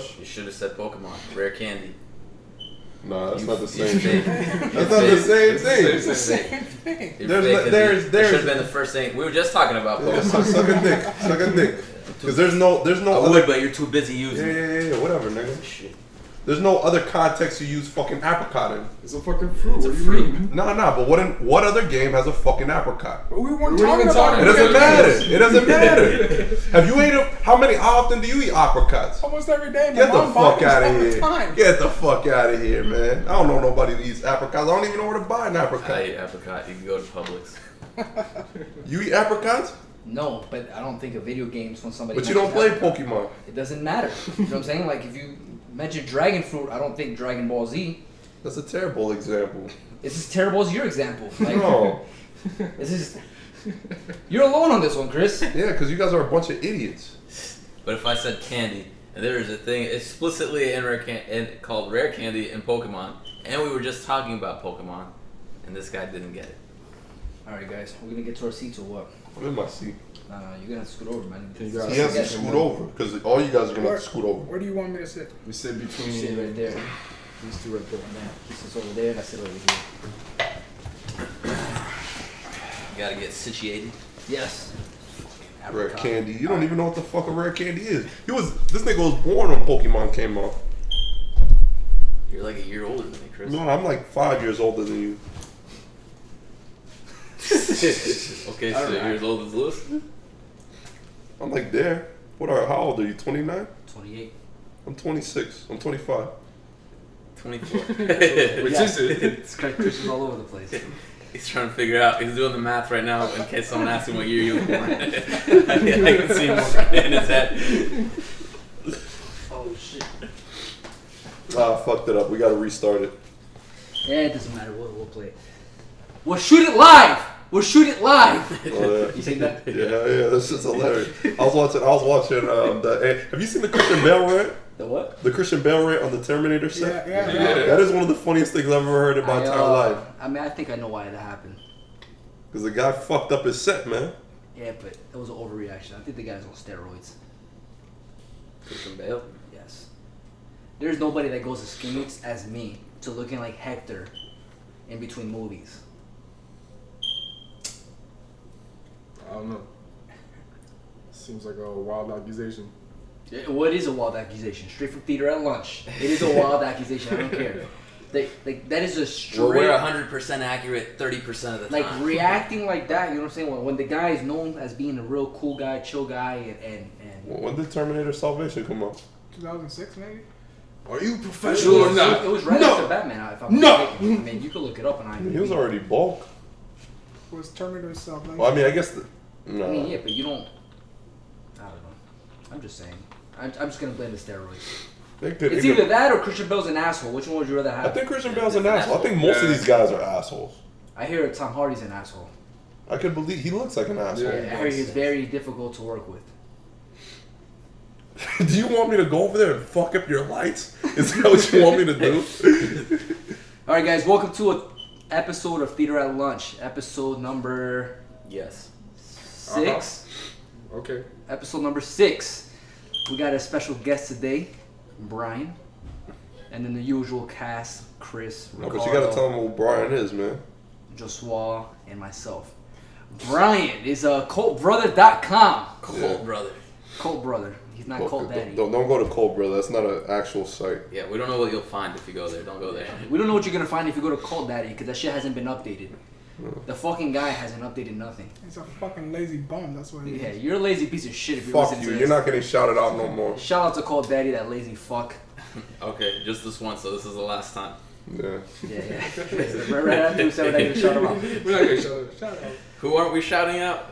You should have said Pokemon. Rare candy. Nah, that's not the same thing. That's not the same thing. It's the same thing. There's That should have been the first thing. We were just talking about Pokemon. Suck a dick. Because there's no I other. would, but you're too busy using it. Yeah, whatever, nigga. Shit. There's no other context you use fucking apricot in. It's a fucking fruit. It's a What do you fruit. mean? Nah, but what other game has a fucking apricot? But we weren't It talking about doesn't matter. It doesn't matter. Have you ate how often do you eat apricots? Almost every day. Get the Mom fuck buys out them of all the here. time. Get the fuck out of here, man. I don't know nobody that eats apricots. I don't even know where to buy an apricot. I eat apricot. You can go to Publix. You eat apricots? No, but I don't think of video games when somebody. But you don't play mentions Pokemon. It doesn't matter. You know what I'm saying? Like if you mention Dragon Fruit, I don't think Dragon Ball Z. That's a terrible example. It's as terrible as your example. Like, No. This is. You're alone on this one, Chris. Yeah, because you guys are a bunch of idiots. But if I said candy, and there is a thing explicitly called rare candy in Pokemon, and we were just talking about Pokemon, and this guy didn't get it. All right, guys, we're gonna get to our seats or what? I'm in my seat. You're gonna have to scoot over, man. Can you guys- He has to scoot over because all you guys are going to have to scoot over. Where do you want me to sit? We sit between Sit right there. these two right there. He sits over there. I sit over here. You gotta get situated. Yes. Rare Apricot. candy. You don't even know what the fuck a rare candy is. This nigga was born when Pokemon came out. You're like a year older than me, Chris. No, I'm like 5 years older than you. Okay, so you're as old as Lewis? I'm like there. How old are you? 29? 28. I'm 26. I'm 25. 24. Which is it? It's Chris is all over the place. He's trying to figure out. He's doing the math right now in case someone asks him what year you were born. I can see him in his head. Oh shit. Ah, fucked it up. We gotta restart it. Yeah, it doesn't matter. We'll play it. We'll shoot it live. We'll shoot it live. Oh, You think that? yeah, this is hilarious. I was watching have you seen the Christian Bale rant? The what? The Christian Bale rant on the Terminator set? Yeah. That is one of the funniest things I've ever heard in my entire life. I mean, I think I know why that happened. Because the guy fucked up his set, man. Yeah, but it was an overreaction. I think the guy's on steroids. Christian Bale. Yes. There's nobody that goes as commutes as me to looking like Hector in between movies. I don't know. Seems like a wild accusation. What is a wild accusation? Straight from Theater at Lunch. It is a wild accusation. I don't care. That is a straight. Well, we're 100% accurate 30% of the time. Like reacting like that, you know what I'm saying? When the guy is known as being a real cool guy, chill guy, and When did Terminator Salvation come out? 2006 maybe? Are you it professional or was, not? it was right No! after Batman. If I'm No! not mistaken. I mean, you could look it up on IMDb. He was already bulk. Was Terminator Salvation? Well, I mean, I guess no. I mean, yeah, but you don't. I don't know. I'm just saying. I'm just gonna blame the steroids. It's either that or Christian Bale's an asshole. Which one would you rather have? I think Christian Bale's an asshole. I think most of these guys are assholes. I hear Tom Hardy's an asshole. I could believe he looks like an asshole. I hear he's very difficult to work with. Do you want me to go over there and fuck up your lights? Is that what you want me to do? All right, guys, welcome to an episode of Theater at Lunch. Episode number Yes. 6. Okay. Episode number 6. We got a special guest today, Brian, and then the usual cast: Chris, No, Ricardo, but you gotta tell him who Brian is, man. Joshua, and myself. Brian is cultbrother.com. Cold brother. Cult brother. He's not Cult Daddy. Don't go to Cold Brother. That's not an actual site. Yeah, we don't know what you'll find if you go there. Don't go there. We don't know what you're gonna find if you go to Cult Daddy, because that shit hasn't been updated. The fucking guy hasn't updated nothing. He's a fucking lazy bum. That's what he Yeah, is. you're a lazy piece of shit if you're Fuck listening you. to You're this. not getting shouted out no more. Shout out to Cult Daddy, that lazy fuck. Okay, just this once, so this is the last time. Yeah. Yeah. right after we said that, shout him out. We're not gonna shout out. Who aren't we shouting out?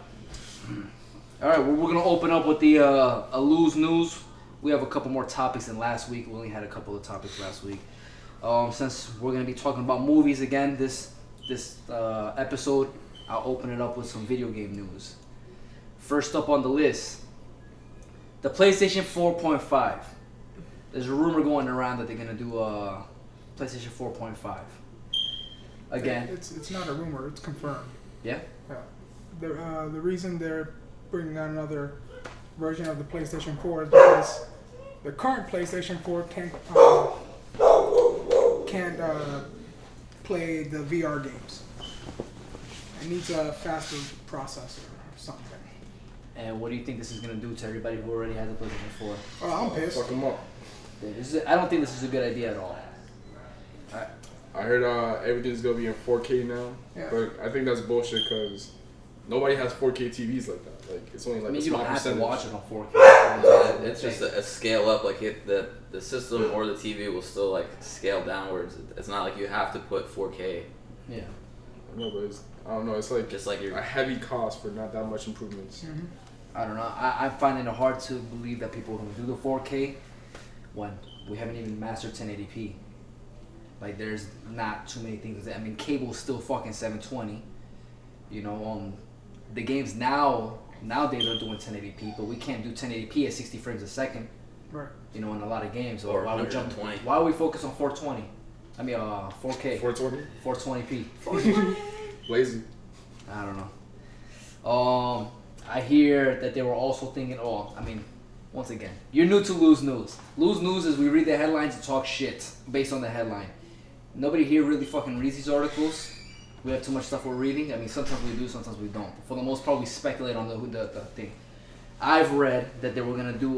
All right, well, we're gonna open up with the a lose news. We have a couple more topics than last week. We only had a couple of topics last week. Since we're gonna be talking about movies again this episode, I'll open it up with some video game news. First up on the list, the PlayStation 4.5. There's a rumor going around that they're gonna do a PlayStation 4.5 again. It's not a rumor. It's confirmed. Yeah. The reason they're bringing out another version of the PlayStation 4 is because the current PlayStation 4 can't play the VR games. It needs a faster processor or something. And what do you think this is gonna do to everybody who already has a PlayStation 4? Oh, I'm pissed. Fuck them up. I don't think this is a good idea at all. I heard everything's gonna be in 4K now, Yeah. but I think that's bullshit because nobody has 4K TVs like that. Like it's only like I mean, a you small don't have to percentage. watch it on 4K. It's just a scale up. Like the system or the TV will still like scale downwards. It's not like you have to put 4K. Yeah. No, but I don't know. It's like Just like your a heavy cost for not that much improvements. Mm-hmm. I don't know. I'm finding it hard to believe that people can do the 4K when we haven't even mastered 1080p. Like, there's not too many things. I mean, cable's still fucking 720. You know, the games nowadays are doing 1080p, but we can't do 1080p at 60 frames a second. Right. You know, in a lot of games. Or why we jump? 120. Why would we focus on 420? I mean, 4K. 420, 420p. lazy. I don't know. I hear that they were also thinking. Oh, I mean, once again, you're new to Lose News. Lose News is we read the headlines and talk shit based on the headline. Nobody here really fucking reads these articles. We have too much stuff we're reading. I mean, sometimes we do, sometimes we don't. But for the most part, we speculate on the thing. I've read that they were gonna do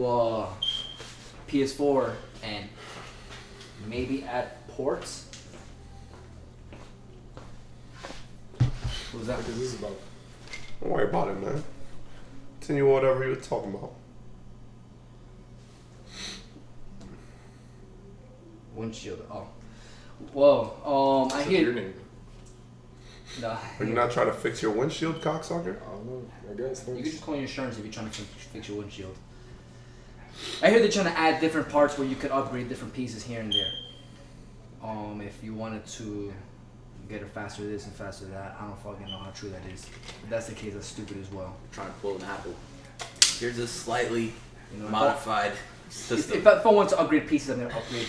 PS4 and maybe at ports. What was that? What is this about? Don't worry about it, man. Continue whatever you were talking about. Windshield. Oh. Well, I What's your hear. name? Nah. Are you not trying to fix your windshield, cocksucker? I don't know. I guess. You can just call your insurance if you're trying to fix your windshield. I hear they're trying to add different parts where you could upgrade different pieces here and there. If you wanted to get it faster this and faster that, I don't fucking know how true that is. If that's the case, that's stupid as well. trying to pull an Apple. Here's a slightly You know, modified If system. I want to upgrade pieces, I'm gonna upgrade.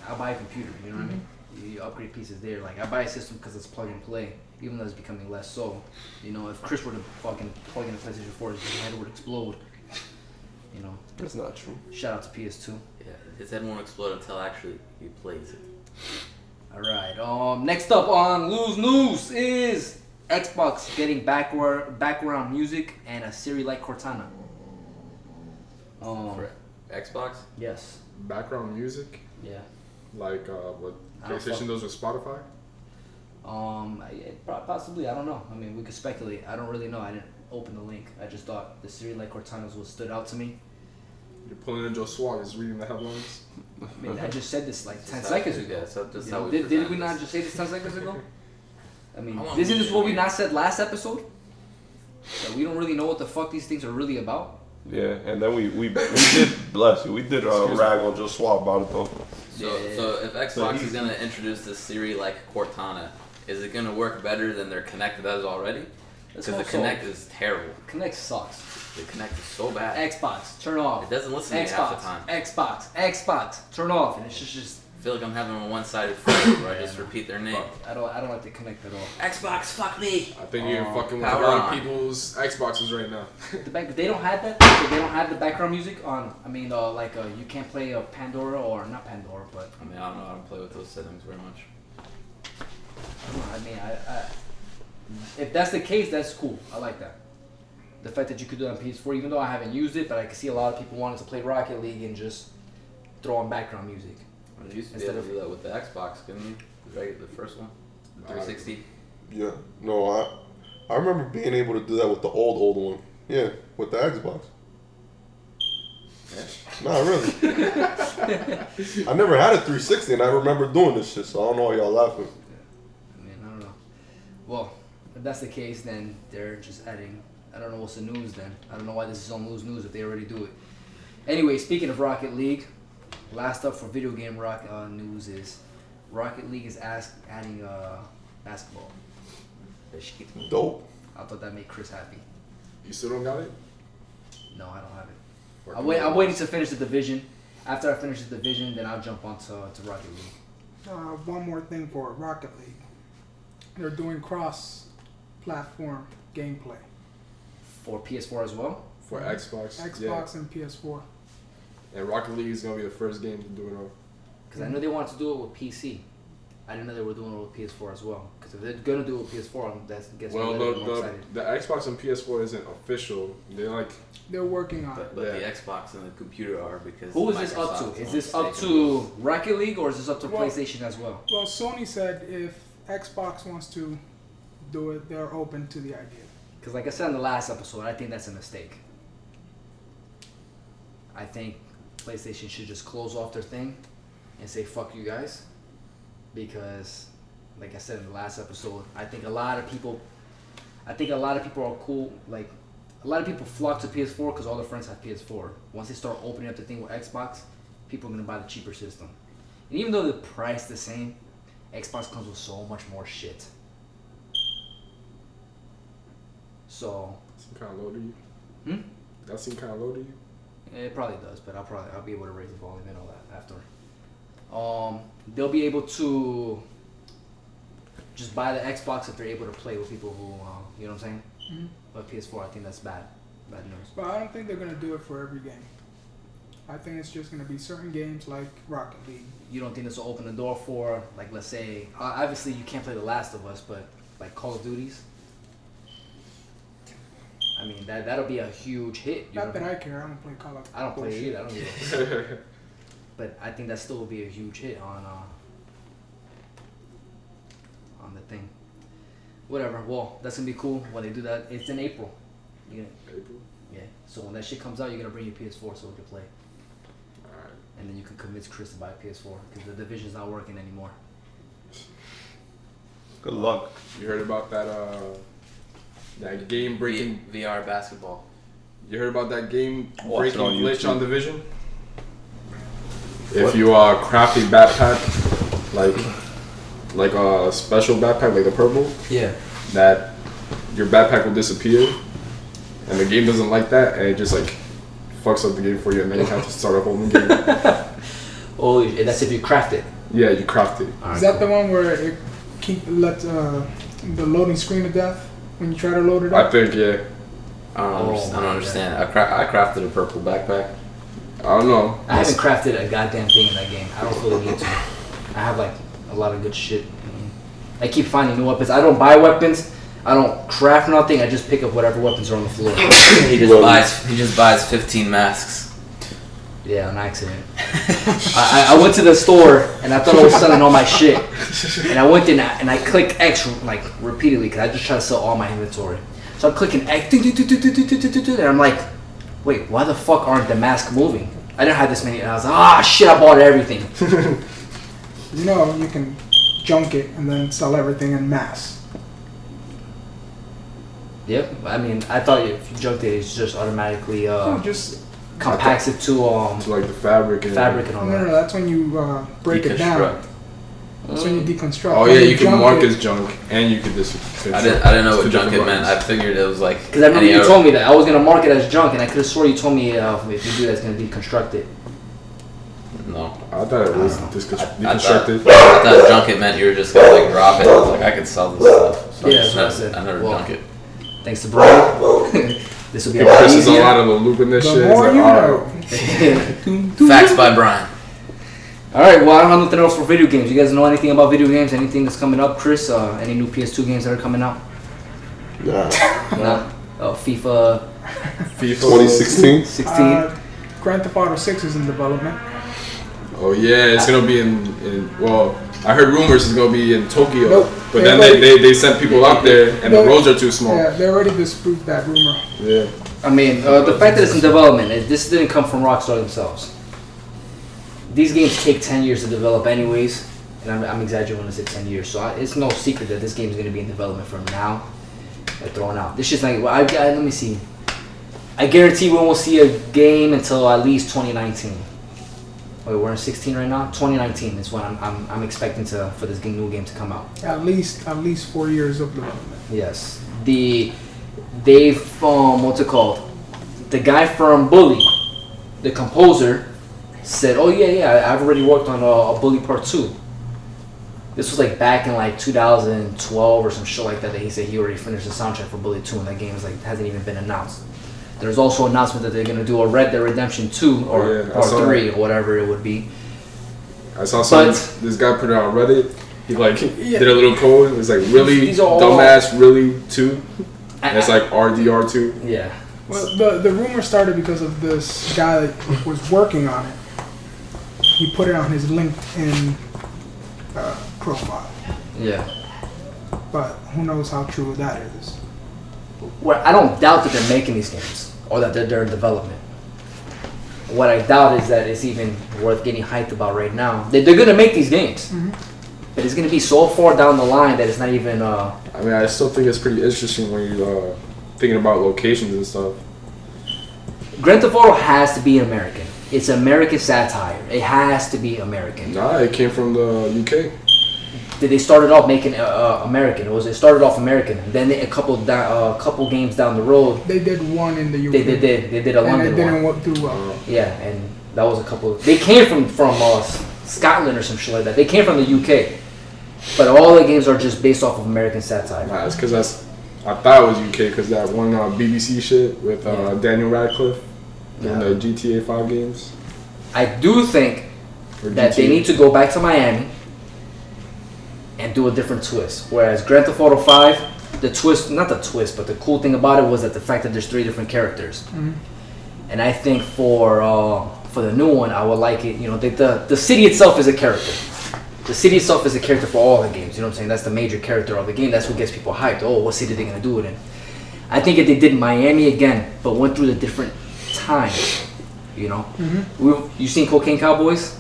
I'll buy a computer. You know what I mean? You upgrade pieces there. Like I buy a system because it's plug and play, even though it's becoming less so. You know, if Chris were to fucking plug in a PlayStation 4, his head would explode. You know. That's not true. Shout out to PS2. Yeah, his head won't explode until actually he plays it. All right. Next up on Lose News is Xbox getting background music and a Siri like Cortana. For Xbox? Yes. Background music, Yeah. like what I don't PlayStation fuck- does with Spotify. Possibly. I don't know. I mean, we could speculate. I don't really know. I didn't open the link. I just thought the Siri like Cortana's what stood out to me. You're pulling in Joe Swag, is reading the headlines. I mean, I just said this like 10 Just seconds how- ago. Yeah, so just You how know, we did present we not this. just say this 10 seconds ago? I mean, I want isn't to this what we hear. not said last episode? That we don't really know what the fuck these things are really about? Yeah, and then we did, bless you, we did rag on Joe Swab about it though. So if Xbox is gonna introduce this Siri like Cortana, is it gonna work better than their Kinect does already? Let's Because the hope so. Kinect is terrible. Connect sucks. The Kinect is so bad. Xbox, turn off. It doesn't listen to me half the time. Xbox, turn off. And it's just I feel like I'm having a one-sided fight where I just repeat their name. I don't like the Connect at all. Xbox, fuck me. I think you're fucking with a Power lot on. of people's Xboxes right now. They don't have that. They don't have the background music on. I mean, you can't play Pandora or not Pandora, but I mean, I don't know. I don't play with those settings very much. I don't know. I mean, I if that's the case, that's cool. I like that. The fact that you could do it on PS4, even though I haven't used it, but I can see a lot of people wanting to play Rocket League and just throw on background music. Well, they used to be Instead able to of- do that with the Xbox, couldn't you? The first one, the 360. Yeah, no, I remember being able to do that with the old one. Yeah, with the Xbox. Yeah. Nah, really. I never had a 360 and I remember doing this shit, so I don't know why y'all laughing. I mean, I don't know. Well, if that's the case, then they're just adding. I don't know what's the news then. I don't know why this is on Lose News if they already do it. Anyway, speaking of Rocket League, last up for video game news is Rocket League is adding basketball. Dope. I thought that made Chris happy. You still don't got it? No, I don't have it. Fucking I'm waiting to finish the division. After I finish the division, then I'll jump onto Rocket League. One more thing for Rocket League. They're doing cross-platform gameplay. For PS4 as well. For Xbox. Xbox and PS4. And Rocket League is gonna be the first game to do it on. Because I know they wanted to do it with PC. I didn't know they were doing it with PS4 as well. Because if they're gonna do it with PS4, that's Well, more excited. the Xbox and PS4 isn't official. They're working on But it. the Xbox and the computer are because. Who is this up Microsoft to? Is wants this to up take to it. Rocket League or is this up to Well- PlayStation as well? Well, Sony said if Xbox wants to do it, they're open to the idea. Because like I said in the last episode, I think that's a mistake. I think PlayStation should just close off their thing and say fuck you guys. Because like I said in the last episode, I think a lot of people are cool. Like a lot of people flock to PS4 because all their friends have PS4. Once they start opening up the thing with Xbox, people are gonna buy the cheaper system. And even though the price the same, Xbox comes with so much more shit. So Seem kind of low to you. Hmm? That seem kind of low to you. it probably does, but I'll be able to raise the volume and all that after. They'll be able to just buy the Xbox if they're able to play with people who, you know what I'm saying? Mhm. But PS4, I think that's bad news. But I don't think they're gonna do it for every game. I think it's just gonna be certain games like Rocket League. You don't think this will open the door for, like, let's say, obviously you can't play The Last of Us, but like Call of Duties? I mean, that'll be a huge hit. You Not know? that I care. I don't play Call of. I don't play it bullshit. either. I don't give a fuck. But I think that still will be a huge hit on the thing. Whatever. Well, that's gonna be cool when they do that. It's in April. April. Yeah. So when that shit comes out, you're gonna bring your PS4 so we can play, Alright. and then you can convince Chris to buy a PS4 because the division's not working anymore. Good luck. You heard about that game breaking? VR basketball. You heard about that game Watch it breaking on glitch YouTube. on Division? If you craft a backpack, like a special backpack, like the purple, Yeah. that your backpack will disappear, and the game doesn't like that, and it just like fucks up the game for you, and then you have to start a whole new game. Oh, that's if you craft it. Yeah, you craft it. Is that the one where it lets the loading screen to death when you try to load it I up? think, yeah. I don't understand. I crafted a purple backpack. I don't know. I haven't crafted a goddamn thing in that game. I don't feel the need to. I have like a lot of good shit. I keep finding new weapons. I don't buy weapons. I don't craft nothing. I just pick up whatever weapons are on the floor. He just buys 15 masks. Yeah, on accident. I went to the store and I thought I was selling all my shit. And I went in and I clicked X like repeatedly because I just try to sell all my inventory. So I'm clicking X and I'm like, wait, why the fuck aren't the masks moving? I didn't have this many. And I was like, shit, I bought everything. You know, you can junk it and then sell everything in mass. Yep. I mean, I thought if you junked it, it's just automatically Just compacts it to It's like the fabric and fabric and all no, that. that's when you break it down. Deconstruct. That's when you deconstruct. Oh When yeah, you can junk mark it- as junk, and you could just. I didn't know what Two junk it different meant. I buttons. figured it was like. Because I remember any you other- told me that I was gonna mark it as junk, and I could have swore you told me if you do that, it's gonna deconstruct it. No. I thought it was I deconstructed. thought junk it meant you were just gonna like drop it. I was like, I could sell this stuff. So Yeah, I just that's what I said. I never Well, junk it. Thanks to Brian. This will be a It lot presses a easier. lot of the loop in this The shit. more It's you like, know. alright. Facts by Brian. All right. Well, I don't have nothing else for video games. You guys know anything about video games? Anything that's coming up, Chris? Any new PS2 games that are coming out? Nah. Nah. FIFA FIFA 2016. 16. Grand Theft Auto 6 is in development. Oh yeah, it's gonna be in. Well, I heard rumors it's gonna be in Tokyo, Nope. but then they sent people out there, and the roads are too small. Yeah, they already disproved that rumor. Yeah. I mean, the fact that it's in development, this didn't come from Rockstar themselves. These games take 10 years to develop anyways, and I'm exaggerating when I say 10 years, so it's no secret that this game is going to be in development from now. They're throwing out. This shit's like, let me see. I guarantee we won't see a game until at least 2019. Wait, we're in 16 right now? 2019 is when I'm expecting for this new game to come out. At least 4 years of development. Yes. They've what's it called? The guy from Bully, the composer, said, "Oh yeah, I've already worked on a Bully Part 2." This was like back in like 2012 or some shit like that. That he said he already finished the soundtrack for Bully 2, and that game is like hasn't even been announced. There's also an announcement that they're gonna do a Red Dead Redemption 2 or Part 3 or whatever it would be. I saw this guy put it on Reddit. He did a little code. It's like really dumbass, really 2. And it's like RDR2. Yeah. Well, the rumor started because of this guy that was working on it. He put it on his LinkedIn profile. Yeah. But who knows how true that is. Well, I don't doubt that they're making these games or that they're in development. What I doubt is that it's even worth getting hyped about right now. They're going to make these games. Mm-hmm. But it's going to be so far down the line that it's not even... I mean, I still think it's pretty interesting when you're thinking about locations and stuff. Grand Theft Auto has to be American. It's American satire. It has to be American. Nah, it came from the UK. They started off making American. It started off American. And then a couple games down the road, they did one in the UK. They did a London one. And it didn't work too well. Yeah, and that was a couple. They came from Scotland or some shit like that. They came from the UK, but all the games are just based off of American satire. Nah, it's because I thought it was UK because that one BBC shit with Daniel Radcliffe in the GTA 5 games. I do think that they need to go back to Miami and do a different twist. Whereas Grand Theft Auto 5, not the twist, but the cool thing about it was that the fact that there's 3 different characters. Mm-hmm. And I think for the new one, I would like it, the city itself is a character. The city itself is a character for all the games, you know what I'm saying? That's the major character of the game. That's what gets people hyped. Oh, what city are they going to do it in? I think if they did Miami again, but went through the different times, Mm-hmm. You seen Cocaine Cowboys?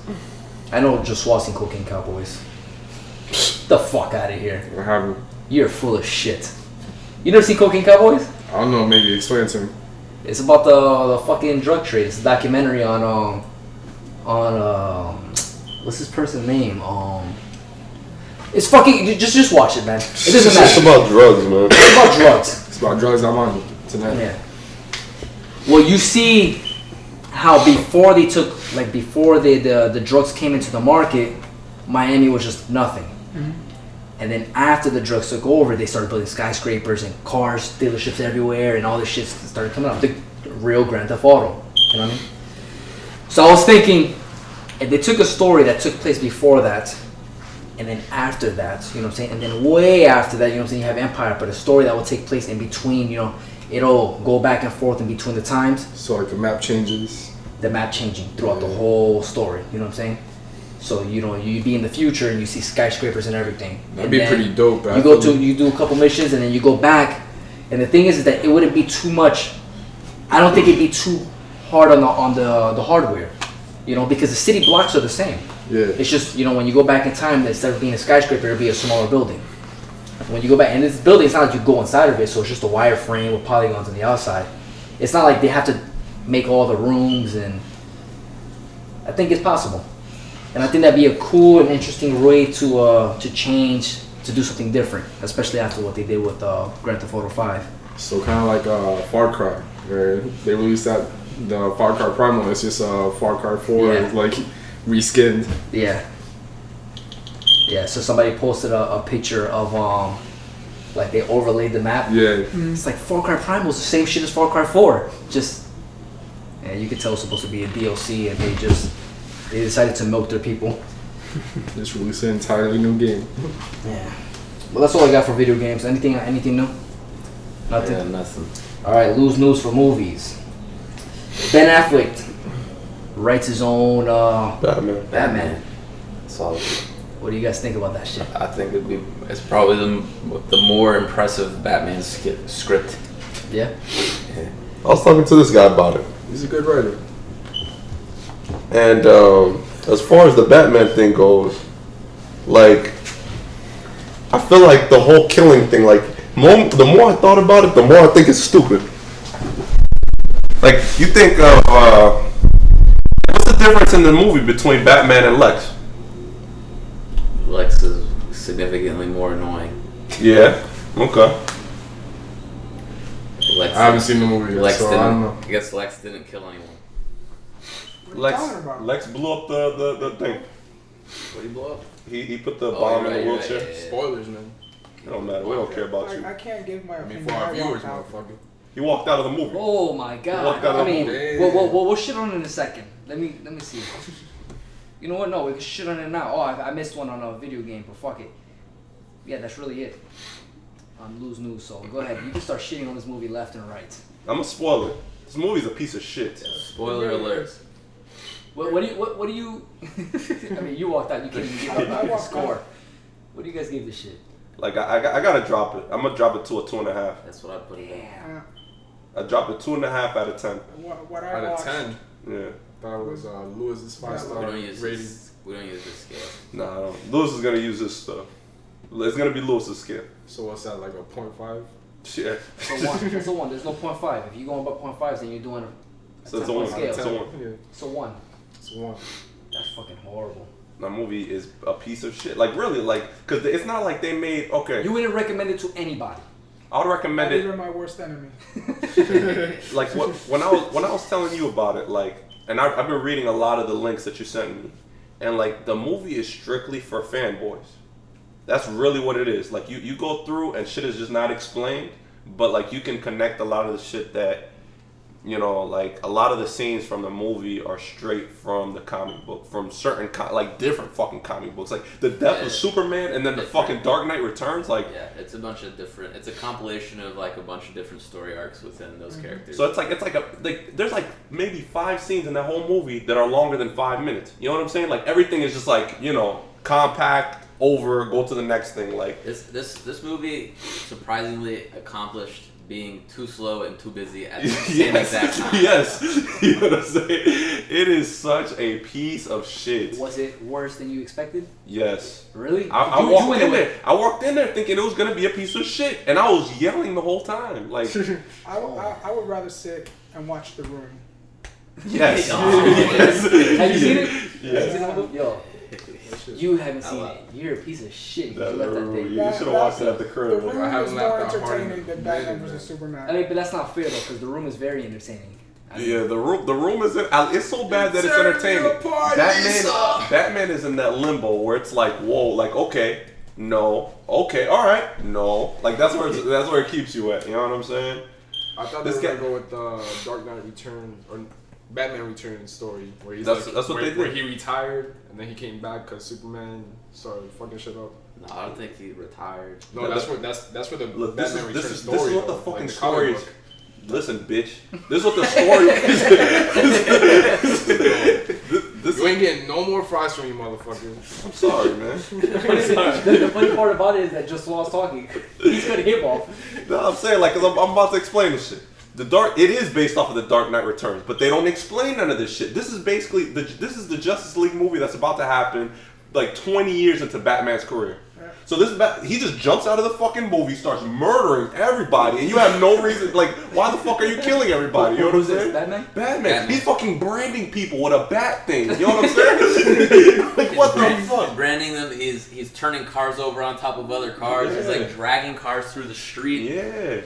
I know Joshua seen Cocaine Cowboys. The fuck out of here. I haven't. You're full of shit. You never see Cocaine Cowboys? I don't know, maybe explain it to me. It's about the fucking drug trade. It's a documentary on what's this person's name? It's fucking just watch it, man. It doesn't matter. It's about drugs, man. It's about drugs. It's about drugs. I'm on tonight. Yeah. Well, you see how before the drugs came into the market, Miami was just nothing. Mm-hmm. And then after the drugs took over, they started building skyscrapers and cars, dealerships everywhere, and all this shit started coming up. The real Grand Theft Auto, you know what I mean? So I was thinking, if they took a story that took place before that, and then after that, you know what I'm saying, and then way after that, you know what I'm saying, you have Empire, but a story that will take place in between, it'll go back and forth in between the times. So like the map changes. The map changing throughout the whole story, you know what I'm saying? So you'd be in the future and you see skyscrapers and everything. That'd be pretty dope. You do a couple missions and then you go back, and the thing is that it wouldn't be too much. I don't think it'd be too hard on the hardware, because the city blocks are the same. Yeah. It's just when you go back in time, instead of being a skyscraper, it'll be a smaller building. When you go back, and this building, it's not like you go inside of it, so it's just a wireframe with polygons on the outside. It's not like they have to make all the rooms, and I think it's possible. And I think that'd be a cool and interesting way to change, to do something different, especially after what they did with Grand Theft Auto 5. So kind of like Far Cry, where they released the Far Cry Primal. It's just Far Cry 4, like reskinned. Yeah. Yeah. So somebody posted a picture of like they overlaid the map. Yeah. It's like Far Cry Primal is the same shit as Far Cry 4. Just you could tell it's supposed to be a DLC, and they decided to milk their people. Just release an entirely new game. Yeah. Well, that's all I got for video games. Anything new? Nothing? Yeah, nothing. All right, lose news for movies. Ben Affleck writes his own Batman. Solid. What do you guys think about that shit? I think it's probably the more impressive Batman script. Yeah? I was talking to this guy about it. He's a good writer. And as far as the Batman thing goes, like, I feel like the whole killing thing, like, the more I thought about it, the more I think it's stupid. Like, you think of, what's the difference in the movie between Batman and Lex? Lex is significantly more annoying. Yeah, okay. I haven't seen the movie yet, so I don't know. I guess Lex didn't kill anyone. What are you talking about? Lex blew up the thing. What did he blow up? He put the bomb in the wheelchair. Yeah. Spoilers, man. It don't matter. We don't care about you. I can't give my I mean, opinion. for our I viewers, walked out. motherfucker. He walked out of the movie. Oh my god. Walked out of the I mean, movie. we'll shit on it in a second. Let me see. You know what? No, we can shit on it now. Oh, I missed one on a video game, but fuck it. Yeah, that's really it. Lose news, so go ahead. You can start shitting on this movie left and right. I'm gonna spoil it. This movie's a piece of shit. Spoiler alert. What do you? I mean, you walked out. You can't even give a score. What do you guys give this shit? Like I gotta drop it. I'm gonna drop it to a 2.5. That's what I put it in. I dropped it 2.5 out of 10. What I Out of watched, 10. Yeah. That was Lewis's 5-star We don't use rating. this. We don't use this scale. Nah, I don't. Lewis is gonna use this stuff. It's gonna be Lewis's scale. So what's that, like a 0.5? Yeah. So 1. It's a 1. There's no 0.5. If you're going by 0.5s, then you're doing a So it's a 10-point 1. scale. It's a 1. Yeah, So 1. it's 1. That's fucking horrible. That movie is a piece of shit. Like really, like, cause it's not like they made. Okay, You wouldn't recommend it to anybody. I would recommend not it. even my worst enemy. Like when I was telling you about it, like, and I've been reading a lot of the links that you sent me, and like the movie is strictly for fanboys. That's really what it is. Like you go through and shit is just not explained, but like you can connect a lot of the shit that, you know, like a lot of the scenes from the movie are straight from the comic book, from certain like different fucking comic books, like the death of Superman and then the fucking Dark Knight Returns, like. Yeah, it's a bunch of different. It's a compilation of like a bunch of different story arcs within those characters. So it's like there's like maybe 5 scenes in the whole movie that are longer than 5 minutes. You know what I'm saying? Like everything is just like, you know, compact, over, go to the next thing. Like this movie surprisingly accomplished being too slow and too busy at the same exact time. Yes. You know what I'm saying? It is such a piece of shit. Was it worse than you expected? Yes. Really? I walked in there. I walked in there thinking it was gonna be a piece of shit, and I was yelling the whole time. Like, I would rather sit and watch The Room. yes. Yes. Have you seen it? Yeah. Have you seen it? Yo, you haven't seen it. You're a piece of shit. You left that thing. You should have watched it at the The crib. Room I is haven't more laughed that hard entertaining in than a Batman minute, vs man. Superman. I mean, but that's not fair though, because The Room is very entertaining. I mean, Yeah, the room is. It's so bad that it's entertaining. Batman is in that limbo where it's like, whoa, like okay, no, okay, all right, no, like that's where it keeps you at. You know what I'm saying? I thought This they were guy- going to go with Dark Knight Returns or Batman Returns story where he's That's like what where, they did. where he retired and then he came back because Superman started fucking shit up. No, I don't think he retired. No, that's where the Look, this Batman is Returns this story. is what the though, fucking like the comic story book. is. Listen, bitch. This is what the story is. You ain't getting no more fries from you, motherfucker. I'm sorry, man. the funny part about it is that just while I was talking, he's cutting him off. No, I'm saying like, cause I'm about to explain this shit. It is based off of the Dark Knight Returns, but they don't explain none of this shit. This is basically this is the Justice League movie that's about to happen, like 20 years into Batman's career. So he just jumps out of the fucking movie, starts murdering everybody, and you have no reason. Like, why the fuck are you killing everybody? You know what I'm Who's this, saying? Batman? Batman. He's fucking branding people with a bat thing. You know what I'm saying? Like, what the fuck? Branding them. He's turning cars over on top of other cars. He's like dragging cars through the street. Yeah.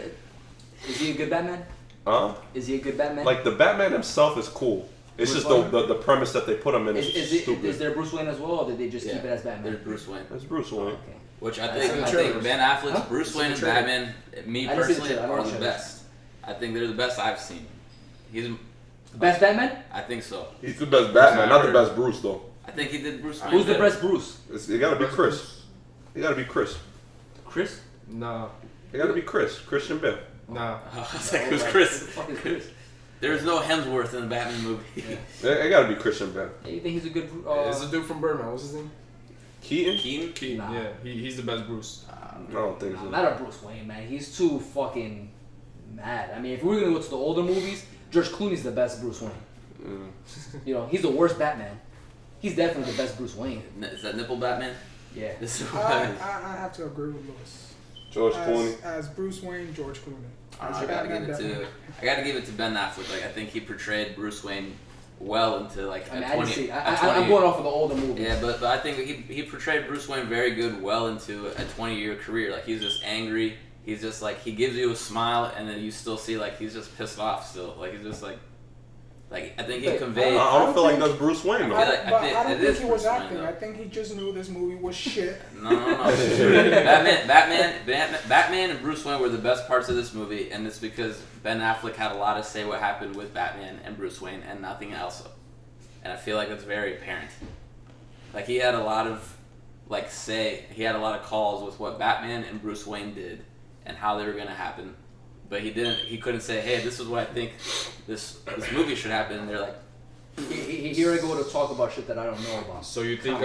Is he a good Batman? Huh? Is he a good Batman? Like the Batman himself is cool. It's Bruce just Wayne? the premise that they put him in is stupid. Is there Bruce Wayne as well, or did they just keep it as Batman? There's Bruce Wayne. It's Bruce Wayne. Okay. Which I That's think in the Ben trailers. Affleck's Huh? Bruce It's in Wayne the and trailer. Batman, me I didn't see the personally, trailer. I don't are watch the trailers. best. I think they're the best I've seen. He's, The best Batman? I think so. He's the best Batman, not the best Bruce though. I think he did Bruce Wayne. Who's the better. best Bruce? It gotta be Chris. It gotta be Chris. Chris? Nah, It gotta be Christian Bale. nah. I was like, who's Who Chris? the fuck is Chris? There's no Hemsworth in the Batman movie. It gotta be Christian Bale. Yeah, you think he's a good? It's a dude from Birdman. What's his name? Keaton? Keaton? Nah. Yeah, he's the best Bruce. I don't think so. Not a Bruce Wayne, man. He's too fucking mad. I mean, if we're gonna go to the older movies, George Clooney's the best Bruce Wayne. You know, he's the worst Batman. He's definitely the best Bruce Wayne. Is that nipple Batman? Yeah. This is I have to agree with Lewis. George Clooney. As Bruce Wayne, George Clooney. As I gotta Batman, give it definitely. to. I gotta give it to Ben Affleck. Like I think he portrayed Bruce Wayne well into like I mean, a I didn't 20. see. a I'm 20 going off of the older movies. Yeah, but I think he portrayed Bruce Wayne very good, well into a 20-year career. Like he's just angry. He's just like he gives you a smile, and then you still see like he's just pissed off still. Like he's just like Like I think he conveyed. I don't feel like that's Bruce Wayne though. I don't think he was Bruce Wayne, acting. though. I think he just knew this movie was shit. No. Batman and Bruce Wayne were the best parts of this movie, and it's because Ben Affleck had a lot to say what happened with Batman and Bruce Wayne and nothing else. And I feel like it's very apparent. Like he had a lot of he had a lot of calls with what Batman and Bruce Wayne did and how they were gonna happen. But he couldn't say, hey, this is what I think this movie should happen. And they're like, here I go to talk about shit that I don't know about. So you think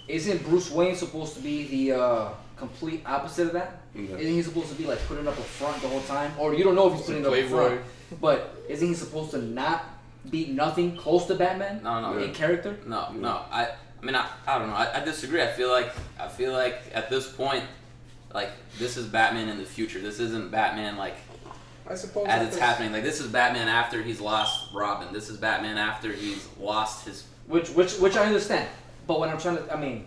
isn't Bruce Wayne supposed to be the complete opposite of that? Yeah. Isn't he supposed to be like putting up a front the whole time? Or you don't know if he's putting up a front, but isn't he supposed to not be nothing close to Batman? No. In character? No. I don't know. I disagree. I feel like at this point, like this is Batman in the future. This isn't Batman like I suppose as it's happening. Like this is Batman after he's lost Robin. This is Batman after he's lost his. Which I understand. But when I'm trying to, in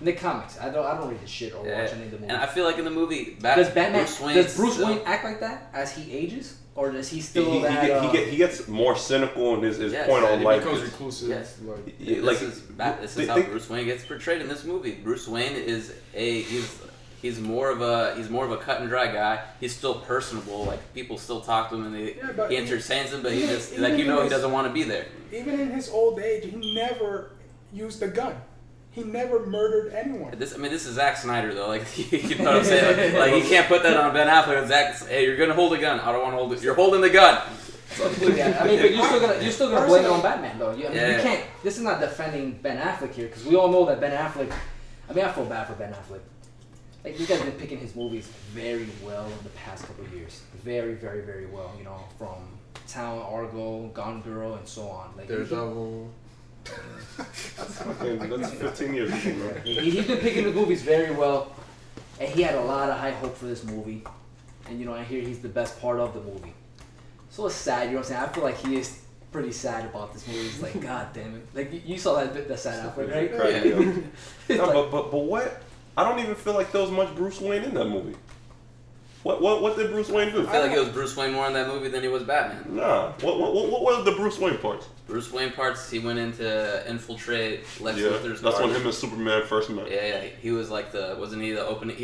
the comics, I don't read the shit or watch any of the movies. And I feel like in the movie, does Bruce Wayne act like that as he ages, or does he still he gets more cynical in his point on life. He becomes reclusive. Yes. This is how Bruce Wayne gets portrayed in this movie. Bruce Wayne is he's more of a cut and dry guy. He's still personable. Like people still talk to him and he entertains them, but he just he doesn't want to be there. Even in his old age, he never used a gun. He never murdered anyone. This is Zack Snyder though. Like you know what I'm saying? Like he can't put that on Ben Affleck. Hey, you're gonna hold a gun. I don't want to hold it. You're holding the gun. But you're still gonna blame it on Batman though. You can't. This is not defending Ben Affleck here because we all know that Ben Affleck. I feel bad for Ben Affleck. Like this guy's been picking his movies very well in the past couple of years. Very, very, very well. You know, from Town, Argo, Gone Girl, and so on. Like Daredevil. That's 15 years ago, man. He's been picking the movies very well, and he had a lot of high hope for this movie. And I hear he's the best part of the movie. So it's sad, you know what I'm saying? I feel like he is pretty sad about this movie. It's like, God damn it! Like you saw that sad outfit, right? Yeah. No, but what? I don't even feel like there was much Bruce Wayne in that movie. What did Bruce Wayne do? I feel like it was Bruce Wayne more in that movie than he was Batman. Nah. What were the Bruce Wayne parts? Bruce Wayne parts, he went in to infiltrate Lex Luthor's that's garden. when him and Superman first met. Yeah. He was like he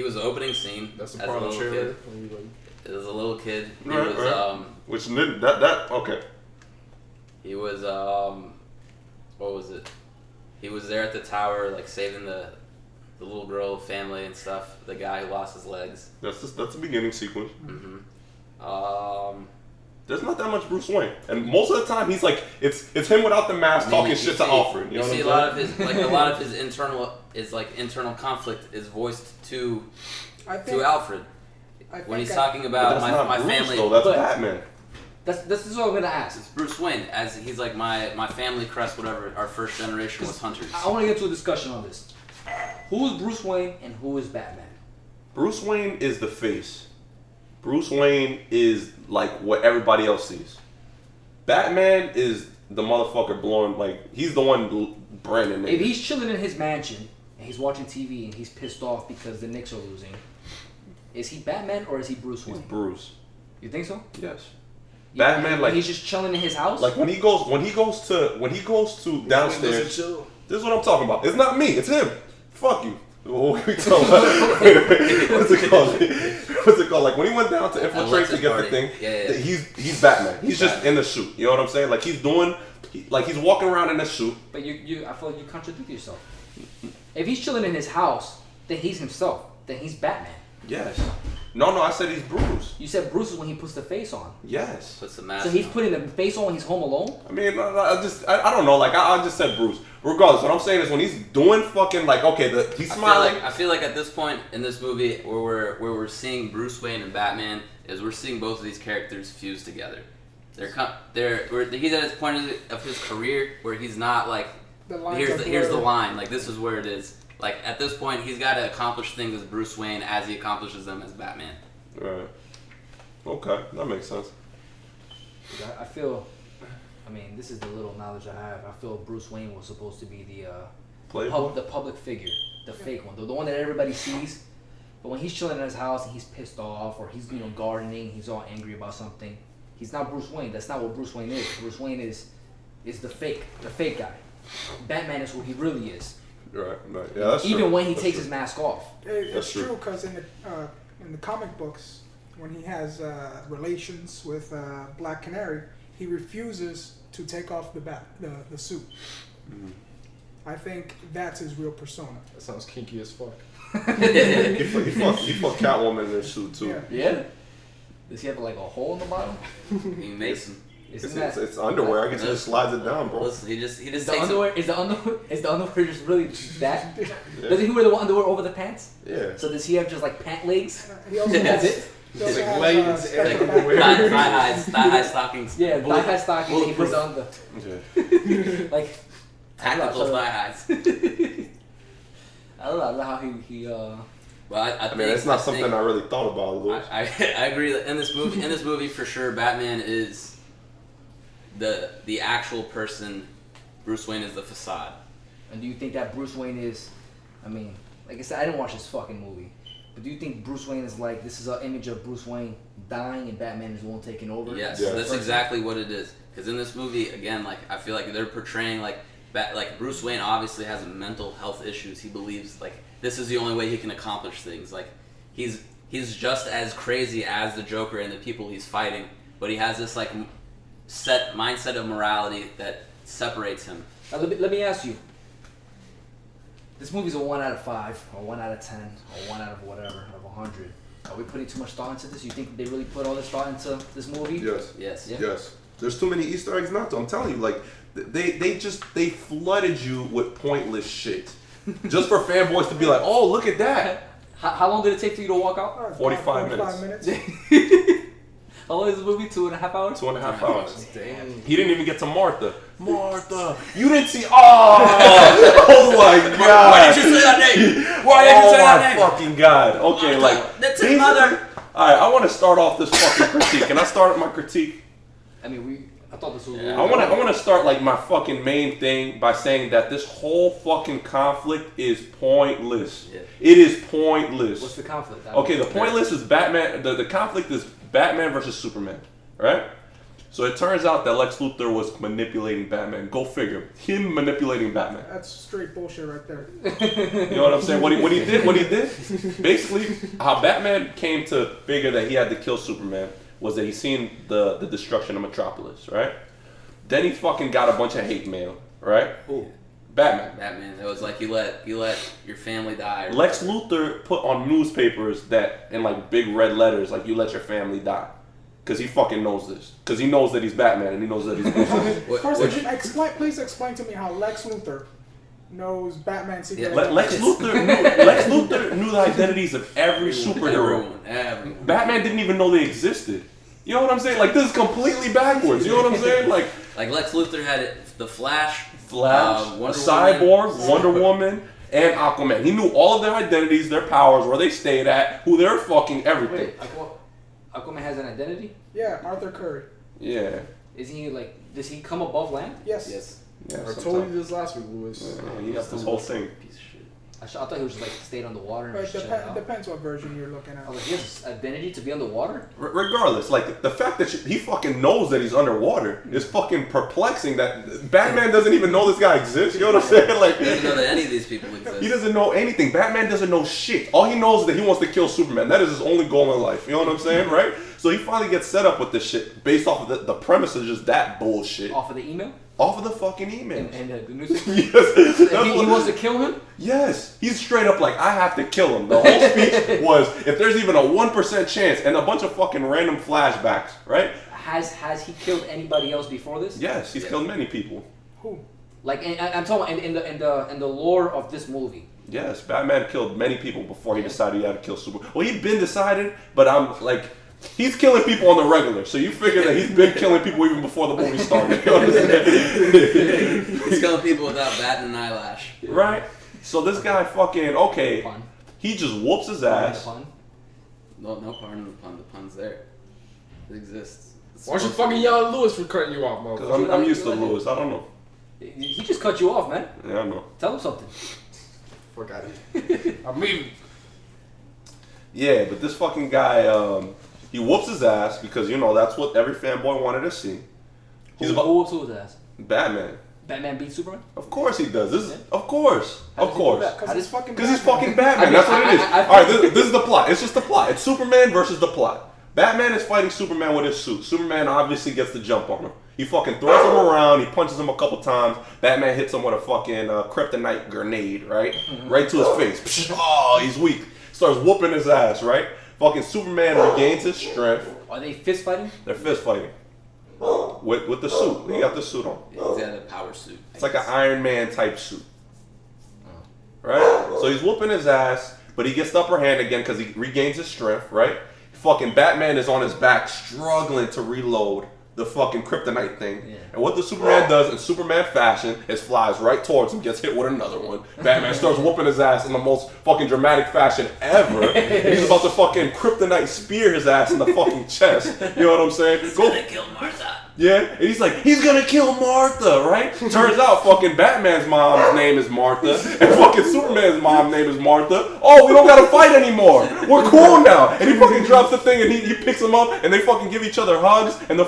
was the opening scene. That's the as part a of the little trailer. kid. It was a little kid. He Right. was Which that okay. He was what was it? He was there at the tower, like saving the little girl family and stuff. The guy who lost his legs. That's the beginning sequence. Mm-hmm. There's not that much Bruce Wayne, and most of the time he's like it's him without the mask talking shit to Alfred. You know see what I'm a lot of his internal conflict is voiced to Alfred when he's talking about my Bruce, family. Though. That's Batman. This is what I'm gonna ask. It's Bruce Wayne, as he's like my family crest, whatever. Our first generation was hunters. I want to get to a discussion on this. Who is Bruce Wayne and who is Batman? Bruce Wayne is the face. Bruce Wayne is like what everybody else sees. Batman is the motherfucker blowing, like, he's the one branding. If he's chilling in his mansion and he's watching TV and he's pissed off because the Knicks are losing, is he Batman or is he Bruce Wayne? He's Bruce. You think so? Yes. Yeah, Batman, like, he's just chilling in his house. Like when he goes to downstairs. This is what I'm talking about. It's not me. It's him. Fuck you. What we talking about? Wait. What's it called? Like when he went down to infiltrate to get the thing. Yeah. He's Batman. He's just in the suit. You know what I'm saying? Like he's walking around in a suit. But I feel like you contradict yourself. If he's chilling in his house, then he's himself. Then he's Batman. Yes. No, I said he's Bruce. You said Bruce is when he puts the face on. Yes. Puts the mask So he's on. putting the face on when he's home alone? I mean, I don't know. Like, I just said Bruce. Regardless, what I'm saying is when he's doing fucking, like, okay, he's smiling. I feel like at this point in this movie where we're seeing Bruce Wayne and Batman is we're seeing both of these characters fused together. He's at his point of his career where he's not like, here's the line. Like, this is where it is. Like, at this point, he's got to accomplish things as Bruce Wayne as he accomplishes them as Batman. Right. Okay, that makes sense. I feel, this is the little knowledge I have. I feel Bruce Wayne was supposed to be the public figure, the fake one, the one that everybody sees. But when he's chilling in his house and he's pissed off or he's gardening, he's all angry about something, He's not Bruce Wayne. That's not what Bruce Wayne is. Bruce Wayne is the fake guy. Batman is who he really is. Right. Yeah, that's even true. when he That's takes true. his mask off. It's true because in the comic books, when he has relations with Black Canary, he refuses to take off the suit. Mm-hmm. I think that's his real persona. That sounds kinky as fuck. He fucked Catwoman in her suit too. Yeah. Does he have like a hole in the bottom? He makes him. It's underwear. I guess he just slides it down, bro. Listen, he just Is takes the underwear just really that? Yeah. Does he wear the underwear over the pants? Yeah. So does he have just like pant legs? He also That's has, it. he also Like has, leggings special and back- underwear. thigh high stockings. Yeah, thigh high stockings. And he puts on the Yeah. like Tactical thigh highs. I don't know how he Well, I I mean, it's not something I really thought about, Louis. I agree that in this movie for sure, Batman is the actual person. Bruce Wayne is the facade. And do you think that Bruce Wayne is? I mean, like I said, I didn't watch this fucking movie. But do you think Bruce Wayne is like this is an image of Bruce Wayne dying and Batman is the one taking over? Yes, Yeah. that's exactly what it is. Because in this movie, again, like I feel like they're portraying like Bruce Wayne obviously has mental health issues. He believes like this is the only way he can accomplish things. Like he's just as crazy as the Joker and the people he's fighting, but he has this like set mindset of morality that separates him. Now, let me ask you. This movie's a 1 out of 5, or 1 out of 10, or 1 out of whatever, out of 100. Are we putting too much thought into this? You think they really put all this thought into this movie? Yes. Yes. Yeah. Yes. There's too many Easter eggs not to. I'm telling you, like they flooded you with pointless shit, just for fanboys to be like, oh, look at that. How long did it take for you to walk out? 45 minutes. How long is the movie? 2.5 hours? 2.5 hours. Damn. He didn't even get to Martha. You didn't see. Oh my God! Why did you say that name? Why did you say that name? Fucking God! Okay, like That's his mother. All right, I want to start off this fucking critique. Can I start my critique? I mean, I thought this was. Yeah. I want to start like my fucking main thing by saying that this whole fucking conflict is pointless. Yeah. It is pointless. What's the conflict? Okay, the pointless is Batman. The conflict is Batman versus Superman, right? So it turns out that Lex Luthor was manipulating Batman. Go figure. Him manipulating Batman. That's straight bullshit right there. You know what I'm saying? What he did, basically, how Batman came to figure that he had to kill Superman was that he seen the destruction of Metropolis, right? Then he fucking got a bunch of hate mail, right? Ooh. Batman. It was like you let your family die. Or Lex whatever. Luthor put on newspapers that in like big red letters, like you let your family die. Because he fucking knows this. Because he knows that he's Batman and he knows that he's Bruce Wayne. First, please explain to me how Lex Luthor knows Batman's secret. Yeah, Lex Luthor knew the identities of every superhero. Everyone. Batman didn't even know they existed. You know what I'm saying? Like, this is completely backwards. You know what I'm saying? Like Lex Luthor had the Flash, Wonder Cyborg, Wonder Woman, and Aquaman. He knew all of their identities, their powers, where they stayed at, who they're fucking everything. Wait, Aquaman has an identity? Yeah, Arthur Curry. Yeah. Is he like? Does he come above land? Yes. Yeah, I told you this last week, Louis. Yeah, he has this whole thing. Piece of shit. I thought he was just like stayed underwater and But just chilling out. depends what version you're looking at. I was like, he has an identity to be underwater? Regardless, like the fact that he fucking knows that he's underwater is fucking perplexing. That Batman doesn't even know this guy exists. You know what I'm saying? Like He doesn't know that any of these people exist. he doesn't know anything. Batman doesn't know shit. All he knows is that he wants to kill Superman. That is his only goal in life. You know what I'm saying, right? So he finally gets set up with this shit based off of the premise of just that bullshit. Off of the email? Off of the fucking emails. And the newspaper? Yes. he wants to kill him? Yes, he's straight up like, I have to kill him. The whole speech was, if there's even a 1% chance, and a bunch of fucking random flashbacks, right? Has he killed anybody else before this? Yes, he's killed many people. Who? Like, I'm talking about in the lore of this movie. Yes, Batman killed many people before he decided he had to kill Superman. Well, he'd been decided, but I'm like, he's killing people on the regular. So you figure that he's been killing people even before the movie started. You know what I'm saying? He's killing people without batting an eyelash. Right? So this guy fucking, okay, Pun. he just whoops his Pardon the ass. pun. No pardon in the pun. The pun's there. It exists. It's Why don't you supposed fucking yell at Louis for cutting you off, Because motherfucker? I'm used to Lewis. I don't know. He just cut you off, man. Yeah, I know. Tell him something. Fuck out of here. I'm leaving. Yeah, but this fucking guy, He whoops his ass because that's what every fanboy wanted to see. Who whoops whose ass? Batman. Batman beats Superman? Of course he does. Of course. Because he's fucking Batman. That's what it is. All right, this is the plot. It's just the plot. It's Superman versus the plot. Batman is fighting Superman with his suit. Superman obviously gets the jump on him. He fucking throws him around. He punches him a couple times. Batman hits him with a fucking kryptonite grenade, right? Right to his face. Oh, he's weak. Starts whooping his ass, right? Fucking Superman regains his strength. Are they fist fighting? They're fist fighting. With the suit. He got the suit on. He's got a power suit. It's like an Iron Man type suit. Right? So he's whooping his ass, but he gets the upper hand again because he regains his strength, right? Fucking Batman is on his back struggling to reload the fucking kryptonite thing. Yeah. And what the Superman does in Superman fashion is flies right towards him, gets hit with another one. Batman starts whooping his ass in the most fucking dramatic fashion ever. And he's about to fucking kryptonite spear his ass in the fucking chest. You know what I'm saying? He's gonna kill Martha. Yeah, and he's like, he's gonna kill Martha, right? Turns out fucking Batman's mom's name is Martha, and fucking Superman's mom's name is Martha. Oh, we don't gotta fight anymore. We're cool now. And he fucking drops the thing, and he picks him up, and they fucking give each other hugs, and the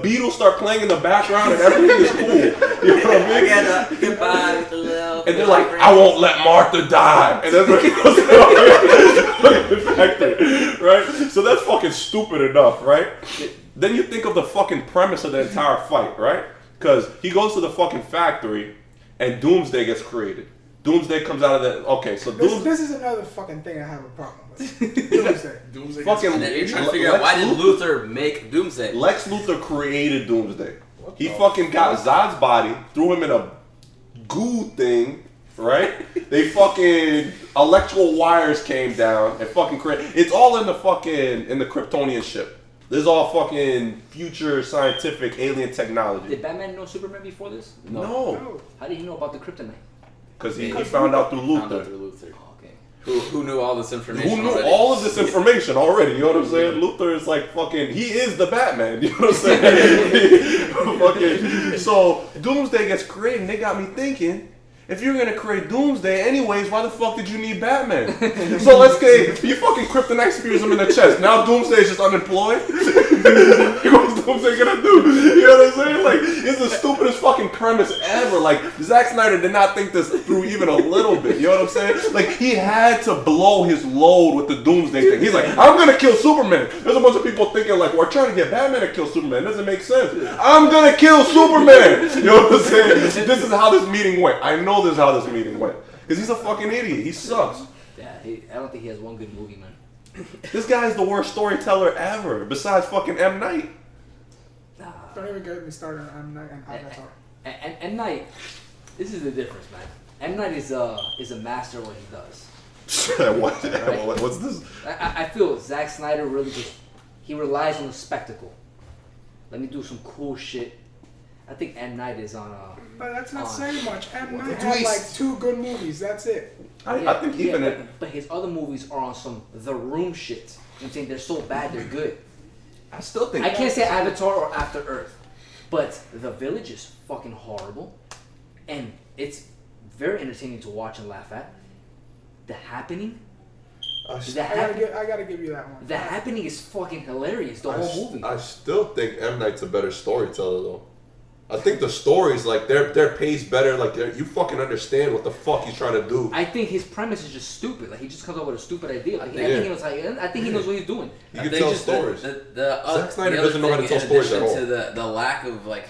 Beatles start playing in the background, and everything is cool. You know what I mean? Goodbye with the love. And they're like, I won't let Martha die. And that's what he goes to the factory, right? So that's fucking stupid enough, right? Then you think of the fucking premise of the entire fight, right? Because he goes to the fucking factory, and Doomsday gets created. Doomsday comes out of the... Okay, so this is another fucking thing I have a problem with. Doomsday. Fucking... And then you're trying to figure out, why did Luthor make Doomsday? Lex Luthor created Doomsday. He fucking got Zod's body, threw him in a goo thing, right? They fucking... Electrical wires came down and fucking created... It's all in the Kryptonian ship. This is all fucking future scientific alien technology. Did Batman know Superman before this? No. How did he know about the kryptonite? Because he found out through Luthor. Oh, okay. Who knew all this information? Who knew already? all of this information already? You know what I'm saying? Luthor is like fucking. He is the Batman. You know what I'm saying? Fucking. So Doomsday gets created, and they got me thinking. If you're gonna create Doomsday anyways, why the fuck did you need Batman? So let's say you fucking kryptonite spears him in the chest. Now Doomsday is just unemployed. What's Doomsday gonna do? You know what I'm saying? Like, it's the stupidest fucking premise ever. Like, Zack Snyder did not think this through even a little bit. You know what I'm saying? Like, he had to blow his load with the Doomsday thing. He's like, I'm gonna kill Superman. There's a bunch of people thinking like, we're trying to get Batman to kill Superman. It doesn't make sense. I'm gonna kill Superman. You know what I'm saying? This is how this meeting went. I know this is how this meeting went. Because he's a fucking idiot. He sucks. Yeah, I don't think he has one good movie, man. This guy's the worst storyteller ever, besides fucking M. Night. Don't even get me started on M. Night and how that's all. And M. Night, this is the difference, man. M. Night is a master at what he does. What's this? I feel Zack Snyder really he relies on the spectacle. Let me do some cool shit. I think M. Night is on a... But that's not saying much. M. Night had like 2 good movies. That's it. I think even but his other movies are on some The Room shit. I'm saying they're so bad, they're good. I still think... I can't say Avatar or After Earth. But The Village is fucking horrible. And it's very entertaining to watch and laugh at. The Happening... I gotta give you that one. The Happening is fucking hilarious, the whole movie. I still think M. Night's a better storyteller, though. I think the stories, like, they're paced better. Like, you fucking understand what the fuck he's trying to do. I think his premise is just stupid. Like, he just comes up with a stupid idea. Like, I think he knows what he's doing. He can tell stories. Zack Snyder doesn't know how to tell stories at all. To the lack of, like,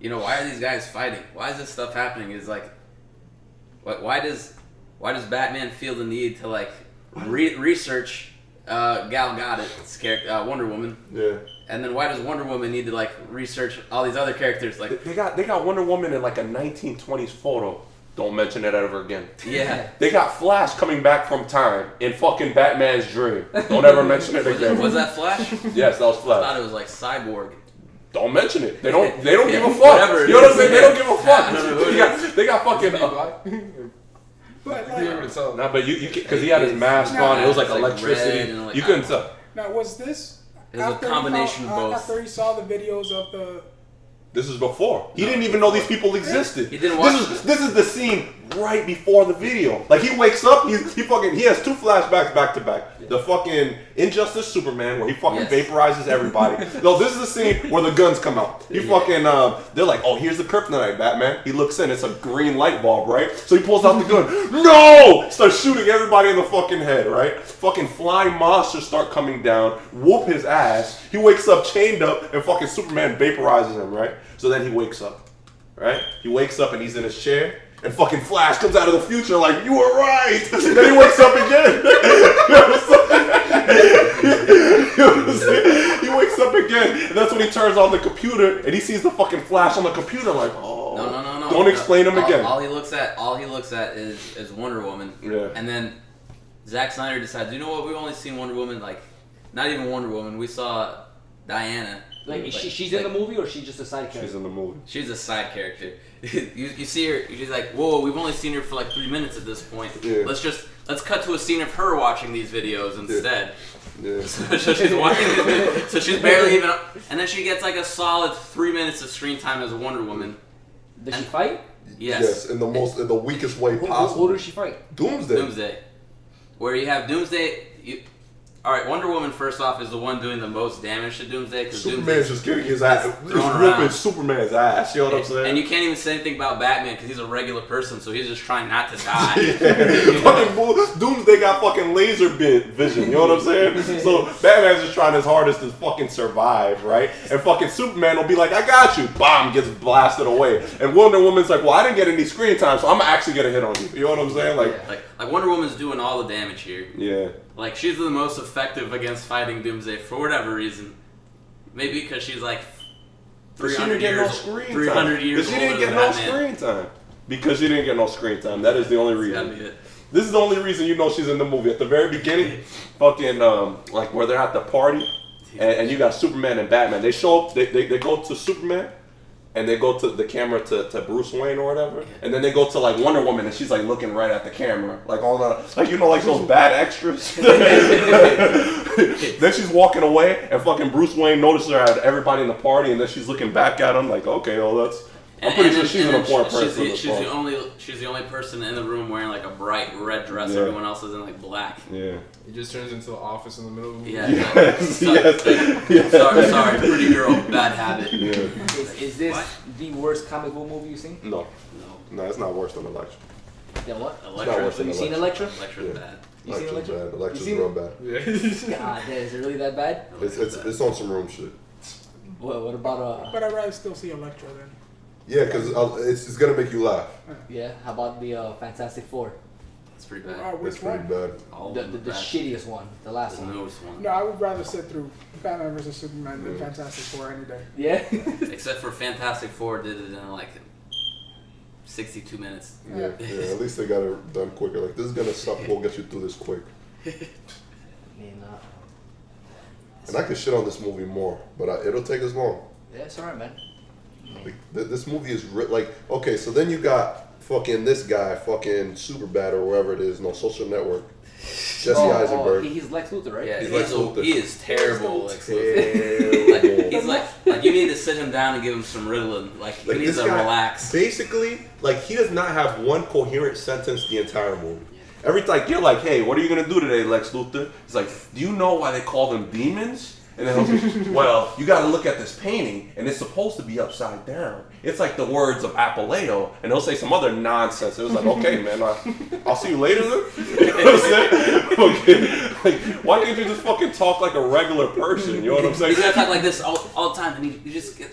why are these guys fighting? Why is this stuff happening? Is like, why does Batman feel the need to, like, research Gal Gadot's character, Wonder Woman? Yeah. And then why does Wonder Woman need to, like, research all these other characters? Like, they got Wonder Woman in like a 1920s photo. Don't mention it ever again. Yeah. They got Flash coming back from time in fucking Batman's dream. Don't ever mention it again. Was that Flash? Yes, that was Flash. I thought it was like Cyborg. Don't mention it. They don't give a fuck. Whatever. You know what I'm saying? They don't give a fuck. I don't know who they got fucking. But like, Nah, but you because he had his mask on. It was like electricity. Like, you couldn't tell. now was this? It was a combination of both. After he saw the videos of the... This is before. He didn't even know these people existed. He didn't watch This is the scene right before the video. Like he wakes up, he has 2 flashbacks back to back. The fucking Injustice Superman where he fucking vaporizes everybody. No, this is the scene where the guns come out. He fucking they're like, oh, here's the kryptonite, Batman. He looks in, it's a green light bulb, right? So he pulls out the gun. No! Starts shooting everybody in the fucking head, right? Fucking flying monsters start coming down, whoop his ass. He wakes up chained up, and fucking Superman vaporizes him, right? So then he wakes up, right? He wakes up and he's in his chair, and fucking Flash comes out of the future like, you were right! Then he wakes up again. He wakes up again, and that's when he turns on the computer, and he sees the fucking Flash on the computer like, oh. No. Don't explain him again. All he looks at is Wonder Woman. Yeah. And then Zack Snyder decides, you know what, we've only seen Wonder Woman, like, not even Wonder Woman, we saw Diana. Like, she's in the movie, or she's just a side character? She's in the movie. She's a side character. you see her, she's like, whoa, we've only seen her for like 3 minutes at this point. Yeah. Let's cut to a scene of her watching these videos instead. Yeah. So she's watching these videos, so she's barely even, and then she gets like a solid 3 minutes of screen time as Wonder Woman. Does she fight? Yes. In the weakest way possible. Who does she fight? Doomsday. Where you have Doomsday. Alright, Wonder Woman, first off, is the one doing the most damage to Doomsday. Superman's just getting his ass. He's ripping Superman's ass. You know what I'm saying? And you can't even say anything about Batman because he's a regular person, so he's just trying not to die. Fucking Doomsday got fucking laser vision. You know what I'm saying? So Batman's just trying his hardest to fucking survive, right? And fucking Superman will be like, I got you. Bomb gets blasted away. And Wonder Woman's like, well, I didn't get any screen time, so I'm actually gonna hit on you. You know what I'm saying? Like Wonder Woman's doing all the damage here. Yeah. Like, she's the most effective against fighting Doomsday for whatever reason. Maybe because she's like 300 years older than Batman. She didn't get no screen time. Because she didn't get no screen time. That is the only reason. That's gotta be it. This is the only reason you know she's in the movie. At the very beginning, fucking, like where they're at the party, and you got Superman and Batman. They show up, they go to Superman, and they go to the camera to Bruce Wayne or whatever, and then they go to like Wonder Woman, and she's like looking right at the camera, like all the, like, you know, like those bad extras. Then she's walking away, and fucking Bruce Wayne notices her at everybody in the party, and then she's looking back at him like, okay, well that's. I'm pretty sure she's an important person. She's the only person in the room wearing like a bright red dress. Yeah. Everyone else is in like black. Yeah. It just turns into the office in the middle of the Yeah. Yes. Sorry, pretty girl, bad habit. Yeah. Is this the worst comic book movie you've seen? No, it's not worse than Elektra. Yeah, what? Elektra. worse than You seen Elektra? Electra's bad. You seen Elektra? Bad. Electra's You seen real bad. Yeah. God damn, is it really that bad? It's on some room shit. What about But I'd rather still see Electra then. Yeah, because it's gonna make you laugh. yeah? How about the Fantastic Four? It's pretty bad. Which It's pretty one? bad. All The of them the bad. shittiest one, the last The one. newest one. No, I would rather sit through Batman vs Superman than Fantastic Four any day. Yeah. Except for Fantastic Four did it in like 62 minutes. Yeah, at least they got it done quicker. Like, this is gonna suck. We'll get you through this quick. And I could shit on this movie more, but it'll take as long. Yeah, it's alright, man. Like, this movie is like, okay, so then you got fucking this guy, fucking Superbad or wherever it is, no, Social Network. Jesse Eisenberg. He's Lex Luthor, right? Yeah, He's Lex Luthor. he is terrible. Terrible. He's like you need to sit him down and give him some Ritalin. Like he needs to relax. Basically, like, he does not have one coherent sentence the entire movie. Every time you're like, hey, what are you gonna do today, Lex Luthor? He's like, do you know why they call them demons? And then he'll be, well, you gotta look at this painting, and it's supposed to be upside down. It's like the words of Apoleo, and he'll say some other nonsense. It was like, okay, man, I'll see you later then. You know what I'm saying? Okay. Like, why can't you just fucking talk like a regular person? You know what I'm saying? He's gonna talk like this all the time, and you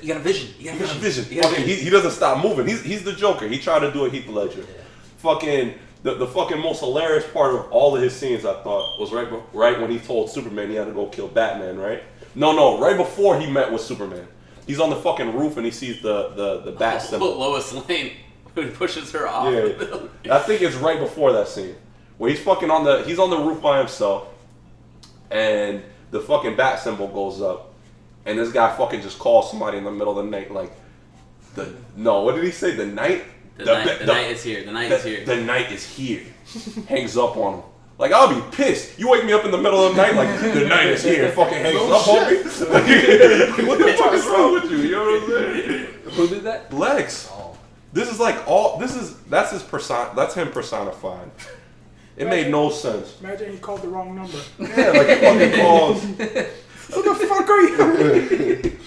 got a vision. You got a vision. Fucking, he doesn't stop moving. He's the Joker. He tried to do a Heath Ledger. Yeah. Fucking the fucking most hilarious part of all of his scenes, I thought, was right when he told Superman he had to go kill Batman. Right? No, right before he met with Superman. He's on the fucking roof and he sees the bat symbol. Lois Lane, who pushes her off. Yeah, I think it's right before that scene where he's on the roof by himself, and the fucking bat symbol goes up, and this guy fucking just calls somebody in the middle of the night like, what did he say? The night? The night is here. The night is here. The night is here. Hangs up on him. Like, I'll be pissed. You wake me up in the middle of the night like, the night is here, and fucking hangs up on me. Like, what the fuck is wrong with you? You know what I'm saying? Who did that? Lex. Oh. This is like that's his persona. That's him personified. It made no sense. Imagine he called the wrong number. Yeah, like he fucking calls. Who the fuck are you?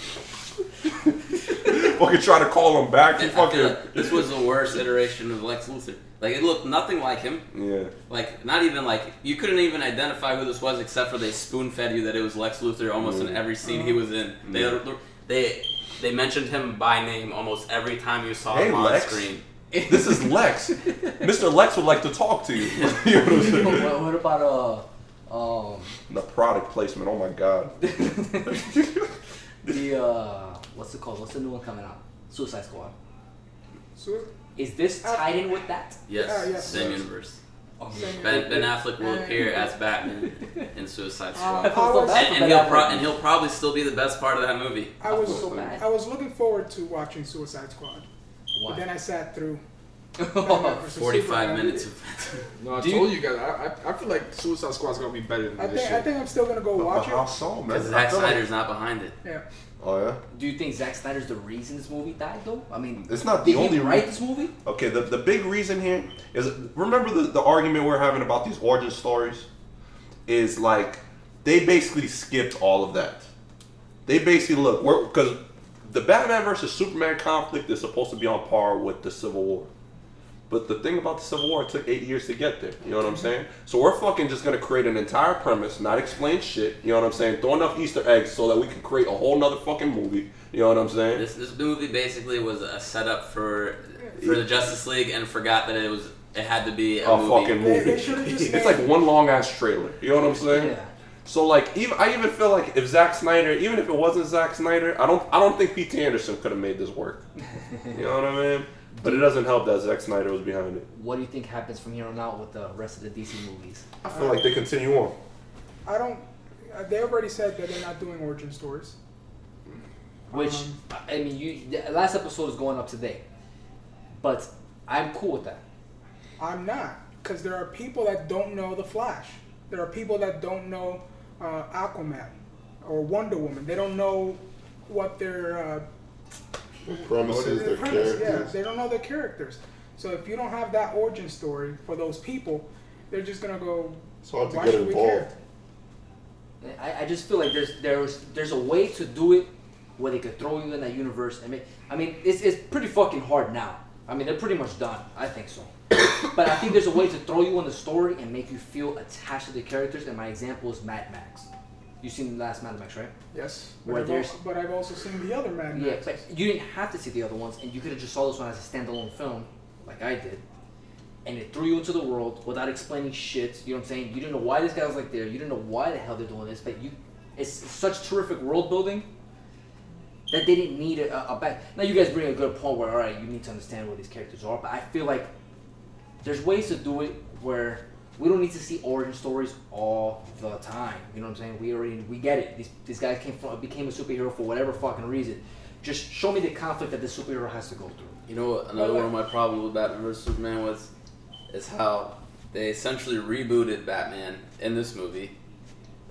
Fucking try to call him back. He I feel fucking. like this was the worst iteration of Lex Luthor. Like, it looked nothing like him. Yeah. Like, not even like, you couldn't even identify who this was except for they spoon-fed you that it was Lex Luthor almost in every scene he was in. They mentioned him by name almost every time you saw him on Lex. screen. This is Lex. Mr. Lex would like to talk to you. You know what I'm saying? What about The product placement. Oh my god. what's it called? What's the new one coming out? Suicide Squad. So, Is this tied in with that? Yes, yes. same universe. Oh, Ben Affleck will appear as Batman in Suicide Squad. I feel so bad for And Ben Affleck. he'll probably still be the best part of that movie. I was so bad. I was looking forward to watching Suicide Squad, but Why? then I sat through 45 minutes of No, I told you guys. I feel like Suicide Squad's gonna be better than this I shit. think I'm still gonna go watch How it. so, man? because I Zack feel like- Snyder's not behind it. Yeah. Oh yeah. Do you think Zack Snyder's the reason this movie died, though? I mean, It's not the did only he write this movie? Okay, the big reason here is, remember the argument we're having about these origin stories? Is like, they basically skipped all of that. They basically, because the Batman versus Superman conflict is supposed to be on par with the Civil War. But the thing about the Civil War, it took 8 years to get there. You know what I'm saying? So we're fucking just gonna create an entire premise, not explain shit. You know what I'm saying? Throw enough Easter eggs so that we can create a whole nother fucking movie. You know what I'm saying? This movie basically was a setup for the Justice League and forgot that it had to be a movie. Fucking movie. They should've just It's like one long ass trailer. You know what I'm saying? Yeah. So like, I even feel like if Zack Snyder, even if it wasn't Zack Snyder, I don't think P.T. Anderson could have made this work. You know what I mean? But it doesn't help that Zack Snyder was behind it. What do you think happens from here on out with the rest of the DC movies? I feel like they continue on. I don't. They already said that they're not doing origin stories. Which, I mean, the last episode is going up today. But I'm cool with that. I'm not, because there are people that don't know the Flash. There are people that don't know Aquaman or Wonder Woman. They don't know what their Promises, their premise. Yeah, characters. they don't know their characters. So if you don't have that origin story for those people, they're just gonna go. It's hard to Why get should we involved. care? I just feel like there's a way to do it where they could throw you in that universe. I mean, it's pretty fucking hard now. I mean, they're pretty much done. I think so. But I think there's a way to throw you in the story and make you feel attached to the characters. And my example is Mad Max. You've seen the last Mad Max, right? Yes, Where but I've also seen the other Mad Yeah, Max. but you didn't have to see the other ones, and you could have just saw this one as a standalone film, like I did. And it threw you into the world without explaining shit. You know what I'm saying? You didn't know why this guy was like there. You didn't know why the hell they're doing this. But it's such terrific world building that they didn't need a back. Now you guys bring a good point where, all right, you need to understand what these characters are. But I feel like there's ways to do it where we don't need to see origin stories all the time. You know what I'm saying? We get it. This guy became a superhero for whatever fucking reason. Just show me the conflict that the superhero has to go through. You know what, another one of my problems with Batman vs Superman is how they essentially rebooted Batman in this movie,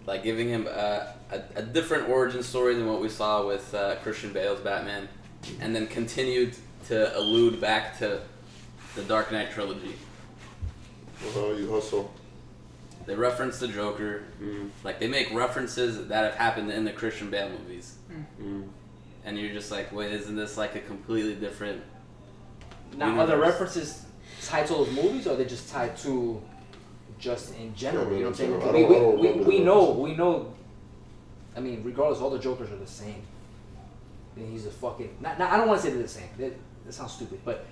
like giving him a different origin story than what we saw with Christian Bale's Batman, and then continued to allude back to the Dark Knight trilogy. You hustle. They reference the Joker, like they make references that have happened in the Christian Bale movies, and you're just like, wait, isn't this like a completely different? Now, are the universe? references tied to those movies, or are they just tied to just in general? Yeah, You know what I'm saying? I don't remember We the know. I mean, regardless, all the Jokers are the same. And he's a fucking. I don't want to say they're the same. That sounds stupid, but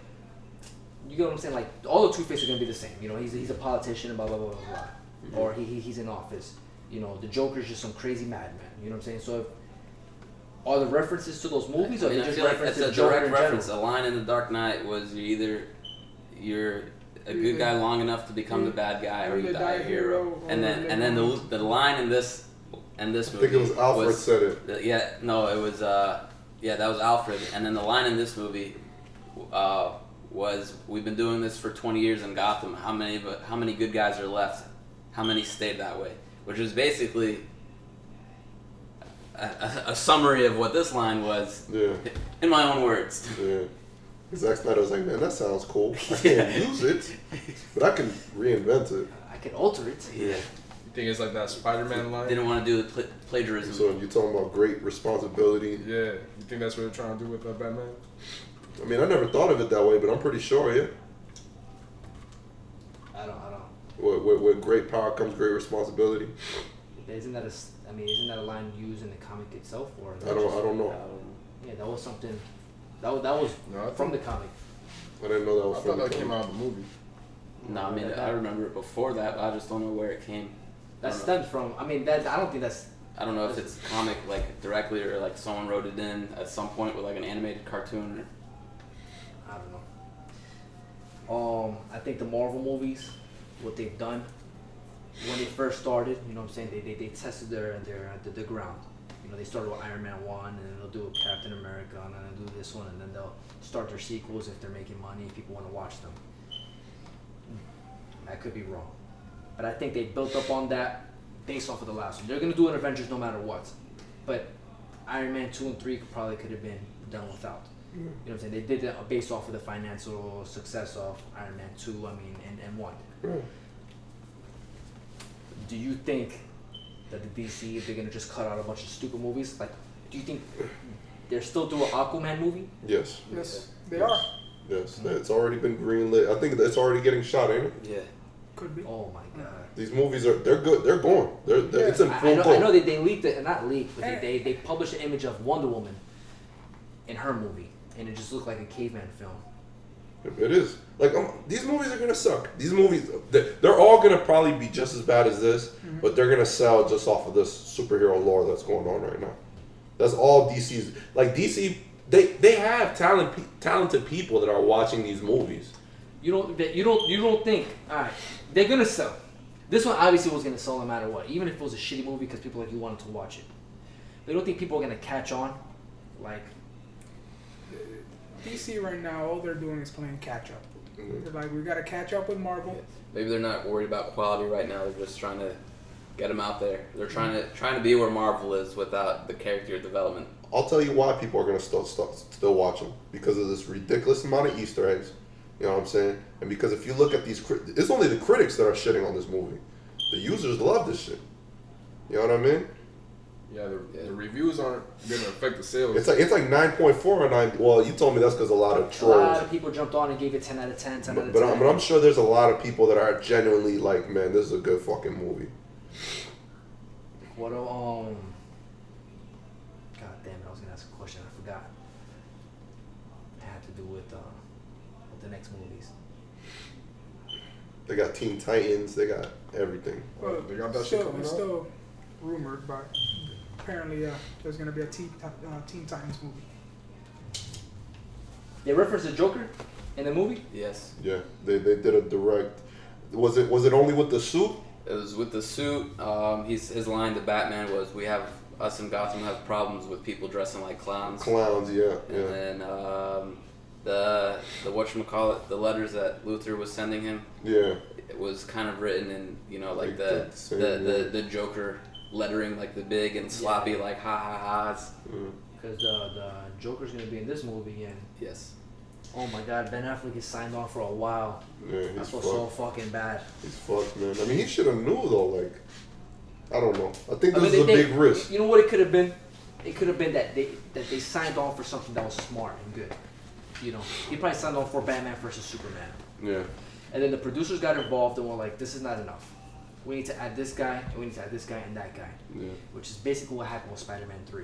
you get what I'm saying. Like all the Two-Face are gonna be the same. You know, he's a politician, blah blah blah blah blah, or he's in office. You know, the Joker's just some crazy madman. You know what I'm saying? So, are the references to those movies, or I mean, they I just feel like reference that's to a Joker direct in reference. general? A line in the Dark Knight was you're a good guy long enough to become the bad guy, or you die a hero. And then the line in this movie. I think it was Alfred said it. It was that was Alfred. And then the line in this movie was, "We've been doing this for 20 years in Gotham. How many good guys are left? How many stayed that way?" Which is basically a summary of what this line was, Yeah. in my own words. Yeah. Zack Snyder was like, man, that sounds cool. I can't use it, but I can reinvent it. I can alter it. Yeah. You think it's like that Spider-Man line? Didn't want to do the plagiarism. So you're talking about great responsibility. Yeah. You think that's what they're trying to do with Batman? I mean, I never thought of it that way, but I'm pretty sure, yeah. I don't. With great power comes great responsibility. Isn't that a line used in the comic itself, or I don't know. Yeah, that was something. That was from the comic. I didn't know that was I from thought the that came comic. out of the movie. No, I mean I remember it before that, but I just don't know where it came. That stems from. I mean, that I don't think that's. I don't know if it's comic like directly or like someone wrote it in at some point with like an animated cartoon. I don't know. I think the Marvel movies, what they've done when they first started, you know what I'm saying? They tested the ground. You know, they started with Iron Man 1, and then they'll do Captain America, and then they'll do this one, and then they'll start their sequels if they're making money, if people want to watch them. I could be wrong. But I think they built up on that based off of the last one. They're going to do an Avengers no matter what. But Iron Man 2 and 3 probably could have been done without. You know what I'm saying? They did that based off of the financial success of Iron Man 2, and 1. Right. Do you think that the DC, if they're going to just cut out a bunch of stupid movies, like, do you think they're still doing an Aquaman movie? Yes. Yes, they are. Yes. It's already been greenlit. I think it's already getting shot, ain't it? Yeah. Could be. Oh my god. These movies they're good. They're going. It's in full I flow. know they leaked it, not leaked, but they published an image of Wonder Woman in her movie, and it just looked like a caveman film. It is. Like, these movies are going to suck. These movies, they're all going to probably be just as bad as this, but they're going to sell just off of this superhero lore that's going on right now. That's all DC's. Like, DC, they have talented people that are watching these movies. You don't think, alright, they're going to sell. This one obviously was going to sell no matter what, even if it was a shitty movie because people like you wanted to watch it. But you don't think people are going to catch on? Like, DC right now, all they're doing is playing catch up. They're like, we got to catch up with Marvel. Maybe they're not worried about quality right now. They're just trying to get them out there. They're trying to be where Marvel is without the character development. I'll tell you why people are going to still watch them. Because of this ridiculous amount of Easter eggs. You know what I'm saying? And because if you look at these, it's only the critics that are shitting on this movie. The users love this shit. You know what I mean? Yeah, the reviews aren't going to affect the sales. It's like 9.4 or 9. Well, you told me that's because a lot of trolls. A lot of people jumped on and gave it 10 out of 10, 10 out of 10. But I'm sure there's a lot of people that are genuinely like, man, this is a good fucking movie. What God damn it, I was gonna ask a question, I forgot. It had to do with the next movies. They got Teen Titans. They got everything. Well, They got that shit coming it's out? still rumored, but apparently there's going to be a Teen Titans movie. They referenced the Joker in the movie? Yes. Yeah, they did a direct. Was it only with the suit? It was with the suit. His line to Batman was, "We have us in Gotham have problems with people dressing like clowns." Clowns, yeah. And then the whatchamacallit, the letters that Luthor was sending him. Yeah. It was kind of written in, you know, like Like the Joker lettering, like the big and sloppy, like ha ha ha's. Because the Joker's gonna be in this movie, and Yes. oh my god, Ben Affleck is signed on for a while. Yeah, I he's feel fucked. so fucking bad. He's fucked, man. I mean, he should have knew though. Like, I don't know. I think this is a big risk. You know what it could have been? It could have been that they signed on for something that was smart and good. You know, he probably signed on for Batman versus Superman. Yeah. And then the producers got involved and were like, this is not enough. We need to add this guy, and we need to add this guy and that guy. Yeah. Which is basically what happened with Spider-Man 3.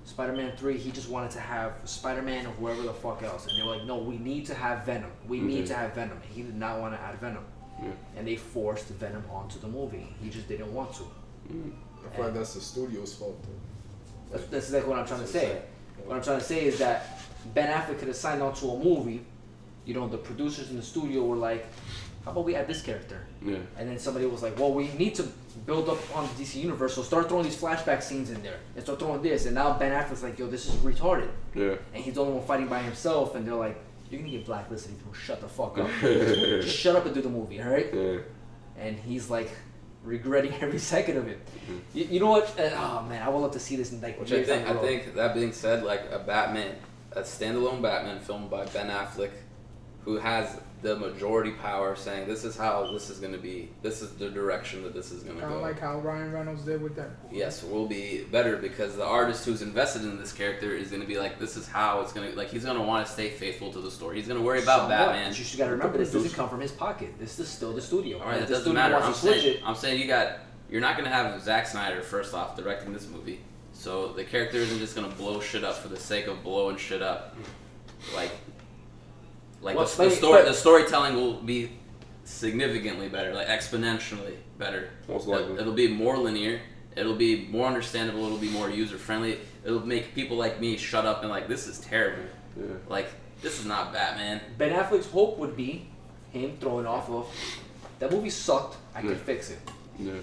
Spider-Man 3, he just wanted to have Spider-Man or whoever the fuck else. And they were like, no, we need to have Venom. We need to have Venom. And he did not want to add Venom. Yeah. And they forced Venom onto the movie. He just didn't want to. I feel like that's the studio's fault, though. That's exactly what I'm trying to say. What I'm trying to say is that Ben Affleck could have signed on to a movie. You know, the producers in the studio were like, how about we add this character? Yeah. And then somebody was like, well, we need to build up on the DC universe, so start throwing these flashback scenes in there. And start throwing this. And now Ben Affleck's like, yo, this is retarded. Yeah. And he's the only one fighting by himself. And they're like, you're going to get blacklisted. He's going to shut the fuck up. Just shut up and do the movie, all right? Yeah. And he's like, regretting every second of it. You know what? Oh man, I would love to see this in like Which years down the I road. think that being said, like a Batman a standalone Batman film by Ben Affleck, who has the majority power, saying this is how this is going to be. This is the direction that this is going to go. Kind of like how Ryan Reynolds did with that. Yes, will be better because the artist who's invested in this character is going to be like, this is how it's going to, like, he's going to want to stay faithful to the story. He's going to worry about Batman. But you just got to remember, this doesn't come from his pocket. This is still the studio. All right, it doesn't matter. I'm saying you're not going to have Zack Snyder, first off, directing this movie. So the character isn't just going to blow shit up for the sake of blowing shit up. The storytelling will be significantly better, like exponentially better. Most likely. It'll be more linear. It'll be more understandable. It'll be more user friendly. It'll make people like me shut up and like, this is terrible. Yeah. Like, this is not Batman. Ben Affleck's hope would be him throwing off of, that movie sucked, I can fix it. Yeah.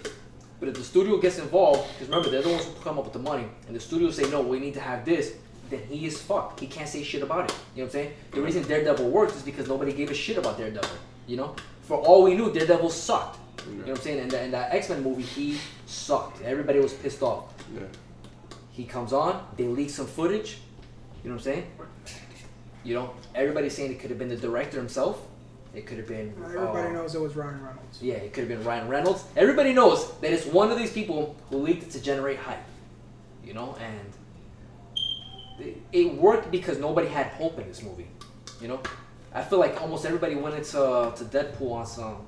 But if the studio gets involved, because remember, they're the ones who come up with the money, and the studio say, no, we need to have this, then he is fucked. He can't say shit about it. You know what I'm saying? The reason Daredevil worked is because nobody gave a shit about Daredevil. You know? For all we knew, Daredevil sucked. You know what I'm saying? In that X-Men movie, he sucked. Everybody was pissed off. Yeah. He comes on, they leak some footage. You know what I'm saying? You know, everybody's saying it could have been the director himself. It could have been... Everybody knows it was Ryan Reynolds. Yeah, it could have been Ryan Reynolds. Everybody knows that it's one of these people who leaked it to generate hype. You know, and it worked because nobody had hope in this movie. You know, I feel like almost everybody went into Deadpool on some,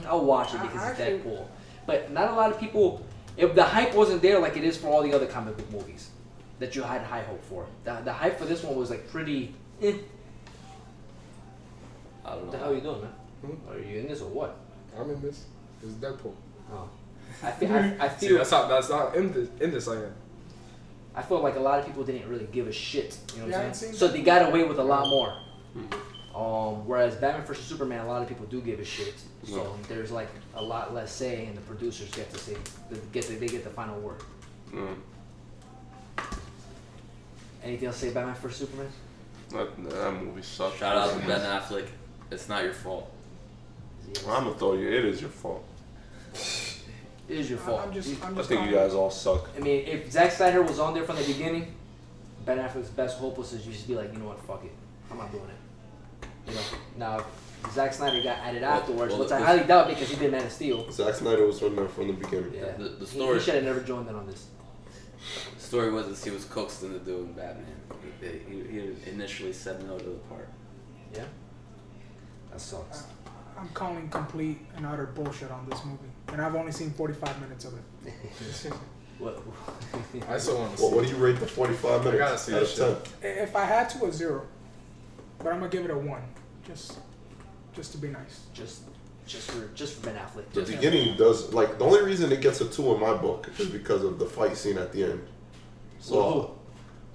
I'll watch it because it's Deadpool. But not a lot of people, if the hype wasn't there like it is for all the other comic book movies that you had high hope for. The hype for this one was like pretty, I don't know. What the hell are you doing, man? Are you in this or what? I'm in this. It's Deadpool. Oh. I feel See, that's not in this I am. I feel like a lot of people didn't really give a shit. You know what I'm saying? Seen So they got away with a lot more. Whereas Batman vs Superman, a lot of people do give a shit. So there's like a lot less say, and the producers get to say, they get the final word. Anything else to say Batman vs Superman? That movie sucked. Shout out to Ben Affleck. It's not your fault. I'm gonna throw you. It is your fault. It is your fault. I think you guys all suck. I mean, if Zack Snyder was on there from the beginning, Ben Affleck's best hope was to just be like, you know what, fuck it, I'm not doing it. You know. Now, if Zack Snyder got added afterwards, which I highly doubt because he did Man of Steel. Zack Snyder was on there from the beginning. Yeah. The story. He should have never joined in on this. The story was that he was coaxed into doing Batman. He initially said no to the part. Yeah. That sucks. I'm calling complete and utter bullshit on this movie, and I've only seen 45 minutes of it. What? I still want to see. What do you rate the 45 minutes? I gotta see out this of 10? If I had to, a 0, but I'm gonna give it a 1, just to be nice. Just for Ben Affleck. The beginning does, like, the only reason it gets a 2 in my book is because of the fight scene at the end. So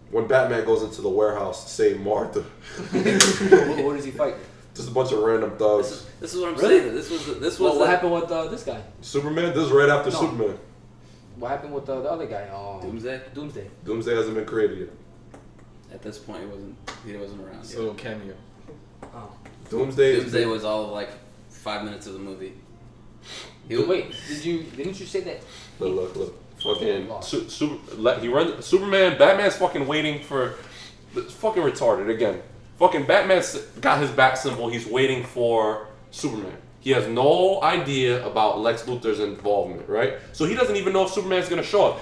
when Batman goes into the warehouse to save Martha, what does he fight? just a bunch of random thugs. This is what I'm Really? saying. This was. What happened with this guy? Superman. This is right after No. Superman. What happened with the other guy? Doomsday. Doomsday hasn't been created yet. At this point, he wasn't around. It's a little cameo. Oh. Doomsday was all of like 5 minutes of the movie. Wait, didn't you say that? Look. Fucking Superman, Batman's fucking waiting for. It's fucking retarded again. Fucking Batman's got his bat symbol. He's waiting for Superman. He has no idea about Lex Luthor's involvement, right? So he doesn't even know if Superman's gonna show up.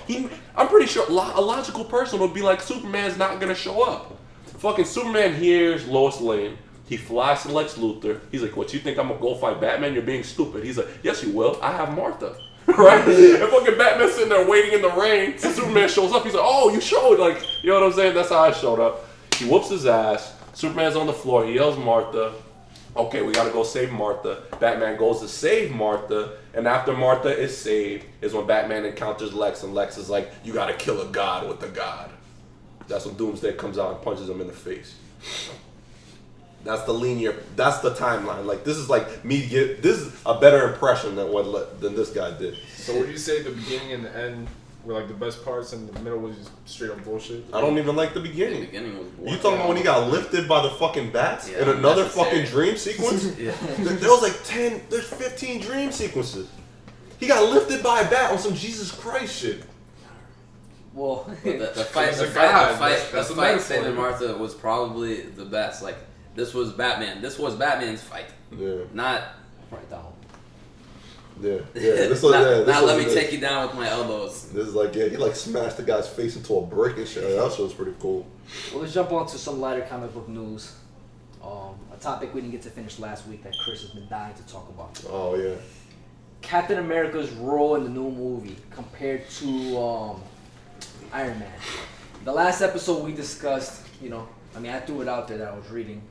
I'm pretty sure a logical person would be like, Superman's not gonna show up. Fucking Superman hears Lois Lane. He flies to Lex Luthor. He's like, what, you think I'm gonna go fight Batman? You're being stupid. He's like, yes you will. I have Martha. Right? And fucking Batman's sitting there waiting in the rain till Superman shows up. He's like, oh, you showed. Like, you know what I'm saying? That's how I showed up. He whoops his ass. Superman's on the floor. He yells Martha. Okay, we gotta go save Martha. Batman goes to save Martha. And after Martha is saved is when Batman encounters Lex. And Lex is like, you gotta kill a god with a god. That's when Doomsday comes out and punches him in the face. That's the timeline. Like, this is like this is a better impression than this guy did. So would you say the beginning and the end were like the best parts, and the middle was just straight up bullshit? I don't even like the beginning. The beginning was boring. You talking about when he got lifted by the fucking bats Yeah, in another unnecessary. fucking dream sequence? Yeah. There was like 15 dream sequences. He got lifted by a bat on some Jesus Christ shit. Well, the fight Saving Martha was probably the best. Like, this was Batman. This was Batman's fight. Yeah. Not right down. Yeah. This was, let me take you down with my elbows. This is like, he like smashed the guy's face into a brick and shit. That shit was pretty cool. Well, let's jump on to some lighter comic book news. A topic we didn't get to finish last week that Chris has been dying to talk about. Oh, yeah. Captain America's role in the new movie compared to Iron Man. The last episode we discussed, I threw it out there that I was reading,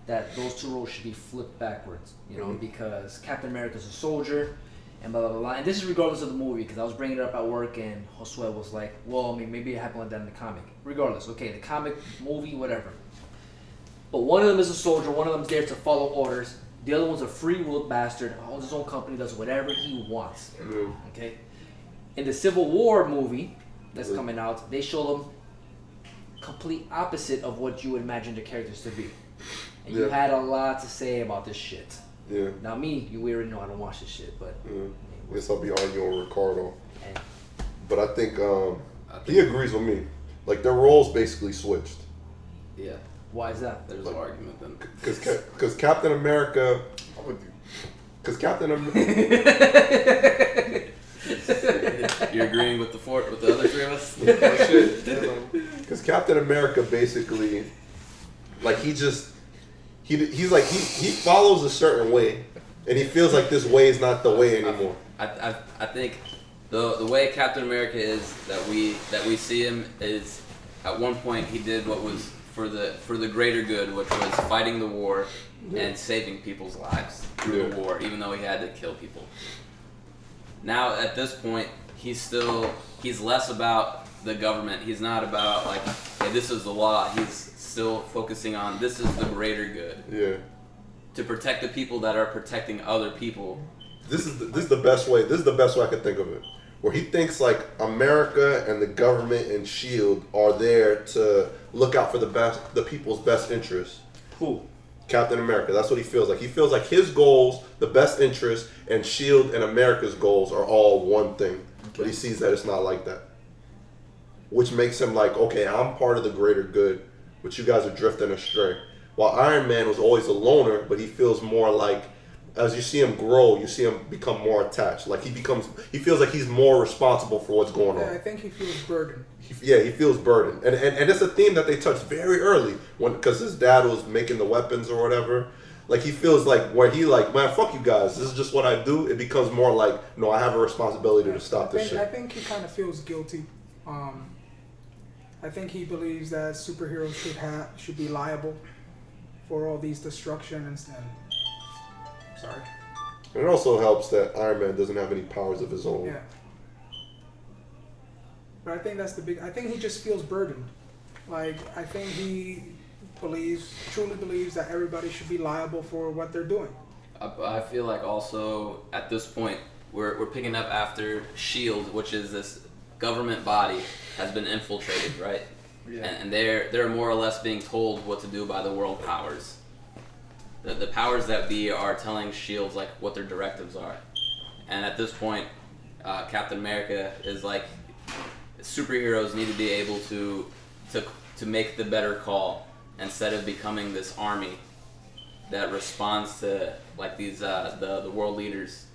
that those two roles should be flipped backwards, because Captain America's a soldier, and blah, blah, blah, blah. And this is regardless of the movie, because I was bringing it up at work, and Josue was like, well, maybe it happened like that in the comic. Regardless, okay, the comic, movie, whatever. But one of them is a soldier, one of them's there to follow orders. The other one's a free-willed bastard, owns his own company, does whatever he wants. Okay? In the Civil War movie that's coming out, they show them complete opposite of what you would imagine the characters to be. And you had a lot to say about this shit. Yeah. Now we already know I don't watch this shit, but... I guess I'll be arguing with Ricardo. But I think he agrees with me. Like, their roles basically switched. Yeah. Why is that? There's an argument then. Because Captain America... I'm with you. Because Captain America... You're agreeing with the other three of us? Because Captain America basically... Like, he's like, he follows a certain way. And he feels like this way is not the way anymore. I think the way Captain America is that we see him is, at one point he did what was for the greater good, which was fighting the war and saving people's lives through the war, even though he had to kill people. Now at this point, he's less about the government. He's not about like, hey, this is the law. He's still focusing on this is the greater good. Yeah. To protect the people that are protecting other people. This is the best way. This is the best way I could think of it. Where he thinks like America and the government and SHIELD are there to look out for the people's best interests. Who? Captain America. That's what he feels like. He feels like his goals, the best interests, and SHIELD and America's goals are all one thing. Okay. But he sees that it's not like that. Which makes him like, okay, I'm part of the greater good, but you guys are drifting astray. While Iron Man was always a loner, but he feels more like, as you see him grow, you see him become more attached. Like he feels like he's more responsible for what's going on. Yeah, I think he feels burdened. He feels burdened. And it's a theme that they touched very early, because his dad was making the weapons or whatever. Like he feels like, where he like, man, fuck you guys, this is just what I do. It becomes more like, no, I have a responsibility to stop this shit. I think he kind of feels guilty. I think he believes that superheroes should be liable for all these destruction and sorry. It also helps that Iron Man doesn't have any powers of his own. Yeah. But I think I think he just feels burdened. Like, I think he truly believes that everybody should be liable for what they're doing. I feel like also at this point we're picking up after SHIELD, which is this government body, has been infiltrated, right? Yeah. And they're more or less being told what to do by the world powers. The powers that be are telling SHIELD like what their directives are. And at this point, Captain America is like, superheroes need to be able to make the better call instead of becoming this army that responds to like these the world leaders.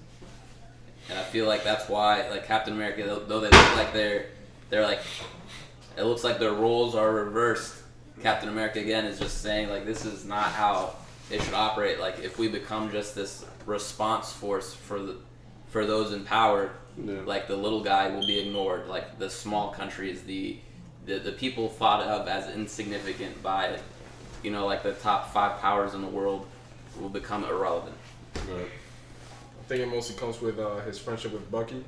And I feel like that's why like Captain America, though they look like they're like, it looks like their roles are reversed. Captain America again is just saying like, this is not how it should operate. Like if we become just this response force for those in power, like the little guy will be ignored. Like the small countries, the people thought of as insignificant by, like the top 5 powers in the world will become irrelevant. Right. I think it mostly comes with his friendship with Bucky,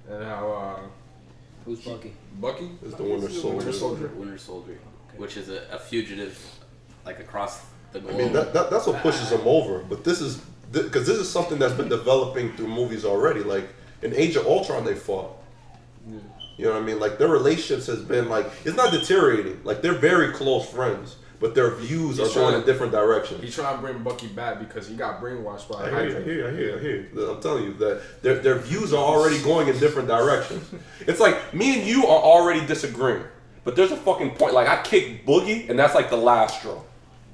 and how. Who's Bucky? Bucky is the Winter Soldier. Winter Soldier, which is a fugitive, like across the globe. I mean, that's what pushes him over. But this is because this is something that's been developing through movies already. Like in Age of Ultron, they fought. Yeah. You know what I mean? Like their relationships has been like, it's not deteriorating. Like they're very close friends. but their views He's are going trying- in different directions. He's trying to bring Bucky back because he got brainwashed by I Hydra. hear you. I'm telling you that their views are already going in different directions. It's like me and you are already disagreeing, but there's a fucking point. Like I kicked Boogie, and that's like the last straw.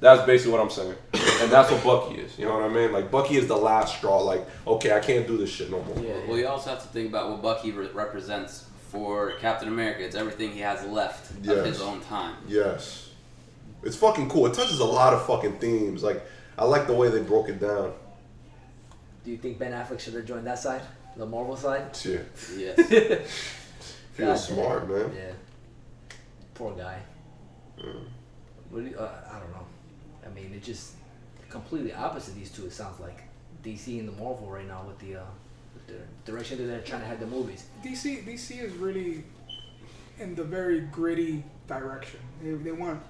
That's basically what I'm saying, and that's what Bucky is. You know what I mean? Like Bucky is the last straw. Like, okay, I can't do this shit no more. Yeah. Well, you also have to think about what Bucky represents for Captain America. It's everything he has left of his own time. Yes. It's fucking cool. It touches a lot of fucking themes. Like, I like the way they broke it down. Do you think Ben Affleck should have joined that side, the Marvel side? Shit. Yes. He was smart, man. Yeah. Poor guy. Mm. What do you, I don't know. I mean, it just completely opposite these two. It sounds like DC and the Marvel right now with the direction that they're trying to have the movies. DC is really in the very gritty direction. They want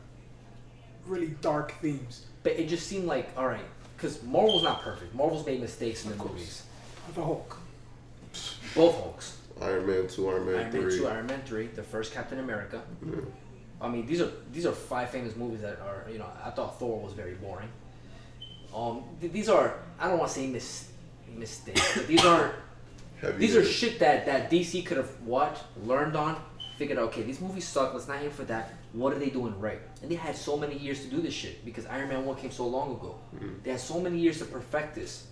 really dark themes. But it just seemed like, all right, because Marvel's not perfect. Marvel's made mistakes in the movies. The Hulk. Both Hulks. Iron Man 2, Iron Man 3. Iron Man 2, Iron Man 3, the first Captain America. Yeah. I mean, these are 5 famous movies that are, you know, I thought Thor was very boring. These are, I don't want to say mistakes, but these aren't. These are shit that DC could have watched, learned on, figured out, okay, these movies suck, let's not aim for that. What are they doing right? And they had so many years to do this shit because Iron Man 1 came so long ago. They had so many years to perfect this.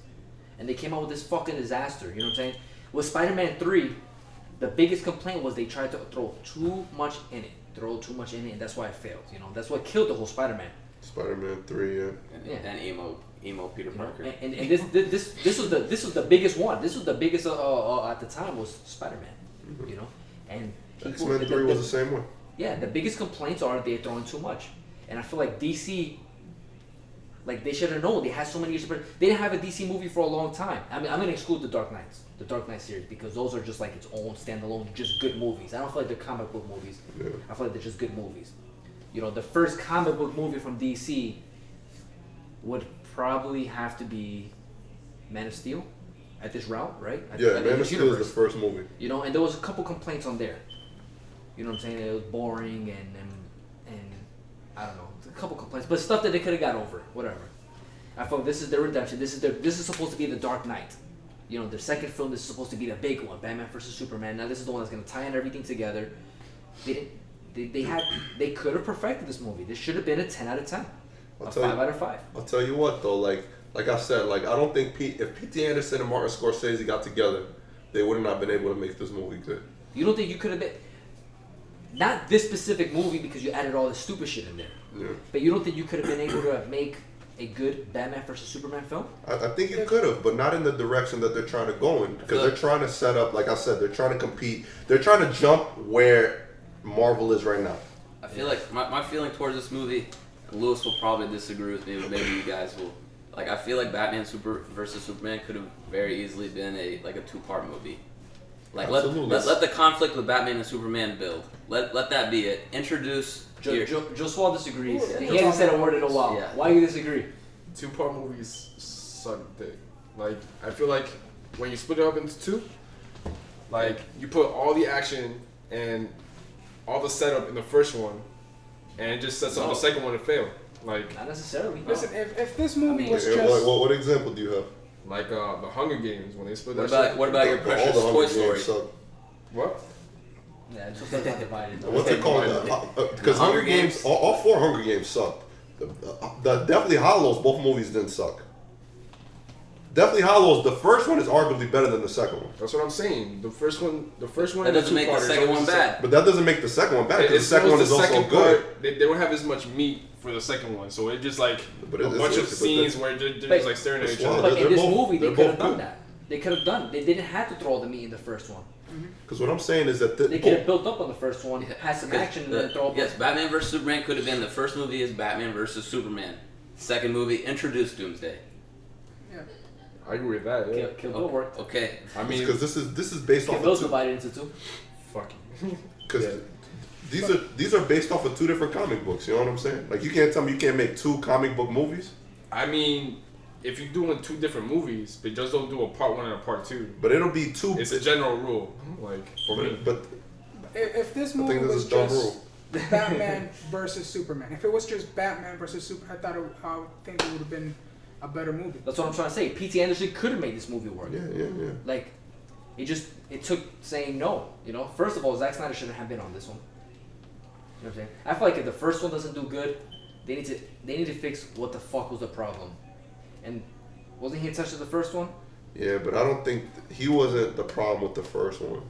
And they came out with this fucking disaster, you know what I'm saying? With Spider-Man 3, the biggest complaint was they tried to throw too much in it. And that's why it failed, you know? That's what killed the whole Spider-Man. Spider-Man 3, yeah. And emo Peter Parker. And this was the biggest one. This was the biggest at the time was Spider-Man, you know? And people, X-Men 3 was the same way. Yeah, the biggest complaints are they're throwing too much. And I feel like DC, like they should have known. They had so many years. They didn't have a DC movie for a long time. I mean, I'm going to exclude the Dark Knight series, because those are just like its own standalone, just good movies. I don't feel like they're comic book movies. Yeah. I feel like they're just good movies. You know, the first comic book movie from DC would probably have to be Man of Steel at this route, right? Man of Steel is the first movie. You know, and there was a couple complaints on there. You know what I'm saying? It was boring and I don't know, a couple complaints, but stuff that they could have got over, whatever. I felt this is their redemption. This is supposed to be the Dark Knight. You know, their second film, this is supposed to be the big one, Batman vs Superman. Now this is the one that's gonna tie in everything together. They could have perfected this movie. This should have been a 10 out of 10, a 5 out of 5. I'll tell you what though, like I said, like I don't think if P.T. Anderson and Martin Scorsese got together, they would have not been able to make this movie good. You don't think you could have been? Not this specific movie because you added all this stupid shit in there. Yeah. But you don't think you could have been able to make a good Batman vs Superman film? I think you could have, but not in the direction that they're trying to go in. Because they're trying to set up, like I said, they're trying to compete. They're trying to jump where Marvel is right now. I feel like my feeling towards this movie, Lewis will probably disagree with me, but maybe you guys will. Like, I feel like Batman versus Superman could have very easily been a 2-part movie. Like, let the conflict with Batman and Superman build. Let that be it. Introduce. Joe Swall disagrees. He hasn't said a word in a while. Yeah. Why do you disagree? 2-part movies suck dick. Like, I feel like when you split it up into 2, like, you put all the action and all the setup in the first one, and it just sets up the second one to fail. Like, not necessarily. Listen, if this movie was What, just what example do you have? like the Hunger Games when they split What that about shit. what about your All precious the Toy Hunger Story? Games suck. What? Yeah, it's just not divided. What's it called? Because Hunger Games, all 4 Hunger Games sucked. The Deathly Hallows, both movies didn't suck. Deathly Hallows, the first one is arguably better than the second one. That's what I'm saying. The first one. That doesn't make the second one bad. But that doesn't make the second one bad. Because the second one is also good. Part, they don't have as much meat for the second one, so it just like But a it's- bunch of but scenes the- where they're just like staring at each Well, other. But in this both- movie, they they're could have both done good. that. They could have done. They didn't have to throw all the meat in the first one. Because what I'm saying is that They could have built up on the first one, had some action, and then throw up. Yes, Batman vs Superman could have been the first movie is Batman vs Superman. Second movie introduced Doomsday. I agree with that. Yeah. Kill Bill worked. Okay. I mean, because this is based Kill off Bill's of divided into 2. fucking. because these are based off of 2 different comic books. You know what I'm saying? Like you can't tell me you can't make 2 comic book movies. I mean, if you're doing 2 different movies, but just don't do a part 1 and a part 2. But it'll be 2. It's a general rule, like for me. But if this I movie think this was is dumb just rule. Batman versus Superman. If it was just Batman versus Superman, I would think it would have been a better movie. That's what I'm trying to say. P.T. Anderson could have made this movie work. Yeah. Like, it took saying no. You know, first of all, Zack Snyder shouldn't have been on this one. You know what I'm saying? I feel like if the first one doesn't do good, they need to fix what the fuck was the problem. And wasn't he attached to the first one? Yeah, but I don't think he wasn't the problem with the first one.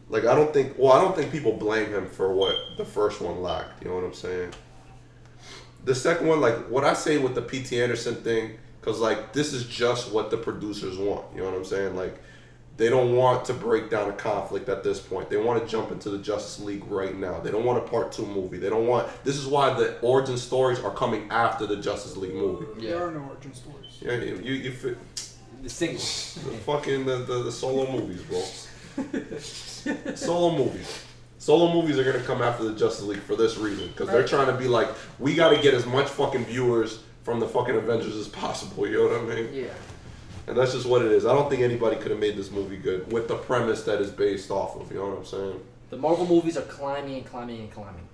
Like, I don't think people blame him for what the first one lacked. You know what I'm saying? The second one, like, what I say with the P.T. Anderson thing, because, like, this is just what the producers want. You know what I'm saying? Like, they don't want to break down a conflict at this point. They want to jump into the Justice League right now. They don't want a part 2 movie. They don't want... This is why the origin stories are coming after the Justice League movie. Yeah. There are no origin stories. Yeah, you fit... The singles. the solo movies, bro. Solo movies are gonna come after the Justice League for this reason, because they're trying to be like, we got to get as much fucking viewers from the fucking Avengers as possible. You know what I mean? Yeah. And that's just what it is. I don't think anybody could have made this movie good with the premise that is based off of. You know what I'm saying? The Marvel movies are climbing and climbing and climbing.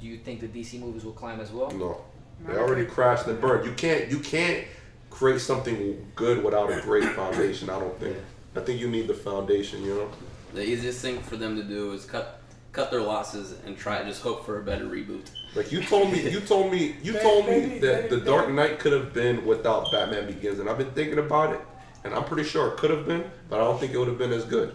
Do you think the DC movies will climb as well? No, they already crashed and burned. You can't create something good without a great foundation. I don't think. I think you need the foundation. You know. The easiest thing for them to do is cut their losses and try just hope for a better reboot. Like you told me that The Dark Knight could have been without Batman Begins, and I've been thinking about it, and I'm pretty sure it could have been, but I don't think it would have been as good.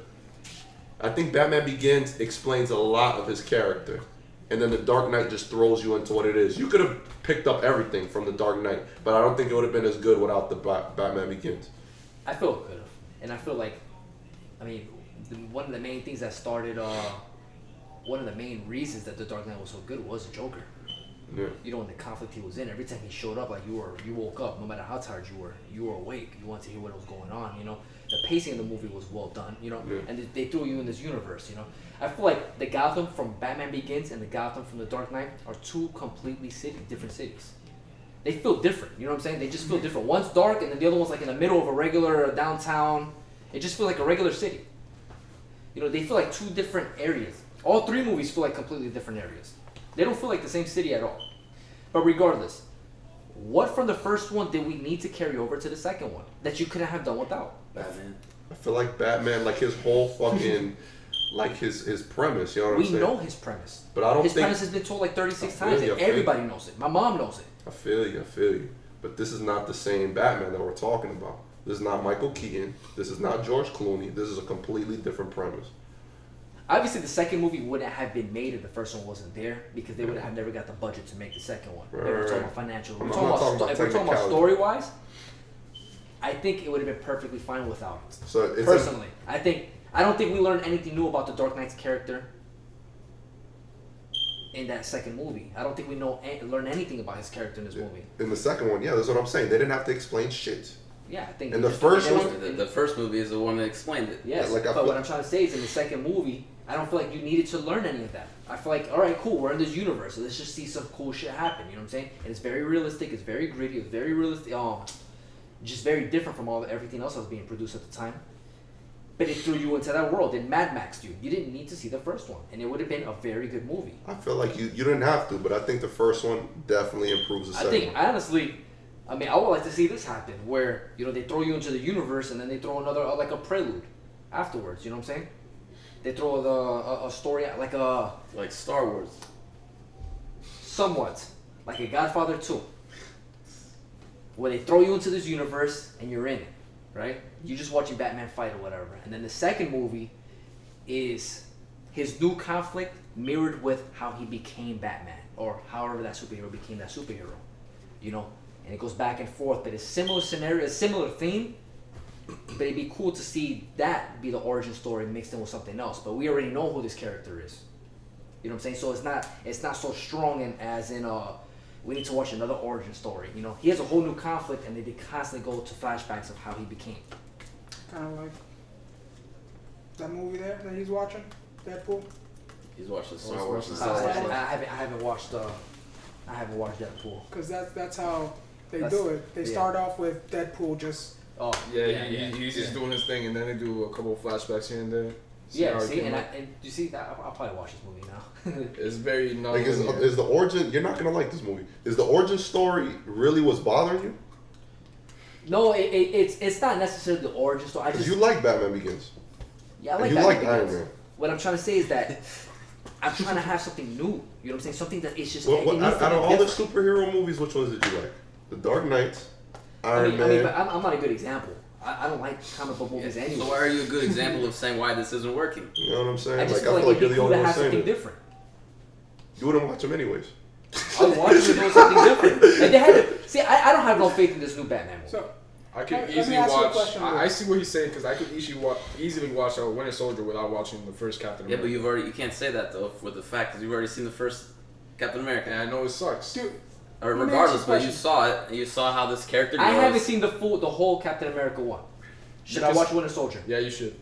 I think Batman Begins explains a lot of his character, and then The Dark Knight just throws you into what it is. You could have picked up everything from The Dark Knight, but I don't think it would have been as good without the Batman Begins. I feel it could have, and I feel like, I mean, one of the main things that started, one of the main reasons that The Dark Knight was so good was the Joker. Yeah. You know, in the conflict he was in, every time he showed up, like you woke up, no matter how tired you were awake. You wanted to hear what was going on. You know, the pacing of the movie was well done. You know, and they threw you in this universe. You know, I feel like the Gotham from Batman Begins and the Gotham from The Dark Knight are two completely different cities. They feel different. You know what I'm saying? They just feel different. One's dark, and then the other one's like in the middle of a regular downtown. It just feels like a regular city. You know, they feel like two different areas. All three movies feel like completely different areas. They don't feel like the same city at all. But regardless, what from the first one did we need to carry over to the second one that you couldn't have done without? Batman. I feel like Batman, like his whole fucking, like his premise, you know what I'm saying? We know his premise. But I don't his think... premise has been told like 36 times and everybody knows it. My mom knows it. I feel you. But this is not the same Batman that we're talking about. This is not Michael Keaton. This is not George Clooney. This is a completely different premise. Obviously, the second movie wouldn't have been made if the first one wasn't there because they would have never got the budget to make the second one. If we're talking about financial. If we're talking about story-wise, I think it would have been perfectly fine without it. So it's personally, I don't think we learned anything new about the Dark Knight's character in that second movie. I don't think we learn anything about his character in this movie. In the second one, yeah, that's what I'm saying. They didn't have to explain shit. Yeah, I think. In the first one, the first movie is the one that explained it. Yes, like but what I'm trying to say is in the second movie, I don't feel like you needed to learn any of that. I feel like, all right, cool, we're in this universe, so let's just see some cool shit happen. You know what I'm saying? And it's very realistic. It's very gritty. It's very realistic. Just very different from everything else that was being produced at the time. But it threw you into that world. It Mad Maxed you. You didn't need to see the first one, and it would have been a very good movie. I feel like you didn't have to, but I think the first one definitely improves the second one. I think, honestly, I mean, I would like to see this happen, where, you know, they throw you into the universe, and then they throw another, like a prelude afterwards, you know what I'm saying? They throw a story, like Star Wars. Somewhat. Like a Godfather 2. Where they throw you into this universe, and you're in it, right? You're just watching Batman fight or whatever. And then the second movie is his new conflict mirrored with how he became Batman, or however that superhero became that superhero, you know? And it goes back and forth, but it's similar scenario, a similar theme, but it'd be cool to see that be the origin story mixed in with something else. But we already know who this character is. You know what I'm saying? So it's not so strong and as in we need to watch another origin story. You know, he has a whole new conflict, and they constantly go to flashbacks of how he became. Kind of like that movie there that he's watching, Deadpool. He's watching Star He's Wars. watching I haven't watched Deadpool. Because that's how they do it. They start off with Deadpool just. Oh yeah, he's just doing his thing, and then they do a couple of flashbacks here and there. Yeah, how it see, came and out. you see that I'll probably watch this movie now. It's very Like, non-linear. is the origin? You're not gonna like this movie. Is the origin story really what's bothering you? No, it's not necessarily the origin story. I Because just you like Batman Begins. yeah, I And like you that. like Iron Man. What I'm trying to say is that I'm trying to have something new. You know what I'm saying? Something that it's just. Well, it needs to out be of all the different. superhero movies, which ones did you like? The Dark Knight, I Iron mean, Man. but I'm not a good example. I don't like comic book movies Yeah. anyway. So why are you a good example of saying why this isn't working? You know what I'm saying? I just I feel like feel like it'd you're be the cool only to one have saying something it. different. You wouldn't watch them anyways. I would watch it doing something different. Like they had to see. I don't have no faith in this new Batman movie. So, I could Let me easily ask you a watch. question, I Will. see what he's saying because I could easily watch Winter Soldier without watching the first Captain Yeah, America. but you can't say that though with the fact because you've already seen the first Captain America. And I know it sucks. dude, Or Let me regardless, ask you a but you saw it and you saw how this character goes. I haven't seen the whole Captain America one. Should I Because- watch Winter Soldier? Yeah, you should.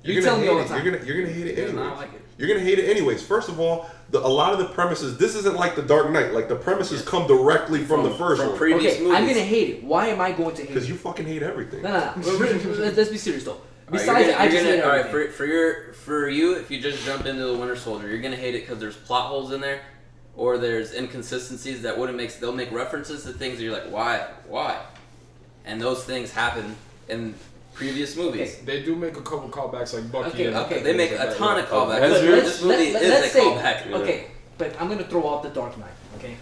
You tell me all the hate it. time. You're gonna hate it He does anyways. not like it. You're gonna hate it anyways. First of all, a lot of the premises. This isn't like the Dark Knight. Like the premises come directly from the first from one. previous Okay, movies. I'm gonna hate it. Why am I going to hate Because it? you fucking hate everything. No. Let's be serious though. All right, Besides, I just hate all right, everything. for you, if you just jump into the Winter Soldier, you're gonna hate it because there's plot holes in there, or there's inconsistencies that wouldn't make. They'll make references to things that you're like, why, and those things happen in previous movies. They do make a couple callbacks like Bucky. Okay, and okay. They make things a like ton that. of callbacks. But This movie let's is a say, callback. okay, but I'm gonna throw out the Dark Knight, okay?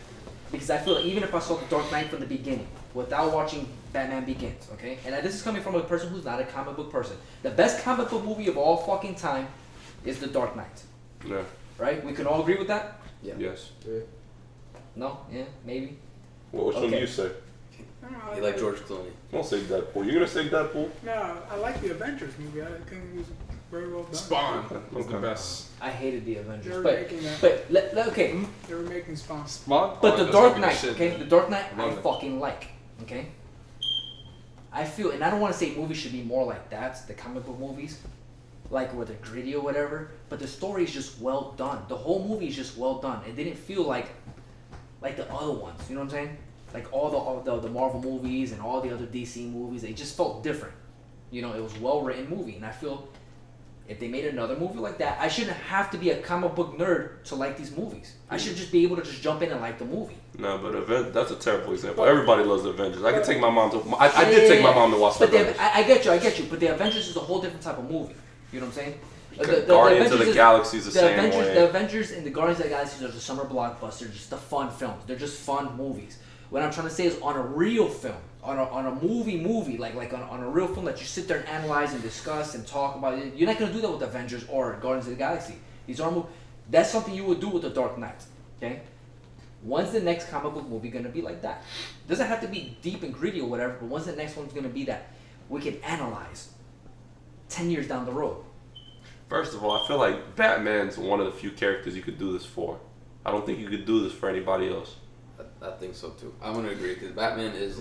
Because I feel like even if I saw the Dark Knight from the beginning, without watching Batman Begins, okay? And this is coming from a person who's not a comic book person. The best comic book movie of all fucking time is The Dark Knight, Yeah. right? We can all agree with that? Yes. Yeah. No? Yeah? Maybe? Well, which one do Okay. you say? I don't know, You like George Clooney. Don't say Deadpool. You're gonna say Deadpool? No, I like the Avengers movie. I think it was very well done. Spawn was the Okay. best. I hated the Avengers, They're but making that. okay. They were making Spawn. Spawn. But Oh, the that's Dark gonna be the Knight, shit, okay? man. The Dark Knight, I Love it. fucking like, okay? I feel, and I don't want to say movies should be more like that, the comic book movies, like where they're gritty or whatever, but the story is just well done. The whole movie is just well done. It didn't feel like the other ones, you know what I'm saying? Like all the Marvel movies and all the other DC movies, they just felt different. You know, it was well written movie, and I feel if they made another movie like that, I shouldn't have to be a comic book nerd to like these movies. I should just be able to just jump in and like the movie. No, but that's a terrible example. Everybody loves the Avengers. I can take my mom to. I did take my mom to watch the But the, Avengers. I get you. But the Avengers is a whole different type of movie. You know what I'm saying? Guardians of the Avengers Galaxy is the same Avengers, way. The Avengers and the Guardians of the Galaxy are the summer blockbusters, just the fun films. They're just fun movies. What I'm trying to say is on a real film, on a movie, like on a real film that you sit there and analyze and discuss and talk about. You're not gonna do that with Avengers or Guardians of the Galaxy. These are that's something you would do with the Dark Knight. Okay. When's the next comic book movie gonna be like that? Doesn't have to be deep and gritty or whatever, but when's the next one's gonna be that we can analyze 10 years down the road? First of all, I feel like Batman's one of the few characters you could do this for. I don't think you could do this for anybody else. I think so too. I'm gonna agree because Batman is.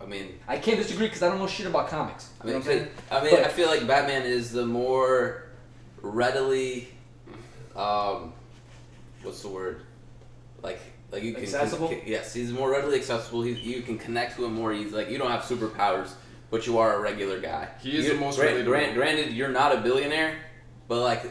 I mean, I can't disagree because I don't know shit about comics. I You know mean, what I'm saying? I But- feel like Batman is the more readily, what's the word? Like you can Accessible? Yes, he's more readily accessible. You can connect to him more easily. Like you don't have superpowers, but you are a regular guy. He is the most relatable. Granted, you're not a billionaire, but like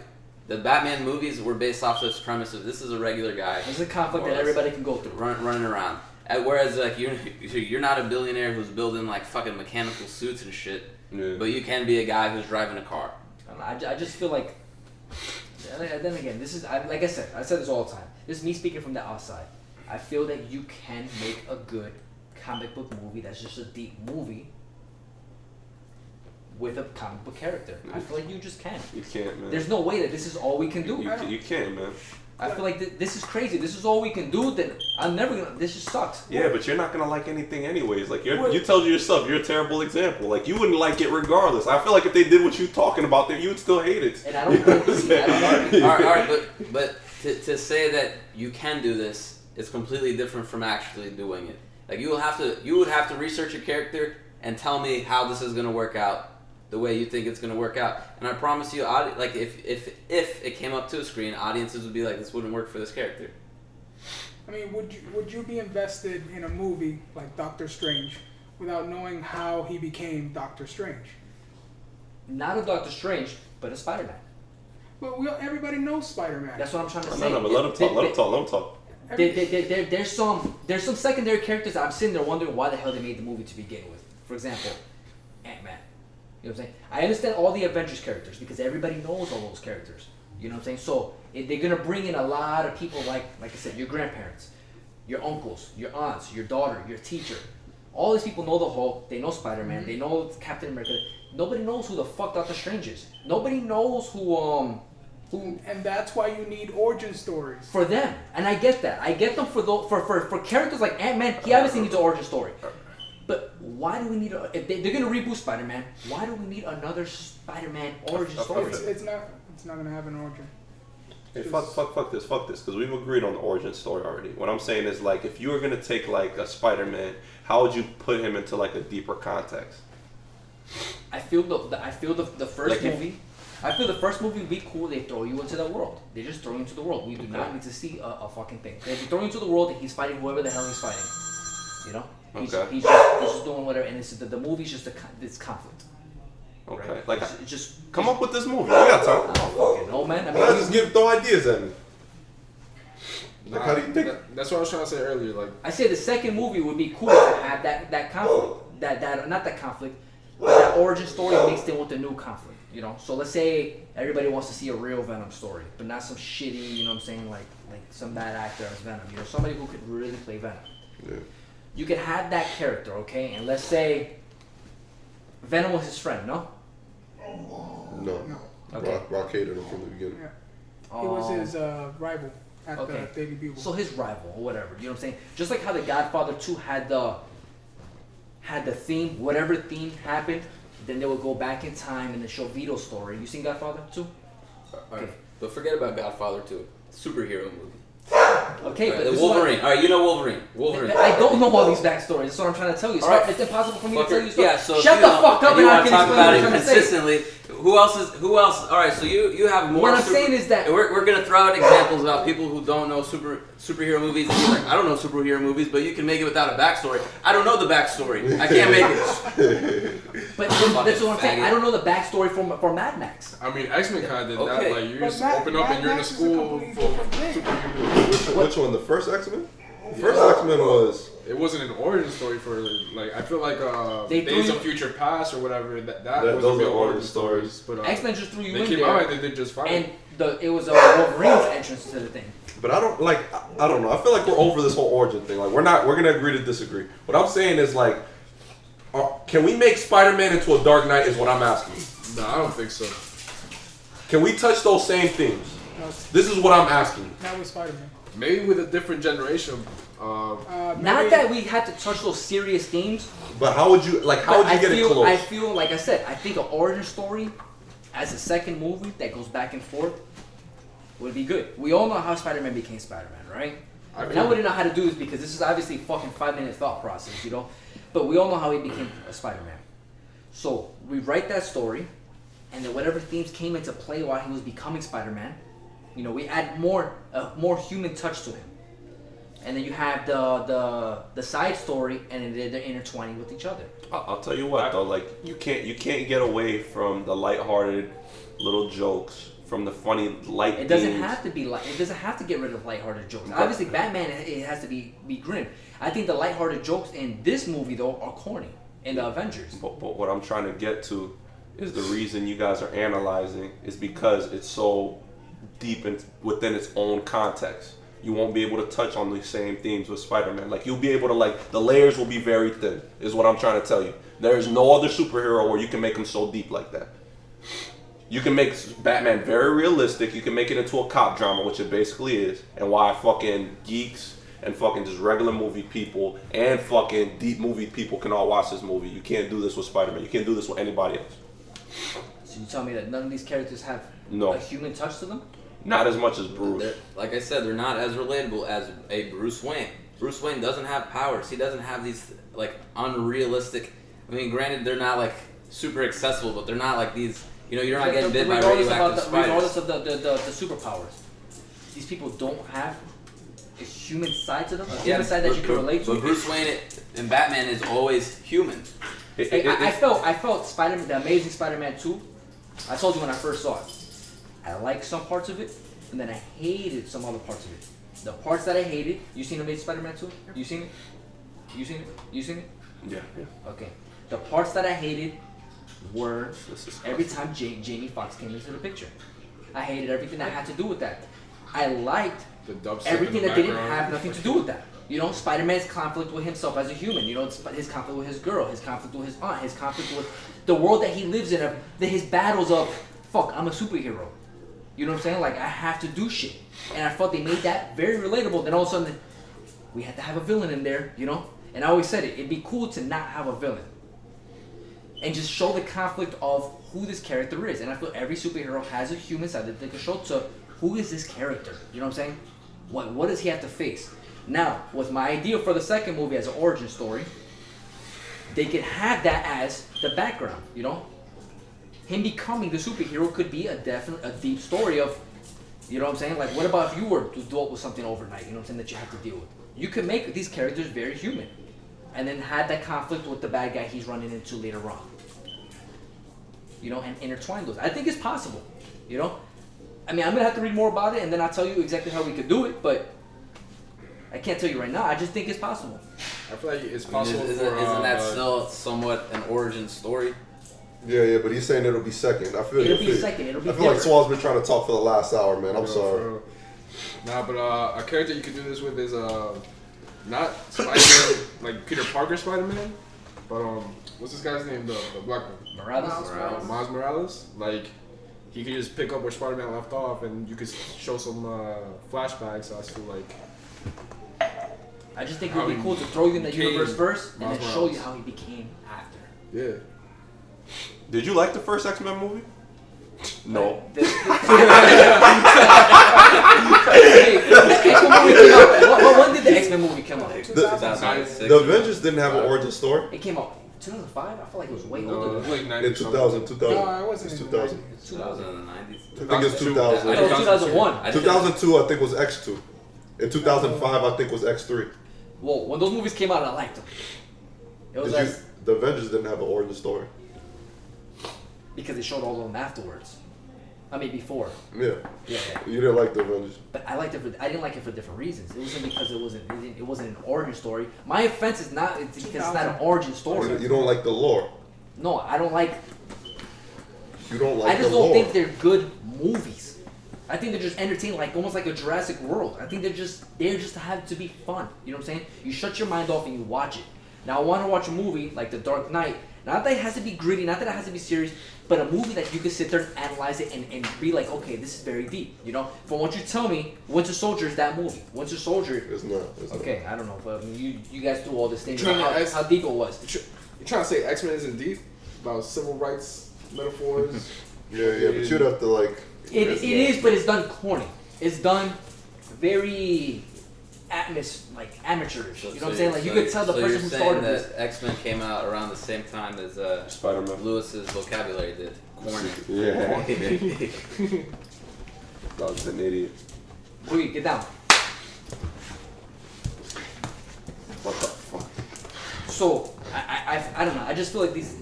the Batman movies were based off this premise of this is a regular guy. There's a conflict more or that less, everybody can go through. running around. Whereas like you're not a billionaire who's building like fucking mechanical suits and shit, Yeah. but you can be a guy who's driving a car. I just feel like. And then again, this is like I said this all the time. This is me speaking from the outside. I feel that you can make a good comic book movie that's just a deep movie with a comic book character. I feel like you just can. You can't, man. There's no way that this is all we can do. You can't, man. I feel like this is crazy. This is all we can do. Then I'm never gonna. This just sucks. Yeah, but you're not gonna like anything anyways. Like you told you yourself, you're a terrible example. Like you wouldn't like it regardless. I feel like if they did what you're talking about, then you would still hate it. And I don't want to see. I don't want to. all right, but to say that you can do this is completely different from actually doing it. Like you would have to research a character and tell me how this is gonna work out the way you think it's gonna work out. And I promise you, like if it came up to a screen, audiences would be like, this wouldn't work for this character. I mean, would you be invested in a movie like Doctor Strange without knowing how he became Doctor Strange? not a Doctor Strange, but a Spider-Man. But everybody knows Spider-Man. That's what I'm trying to say. No, but let him talk. There's some secondary characters that I'm sitting there wondering why the hell they made the movie to begin with. For example, Ant-Man. You know what I'm saying? I understand all the Avengers characters because everybody knows all those characters. You know what I'm saying? So they're gonna bring in a lot of people like I said, your grandparents, your uncles, your aunts, your daughter, your teacher. All these people know the Hulk. They know Spider-Man. They know Captain America. Nobody knows who the fuck Doctor Strange is. Nobody knows who. And that's why you need origin stories. For them, and I get that. I get them for characters like Ant-Man. He obviously needs an origin story. But why do we need if they're gonna reboot Spider-Man? Why do we need another Spider-Man origin story? It's not gonna have an origin. Hey, fuck this, because we've agreed on the origin story already. What I'm saying is, like, if you were gonna take like a Spider-Man, how would you put him into like a deeper context? I feel the first movie. I feel the first movie would be cool. They throw you into the world. They just throw you into the world. We do not need to see a fucking thing. They throw you into the world and he's fighting whoever the hell he's fighting. You know? He's just doing whatever. And the movie's just this conflict. Okay. Right? Like, it's just come up with this movie. We got time. I don't fucking know, man. I mean, Let's just throw ideas at me. Like, how do you think? That's what I was trying to say earlier. Like, I say the second movie would be cool to have that conflict. That not that conflict, but that origin story mixed in with the new conflict. You know, so let's say everybody wants to see a real Venom story, but not some shitty, you know what I'm saying, like some bad actor as Venom. You know, somebody who could really play Venom. Yeah. You could have that character, okay? And let's say Venom was his friend, no? No. Okay. Rock hated him from the beginning. Yeah. He was his rival at the Daily Bugle. So his rival or whatever, you know what I'm saying? Just like how The Godfather 2 had the theme, whatever theme happened, then they would go back in time and then show Vito's story. You seen Godfather 2? Alright, but forget about Godfather 2. Superhero movie. Okay, but this Wolverine. Is Alright, you know Wolverine. I don't know all these backstories. That's what I'm trying to tell you. Alright. It's impossible for me to tell you stories. Yeah, so shut the fuck up and I can talk explain about what it I'm trying to say. consistently. Who else? Alright, so you have more. What I'm saying is that we're gonna throw out examples about people who don't know superhero movies. And you're like, I don't know superhero movies, but you can make it without a backstory. I don't know the backstory. I can't make it. But that's what I'm saying. I don't know the backstory for Mad Max. I mean, X-Men kind of did Okay. that. Like, you But just open up and you're in a Max is a school completely full different thing. superheroes. Which one? The first X-Men? The first X-Men was. It wasn't an origin story for, like, I feel like They threw Days you- of Future Past or whatever, that was those a real are origin origin stories. But X-Men just threw you they in came there, out and they did just fine. and it was Wolverine's entrance to the thing. But I don't like. I don't know. I feel like we're over this whole origin thing. Like we're gonna agree to disagree. What I'm saying is like, can we make Spider-Man into a Dark Knight? Is what I'm asking. No, I don't think so. Can we touch those same themes? No, This is what I'm asking. not with Spider-Man. Maybe with a different generation. Not maybe- that we had to touch those serious themes. But how would you like? How would you get it close? I feel like I said. I think an origin story as a second movie that goes back and forth would be good. We all know how Spider-Man became Spider-Man, right? And I wouldn't know how to do this because this is obviously a fucking 5-minute thought process, you know? But we all know how he became a Spider-Man. So we write that story, and then whatever themes came into play while he was becoming Spider-Man, you know, we add more human touch to him. And then you have the side story, and then they're intertwining with each other. I'll tell you what though, like you can't get away from the lighthearted little jokes, from the funny light. It doesn't themes. have to be it doesn't have to get rid of lighthearted jokes. Obviously, Batman it has to be grim. I think the lighthearted jokes in this movie though are corny. In the Avengers. But what I'm trying to get to is the reason you guys are analyzing is because it's so deep within its own context. You won't be able to touch on these same themes with Spider-Man. Like you'll be able to the layers will be very thin. Is what I'm trying to tell you. There is no other superhero where you can make him so deep like that. You can make Batman very realistic. You can make it into a cop drama, which it basically is, and why fucking geeks and fucking just regular movie people and fucking deep movie people can all watch this movie. You can't do this with Spider-Man. You can't do this with anybody else. So you tell me that none of these characters have No. a human touch to them? Not as much as Bruce. Like I said, they're not as relatable as a Bruce Wayne. Bruce Wayne doesn't have powers. He doesn't have these like unrealistic. I mean, granted, they're not like super accessible, but they're not like these. You know, you're not getting bit by radioactive spiders. Regardless of the superpowers, these people don't have a human side to them. A human side that you can relate to. But Bruce Wayne and Batman is always human. I felt Spider-Man, the Amazing Spider-Man 2, I told you when I first saw it. I liked some parts of it, and then I hated some other parts of it. The parts that I hated, you seen Amazing Spider-Man 2? You seen it? You seen it? You seen it? Yeah. Okay. The parts that I hated were every time Jamie Foxx came into the picture. I hated everything that had to do with that. I liked The dubstep everything in the that didn't background. have nothing to do with that. You know, Spider-Man's conflict with himself as a human. You know, his conflict with his girl, his conflict with his aunt, his conflict with the world that he lives in, his battles of, fuck, I'm a superhero. You know what I'm saying? Like, I have to do shit. And I felt they made that very relatable. Then all of a sudden, we had to have a villain in there, you know? And I always said it, it'd be cool to not have a villain. And just show the conflict of who this character is. And I feel every superhero has a human side that they can show to who is this character. You know what I'm saying? What does he have to face? Now, with my idea for the second movie as an origin story, they could have that as the background, you know? Him becoming the superhero could be a deep story of, you know what I'm saying? Like, what about if you were to deal with something overnight, you know what I'm saying, that you have to deal with? You could make these characters very human. And then have that conflict with the bad guy he's running into later on. You know, and intertwine those. I think it's possible, you know? I mean, I'm going to have to read more about it, and then I'll tell you exactly how we could do it, but I can't tell you right now. I just think it's possible. I feel like it's I mean, possible isn't that still somewhat an origin story? Yeah, but he's saying it'll be second. I feel It'll be second. It'll be I feel like different. Swall's been trying to talk for the last hour, man. I'm sorry. Nah, but a character you could do this with is not Spider-Man, like Peter Parker Spider-Man, but what's this guy's name? The black one. Morales. Miles Morales. Like, he could just pick up where Spider-Man left off, and you could show some flashbacks as to like. I just think it would be cool to throw you in the became universe first and Miles then show Morales. you how he became after. Yeah. Did you like the first X-Men movie? No. Hey, X-Men movie came out. When did the X-Men movie come out? 2006. The Avengers didn't have an origin story. It came out 2005. I feel like it was way No, older it than was that. like 90 In 2000, 2000. No, it wasn't It's in 2000. 2000 in the 90s. I think it's 2000. I thought it was 2001. I didn't- 2002, I think, was X2. In 2005, I think, was X3. Well, when those movies came out, I liked them. It was Did you, the Avengers didn't have an origin story. because they showed all of them afterwards. I mean, before. Yeah. Yeah. You didn't like the Avengers. But I didn't like it for different reasons. It wasn't because it wasn't an origin story. My offense is not it's because it's not an origin story. You don't like the lore. No, I don't like. You don't like I just the don't lore. think they're good movies. I think they're just entertaining, like almost like a Jurassic World. I think they're just to have to be fun. You know what I'm saying? You shut your mind off and you watch it. Now I want to watch a movie like The Dark Knight. Not that it has to be gritty, not that it has to be serious, but a movie that you can sit there and analyze it and be like, okay, this is very deep. You know, from what you tell me, Winter Soldier is that movie. Winter Soldier. It's not. It's Okay, I don't know, but I mean, you guys do all this thing Trying about to- how deep it was. You're trying to say X-Men isn't deep about civil rights metaphors? not. Yeah, but you'd have to like. It is, but it's done corny. It's done very amateurish. You know what I'm saying? Like you could tell the person who started that this. X-Men came out around the same time as Spider-Man. Lewis's vocabulary did. Corny. Yeah. Dog's an idiot. Wait, get down. What the fuck? So I don't know. I just feel like these.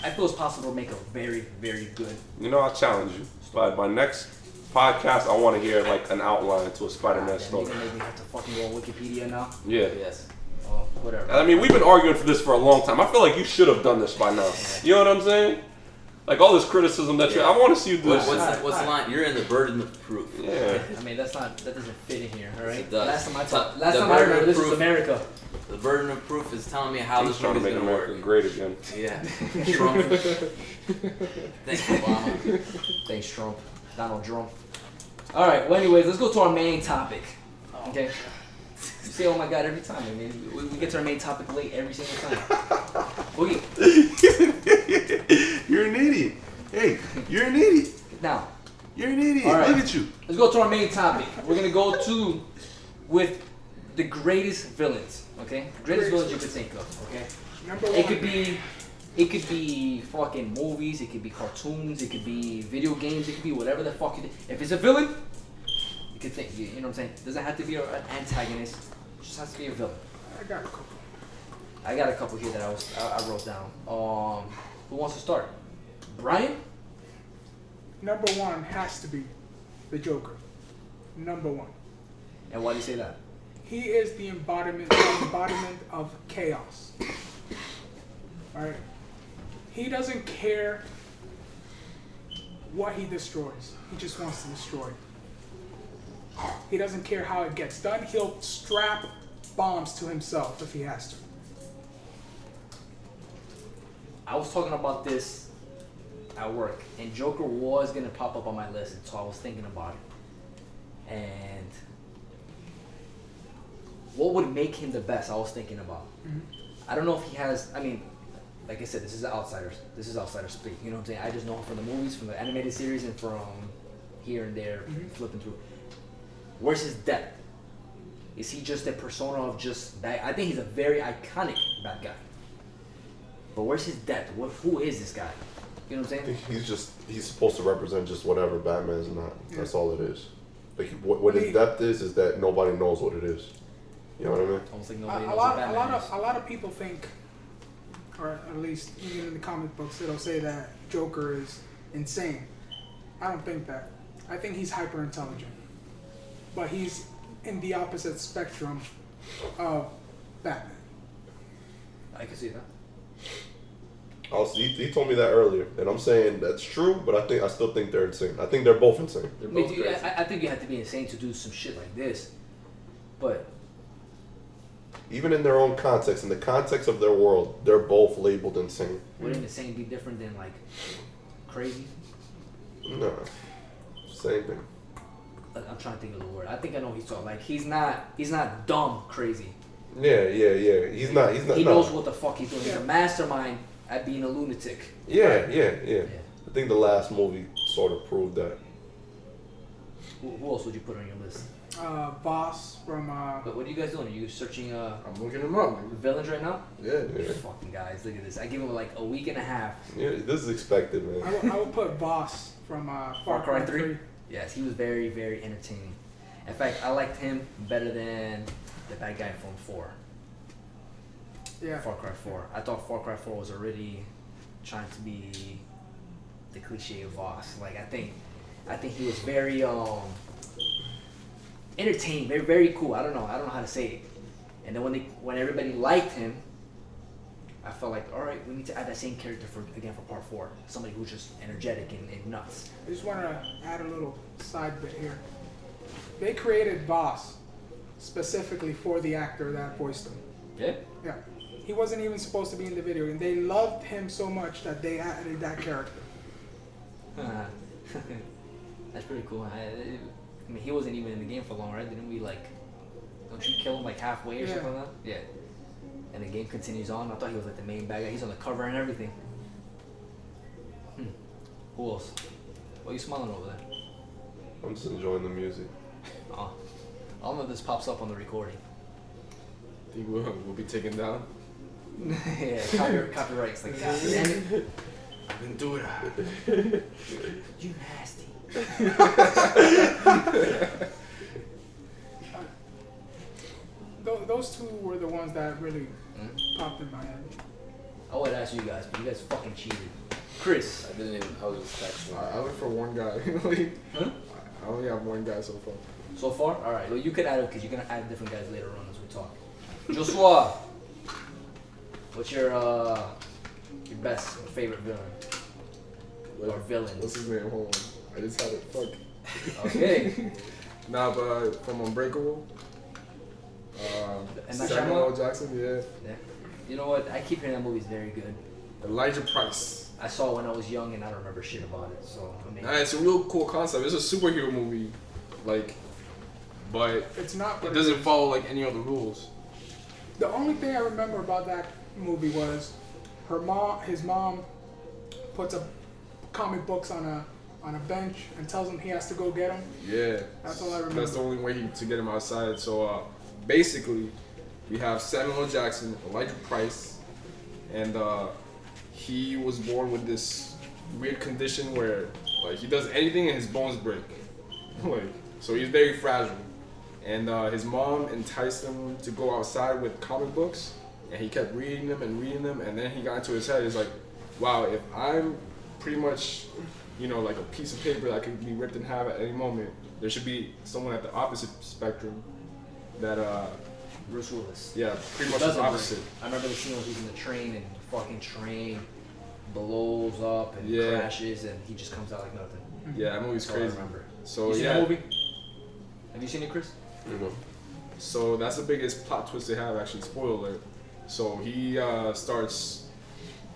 I feel it's possible to make a very, very good. You know, I'll challenge you. By my next podcast, I want to hear like an outline to a Spider-Man Then story. you're gonna make me have to fucking go on Wikipedia now. Yeah. Yes. Oh, whatever. I mean, we've been arguing for this for a long time. I feel like you should have done this by now. You know what I'm saying? Like all this criticism that I want to see you do this. What's the line? You're in the burden of proof. Yeah. I mean, that doesn't fit in here. All right. It does. Last time I The remember, burden of this is proof- America. The burden of proof is telling me how He's this trying to movie's make gonna America work. great again. Yeah. Trump. Thanks, Obama. Thanks, Trump. Donald Trump. All right. Well, anyways, let's go to our main topic. Okay. You say, "Oh my God," every time. I mean, we get to our main topic late every single time. Boogie. You're an idiot. Hey, you're an idiot. Now, You're an idiot. All right. Look at you. let's go to our main topic. We're gonna go with the greatest villains. Okay, greatest villains you could think of. Okay. Number one. It could be fucking movies, it could be cartoons, it could be video games, it could be whatever the fuck you think. If it's a villain, you could think, you know what I'm saying? It doesn't have to be an antagonist, it just has to be a villain. I got a couple. I got a couple here that I wrote down. Who wants to start? Brian? number one has to be the Joker. Number one. And why do you say that? He is the embodiment of chaos. Alright? He doesn't care what he destroys. He just wants to destroy. He doesn't care how it gets done. He'll strap bombs to himself if he has to. I was talking about this at work, and Joker was gonna pop up on my list, and so I was thinking about it. And what would make him the best? I was thinking about. I don't know if he has. I mean, like I said, this is outsiders. This is outsider speak. You know what I'm saying? I just know him from the movies, from the animated series, and from here and there, flipping through. Where's his depth? Is he just a persona of just bad? I think he's a very iconic bad guy. But where's his depth? Who is this guy? You know what I'm I saying? think he's supposed to represent just whatever Batman's not. That's all it is. Like what his depth is that nobody knows what it is. You know what I mean? Almost like A nobody knows what Batman is. lot of people think, or at least even in the comic books, it'll say that Joker is insane. I don't think that. I think he's hyper intelligent, but he's in the opposite spectrum of Batman. I can see that. He told me that earlier, and I'm saying that's true, but I still think they're insane. I think they're both insane. They're I, mean, both dude, crazy. I think you have to be insane to do some shit like this. But Even in their own context, in the context of their world, they're both labeled insane. wouldn't insane be different than like crazy? No, same thing. I'm trying to think of the word. I think I know what he's talking. Like he's not dumb crazy. Yeah. He's not. He knows what the fuck he's doing. He's a mastermind at being a lunatic. Yeah. I think the last movie sort of proved that. Who else would you put on your list? Boss from. But what are you guys doing? Are you searching I'm looking him up. nigga. villains right now? Yeah. Fucking guys, look at this. I give him like a week and a half. Yeah, this is expected, man. I would put Boss from Far Cry 3? Yes, he was very, very entertaining. In fact, I liked him better than the bad guy from 4. Yeah. Far Cry 4. I thought Far Cry 4 was already trying to be the cliche of Voss. Like I think he was very entertaining, very, very cool. I don't know how to say it. And then when everybody liked him, I felt like, all right, we need to add that same character for part 4. Somebody who's just energetic and nuts. I just want to add a little side bit here. They created Boss specifically for the actor that voiced him. Yeah. Yeah. He wasn't even supposed to be in the video, and they loved him so much that they added that character. That's pretty cool. I mean, he wasn't even in the game for long, right? Didn't we don't you kill him like halfway or something like that? Yeah. And the game continues on. I thought he was like the main bad guy. He's on the cover and everything. Who else? What are you smiling over there? I'm just enjoying the music. Oh, I don't know if this pops up on the recording. Think we'll be taken down. Yeah, copyrights like that. Damn it. I've been doing that. You nasty. Those two were the ones that really popped in my head. I would ask you guys, but you guys fucking cheated. Chris. I was just texting. I went for one guy. Like, Huh? I only have one guy so far. So far? Alright, well you can add it because you're going to add different guys later on as we talk. Joshua, what's your best or favorite villain? Or villains? What's his name? Hold on. I just had it. Fuck. Okay. Nah, but from Unbreakable. And Night Samuel Shyamalan? L. Jackson, yeah. Yeah. You know what? I keep hearing that movie's very good. Elijah Price. I saw it when I was young and I don't remember shit about it. So I mean, Nah, it's a real cool concept. It's a superhero movie, like, but It's not. it doesn't follow like any other rules. The only thing I remember about that movie was his mom puts a comic books on a bench and tells him he has to go get them. Yeah, That's all I remember. That's the only way to get him outside. So basically, we have Samuel L. Jackson, Elijah Price, and he was born with this weird condition where like he does anything and his bones break. Like, so he's very fragile. And his mom enticed him to go outside with comic books, and he kept reading them, and then he got into his head. He's like, wow, if I'm pretty much, like a piece of paper that could be ripped in half at any moment. There should be someone at the opposite spectrum that Bruce Willis. yeah, pretty much Doesn't the opposite. work. I remember the scene where he's in the train and the fucking train blows up and Yeah. crashes and he just comes out like nothing. Yeah, that movie's That's all I crazy. remember. So You seen yeah, the movie? Have you seen it, Chris? so that's the biggest plot twist they have. Actually, spoiler alert. So he starts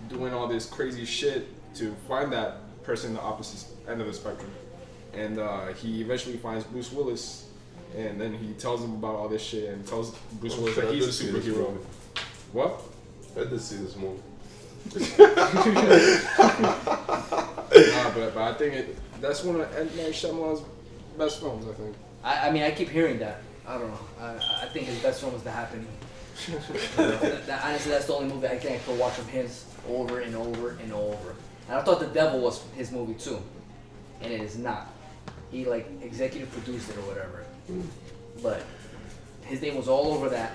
doing all this crazy shit to find that person in the opposite end of the spectrum, and he eventually finds Bruce Willis, and then he tells him about all this shit and tells Bruce Willis that he's a superhero. What? I did see this movie. But I think that's one of M. Night Shyamalan's best films. I think. I mean, I keep hearing that. I don't know. I think his best film was The Happening. Honestly, that's the only movie I think I could watch of his over and over and over. And I thought The Devil was his movie too, and it is not. He like executive produced it or whatever, but his name was all over that,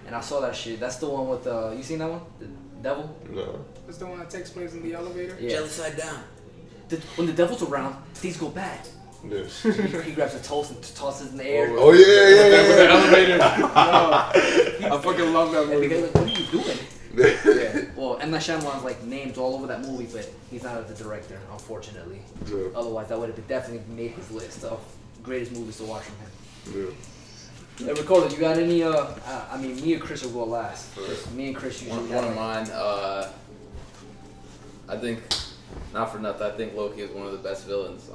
and I saw that shit. That's the one with you seen that one, The Devil? No. It's the one that takes place in the elevator. Yeah. Jelly side down. When the devil's around, things go bad. Yeah. He grabs a toast and tosses it in the air. Oh yeah. With the elevator. I fucking love that And movie. because like, what are you doing? Yeah. Well, M. Night Shyamalan's like named all over that movie, but he's not the director, unfortunately. Yeah. Otherwise, that would have definitely made his list of greatest movies to watch from him. Yeah. Hey, Ricardo, you got any? I mean, me and Chris will go last. 'Cause me and Chris usually One of mine. I think, not for nothing, I think Loki is one of the best villains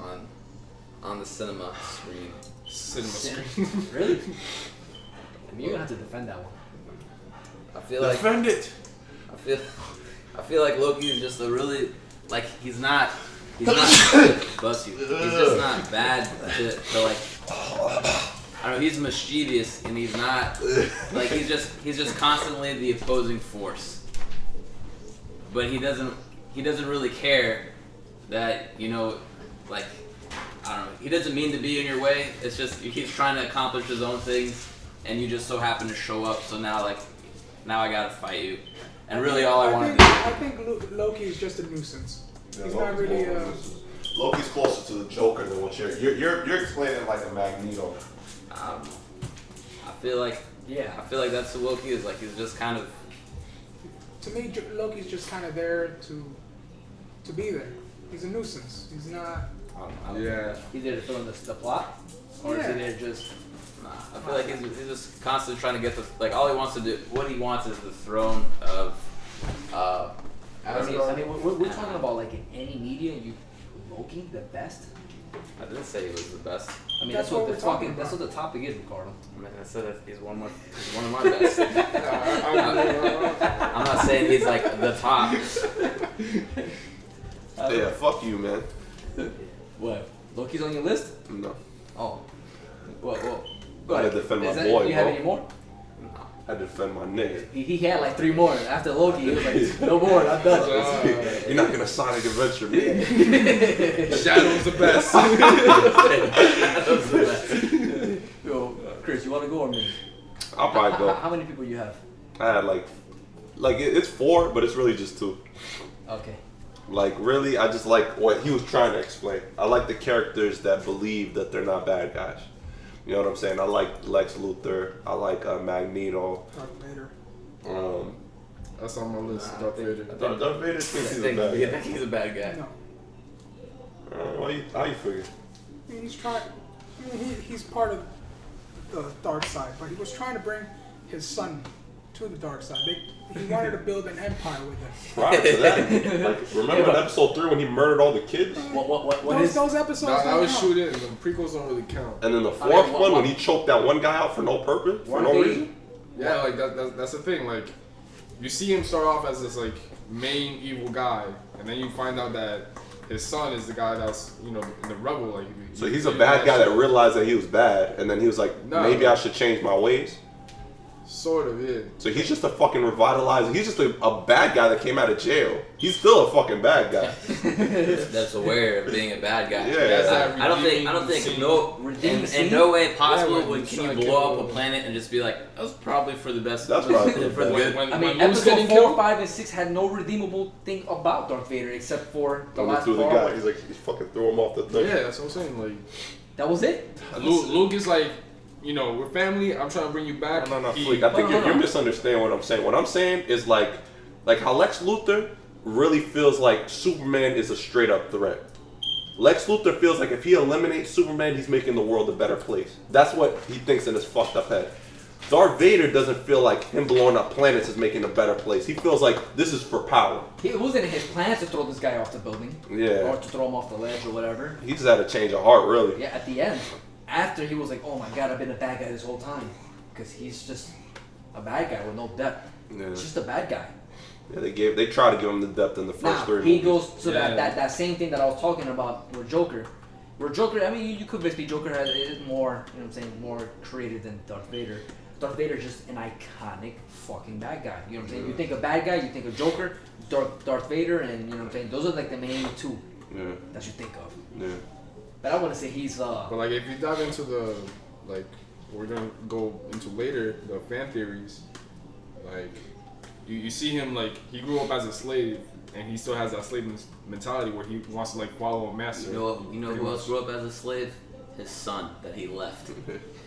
on the cinema screen. Cinema screen. Really? I mean, you're gonna have to defend that one. I feel like Defend it. I feel like Loki is just a really he's not bless you. He's just not bad to like. I don't know. He's mischievous and he's not like he's just constantly the opposing force. But he doesn't really care that like I don't know. He doesn't mean to be in your way. It's just he's trying to accomplish his own things, and you just so happen to show up. So now I gotta fight you. And really, all I want to do. I think Loki is just a nuisance. He's not really. Loki's closer to the Joker than what you're explaining like a Magneto. I feel like Yeah. I feel like that's who Loki is. Like he's just kind of. To me, Loki's just kind of there to be there. He's a nuisance. He's not. I don't Yeah. He's there to fill in the plot, or is he there just? Nah, I feel like he's just constantly trying to get all he wants to do. What he wants is the throne of. I mean, we're talking about like in any media, Loki the best. I didn't say he was the best. I mean, That's that's what what the we're talking fucking that's about. what the topic is, Ricardo. I mean, I said that he's one of my best. I I'm not saying he's like the top. Yeah, fuck you, man. What? Loki's on your list? No. Oh. Well, go I ahead. had to defend my Is that- boy, Do you have bro. any more? I defend my nigga. He had like 3 more. After Loki, he was like, no more, I'm done. You're not gonna Sonic Adventure me. Shadow's the best. That was the best. Yo, Chris, you want to go or me? I'll probably go. How many people you have? I had it's 4, but it's really just 2. Okay. Like really, I just like what he was trying to explain. I like the characters that believe that they're not bad guys. You know what I'm saying? I like Lex Luthor. I like Magneto. Darth Vader. That's on my list. Nah, Darth I Vader. Darth Vader thinks he's a I bad guy. think he's a bad guy. No. How you figure? I mean, he's part of the dark side, but he was trying to bring his son to the dark side. He wanted to build an empire with him. Prior to that, like, remember in episode 3 when he murdered all the kids? What is? Those episodes? That don't was count. shooting. The prequels don't really count. And then the I mean, fourth what- one when he choked that one guy out for no purpose, for no reason. Yeah, like that's the thing. Like, you see him start off as this like main evil guy, and then you find out that his son is the guy that's in the rebel. Like, So he's a bad guy that realized that he was bad, and then he was like, No. maybe I should change my ways. Sort of, yeah. So he's just a fucking revitalized. He's just a bad guy that came out of jail. He's still a fucking bad guy. That's aware of being a bad guy. Yeah. I don't think in no way possible can you blow up a planet and just be like, that was probably for the best. That's probably for the good. I mean, when Luke's episode getting 4, killed? 5, and 6 had no redeemable thing about Darth Vader except for the When he last threw the part. guy, he's like, he fucking threw him off the thing. Yeah, that's what I'm saying. Like, That was it. Luke is like, you know, we're family. I'm trying to bring you back. No, He- Fleek. I think No. you're misunderstanding what I'm saying. What I'm saying is like how Lex Luthor really feels like Superman is a straight up threat. Lex Luthor feels like if he eliminates Superman, he's making the world a better place. That's what he thinks in his fucked up head. Darth Vader doesn't feel like him blowing up planets is making a better place. He feels like this is for power. It wasn't in his plan to throw this guy off the building. Yeah. Or to throw him off the ledge or whatever. He just had a change of heart, really. Yeah, at the end. After he was like, oh my god, I've been a bad guy this whole time. Because he's just a bad guy with no depth. Yeah. He's just a bad guy. Yeah, they tried to give him the depth in the first Now, three he movies. goes to that same thing that I was talking about with Joker. Where Joker, I mean, you could basically, Joker is more, you know what I'm saying, more creative than Darth Vader. Darth Vader is just an iconic fucking bad guy. You know what I'm saying? You think of bad guy, you think of Joker, Darth Vader, and you know what I'm saying? Those are like the main two that you think of. Yeah. But I want to say he's But like, if you dive into the, like, we're gonna go into later the fan theories. Like, you see him, like, he grew up as a slave, and he still has that slave mentality where he wants to like follow a master. You know who else grew up as a slave? His son that he left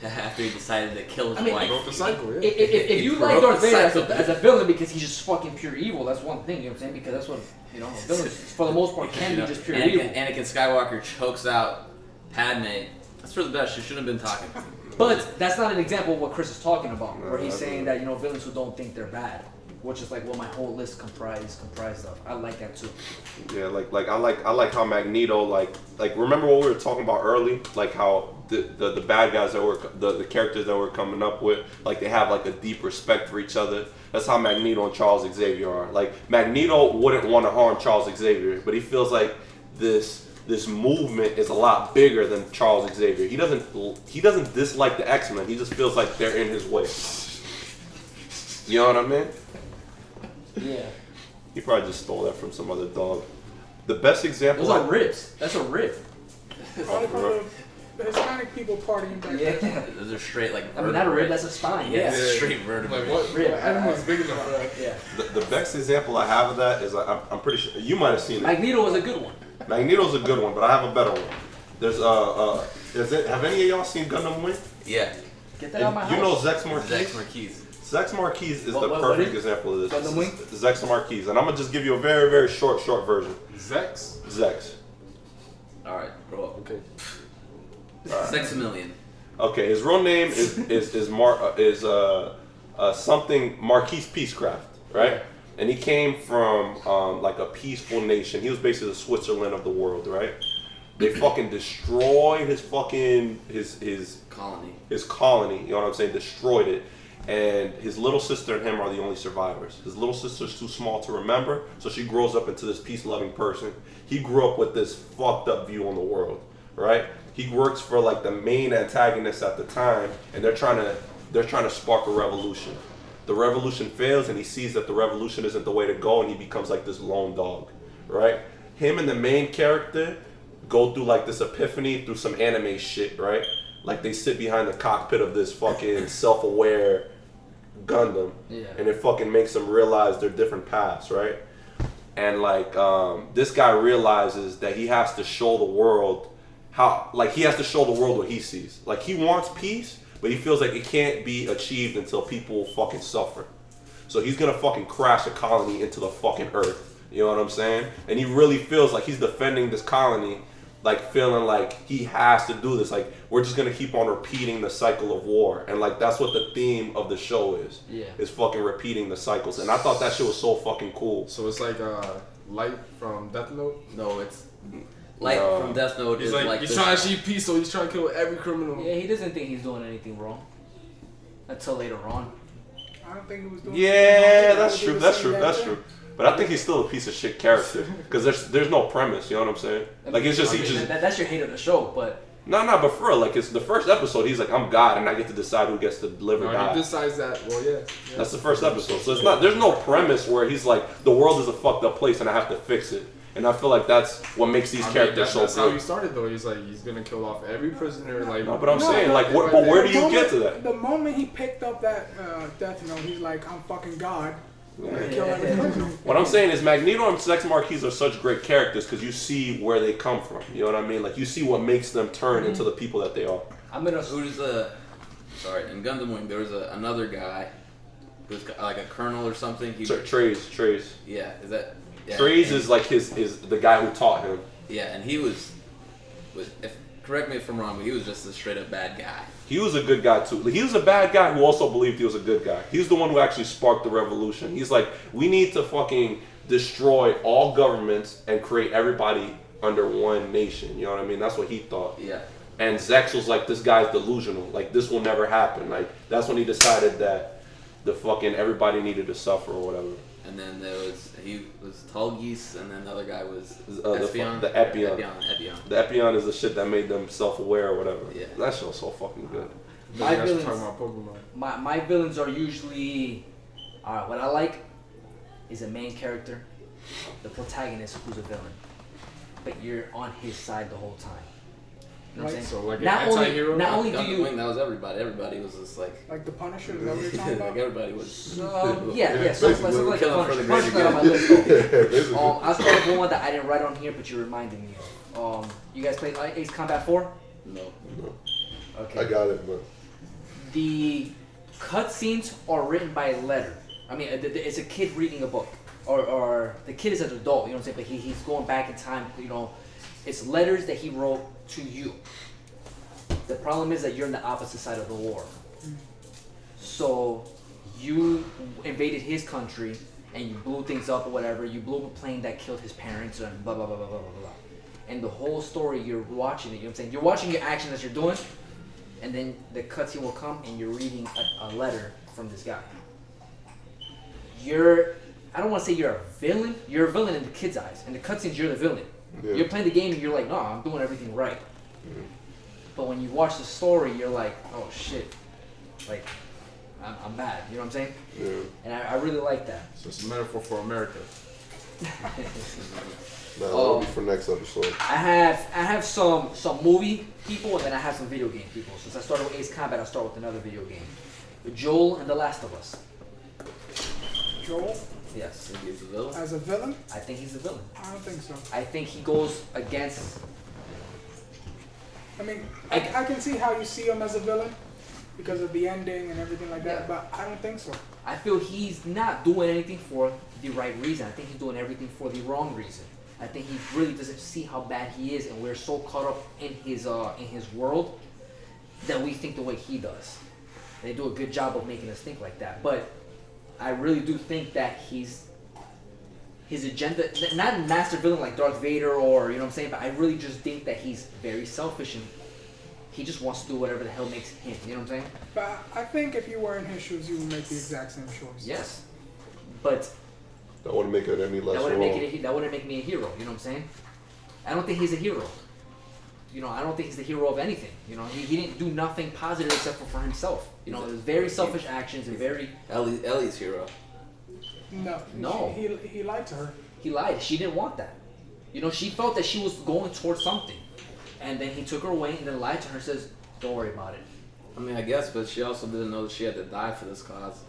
after he decided to kill his wife. Broke the cycle, yeah. If you like Darth Vader as a villain because he's just fucking pure evil, that's one thing, you know what I'm saying? Because that's what, you know, villains for the most part can be just pure evil. Anakin Skywalker chokes out Padme. That's for the best. She shouldn't have been talking. But that's not an example of what Chris is talking about, where he's saying that, you know, villains who don't think they're bad, which is like what my whole list comprised of. I like that too. Yeah, I like how Magneto like remember what we were talking about early, like how the bad guys that were the characters that we're coming up with, like they have like a deep respect for each other. That's how Magneto and Charles Xavier are. Like Magneto wouldn't want to harm Charles Xavier, but he feels like this movement is a lot bigger than Charles Xavier. He doesn't dislike the X-Men. He just feels like they're in his way. You know what I mean? Yeah. He probably just stole that from some other dog. The best example. Those are ribs. That's a rib. Probably from the Hispanic people partying back then. Yeah. Those are straight like. I mean, not a rib, that's a spine. Yeah. Straight vertebrae. Like what? Rib. What animal is big enough for that? Yeah. The best example I have of that is I'm pretty sure you might have seen it. Magneto was a good one. Magneto's a good one, but I have a better one. There's have any of y'all seen Gundam Wing? Yeah. Get that out of my house. You know Zex Marquis? Zex Marquis. Zex Marquis is the What perfect is? example of this. Gundam Wing? Zex Marquis, and I'm gonna just give you a very very short version. Zex? Zex. All right, grow up. Okay. Sexamillion. Okay, his real name is something Marquis Peacecraft, right? And he came from like a peaceful nation. He was basically the Switzerland of the world, right? They fucking destroyed his fucking his colony. You know what I'm saying? Destroyed it. And his little sister and him are the only survivors. His little sister's too small to remember, so she grows up into this peace-loving person. He grew up with this fucked up view on the world, right? He works for like the main antagonist at the time, and they're trying to spark a revolution. The revolution fails, and he sees that the revolution isn't the way to go, and he becomes like this lone dog, right? Him and the main character go through like this epiphany through some anime shit, right? Like they sit behind the cockpit of this fucking self-aware Gundam, and it fucking makes them realize their different paths, right? And like this guy realizes that he has to show the world what he sees. Like he wants peace, but he feels like it can't be achieved until people fucking suffer. So he's gonna fucking crash a colony into the fucking earth. You know what I'm saying? And he really feels like he's defending this colony, like feeling like he has to do this. Like we're just gonna keep on repeating the cycle of war, and like that's what the theme of the show is. Yeah. Is fucking repeating the cycles, and I thought that shit was so fucking cool. So it's like Light from Death Note? No, it's Light from Death Note. He's is like he's this- trying to achieve peace, so he's trying to kill every criminal. Yeah, he doesn't think he's doing anything wrong. Until later on. I don't think it was doing Yeah, anything that's wrong. true. That's true. That's true. But I think he's still a piece of shit character because there's no premise. You know what I'm saying? Like it's just I he mean, just that's your hate of the show, but No, but for real, like it's the first episode. He's like, I'm God, and I get to decide who gets to live or die. He decides that. Well, yeah. That's the first episode. So it's not. There's no premise where he's like, the world is a fucked up place and I have to fix it. And I feel like that's what makes these characters so good. That's how he started though. He's like, he's gonna kill off every prisoner. Like, no, but I'm saying, like, but where do you get to that? The moment he picked up that death note, he's like, I'm fucking God. Kill every prisoner. What I'm saying is Magneto and Sex Marquis are such great characters because you see where they come from. You know what I mean? Like you see what makes them turn into the people that they are. In Gundam Wing there was another guy who was like a colonel or something. Trace. Yeah, is that? Yeah, Trace is like is the guy who taught him. Yeah, and he was correct me if I'm wrong, but he was just a straight up bad guy. He was a good guy too. He was a bad guy who also believed he was a good guy. He's the one who actually sparked the revolution. He's like, we need to fucking destroy all governments and create everybody under one nation. You know what I mean? That's what he thought. Yeah. And Zex was like, this guy's delusional. Like, this will never happen. Like, that's when he decided that the fucking everybody needed to suffer or whatever. And then he was Tallgeese, and then the other guy was Epion. The Epion. The Epion is the shit that made them self-aware or whatever. Yeah. That show's so fucking good. My villains are usually, what I like is a main character, the protagonist who's a villain, but you're on his side the whole time. You know what I'm saying? So like an anti-hero? Not only do you... That was everybody. Everybody was just like... Like the Punisher? Is that what you're talking about? Like everybody was... yeah. So it's like the Punisher. Punisher on my list. I'll start with one that I didn't write on here, but you reminded me of. You guys played Ace Combat 4? No. Okay. I got it, but... The cutscenes are written by letter. I mean, it's a kid reading a book. Or the kid is an adult, you know what I'm saying? But he's going back in time, you know. It's letters that he wrote to you. The problem is that you're on the opposite side of the war. So you invaded his country and you blew things up or whatever. You blew up a plane that killed his parents and blah, blah, blah, blah, blah, blah, blah. And the whole story, you're watching it, you know what I'm saying? You're watching your actions that you're doing, and then the cutscene will come and you're reading a letter from this guy. I don't want to say you're a villain. You're a villain in the kid's eyes. In the cutscenes, you're the villain. Yeah. You're playing the game and you're like, no, I'm doing everything right. But when you watch the story, you're like, oh shit, like I'm bad. You know what I'm saying? Yeah. And I really like that. So it's a metaphor for America. That'll be for next episode. I have some movie people and then I have some video game people. Since I started with Ace Combat, I'll start with another video game. Joel and The Last of Us. Joel? Yes. He's a villain? As a villain? I think he's a villain. I don't think so. I think he goes against... I mean, I can see how you see him as a villain because of the ending and everything like that, but I don't think so. I feel he's not doing anything for the right reason. I think he's doing everything for the wrong reason. I think he really doesn't see how bad he is, and we're so caught up in his world that we think the way he does. They do a good job of making us think like that, but I really do think that his agenda, not a master villain like Darth Vader or, you know what I'm saying, but I really just think that he's very selfish and he just wants to do whatever the hell makes him, you know what I'm saying? But I think if you were in his shoes, you would make the exact same choice. Yes, but that wouldn't make it any less wrong. That wouldn't make me a hero, you know what I'm saying? I don't think he's a hero. You know, I don't think he's the hero of anything. You know, he didn't do nothing positive except for himself. You know, it was very selfish actions and very... Ellie's hero. No. He lied to her. He lied. She didn't want that. You know, she felt that she was going towards something. And then he took her away and then lied to her and says, don't worry about it. I mean, I guess, but she also didn't know that she had to die for this cause.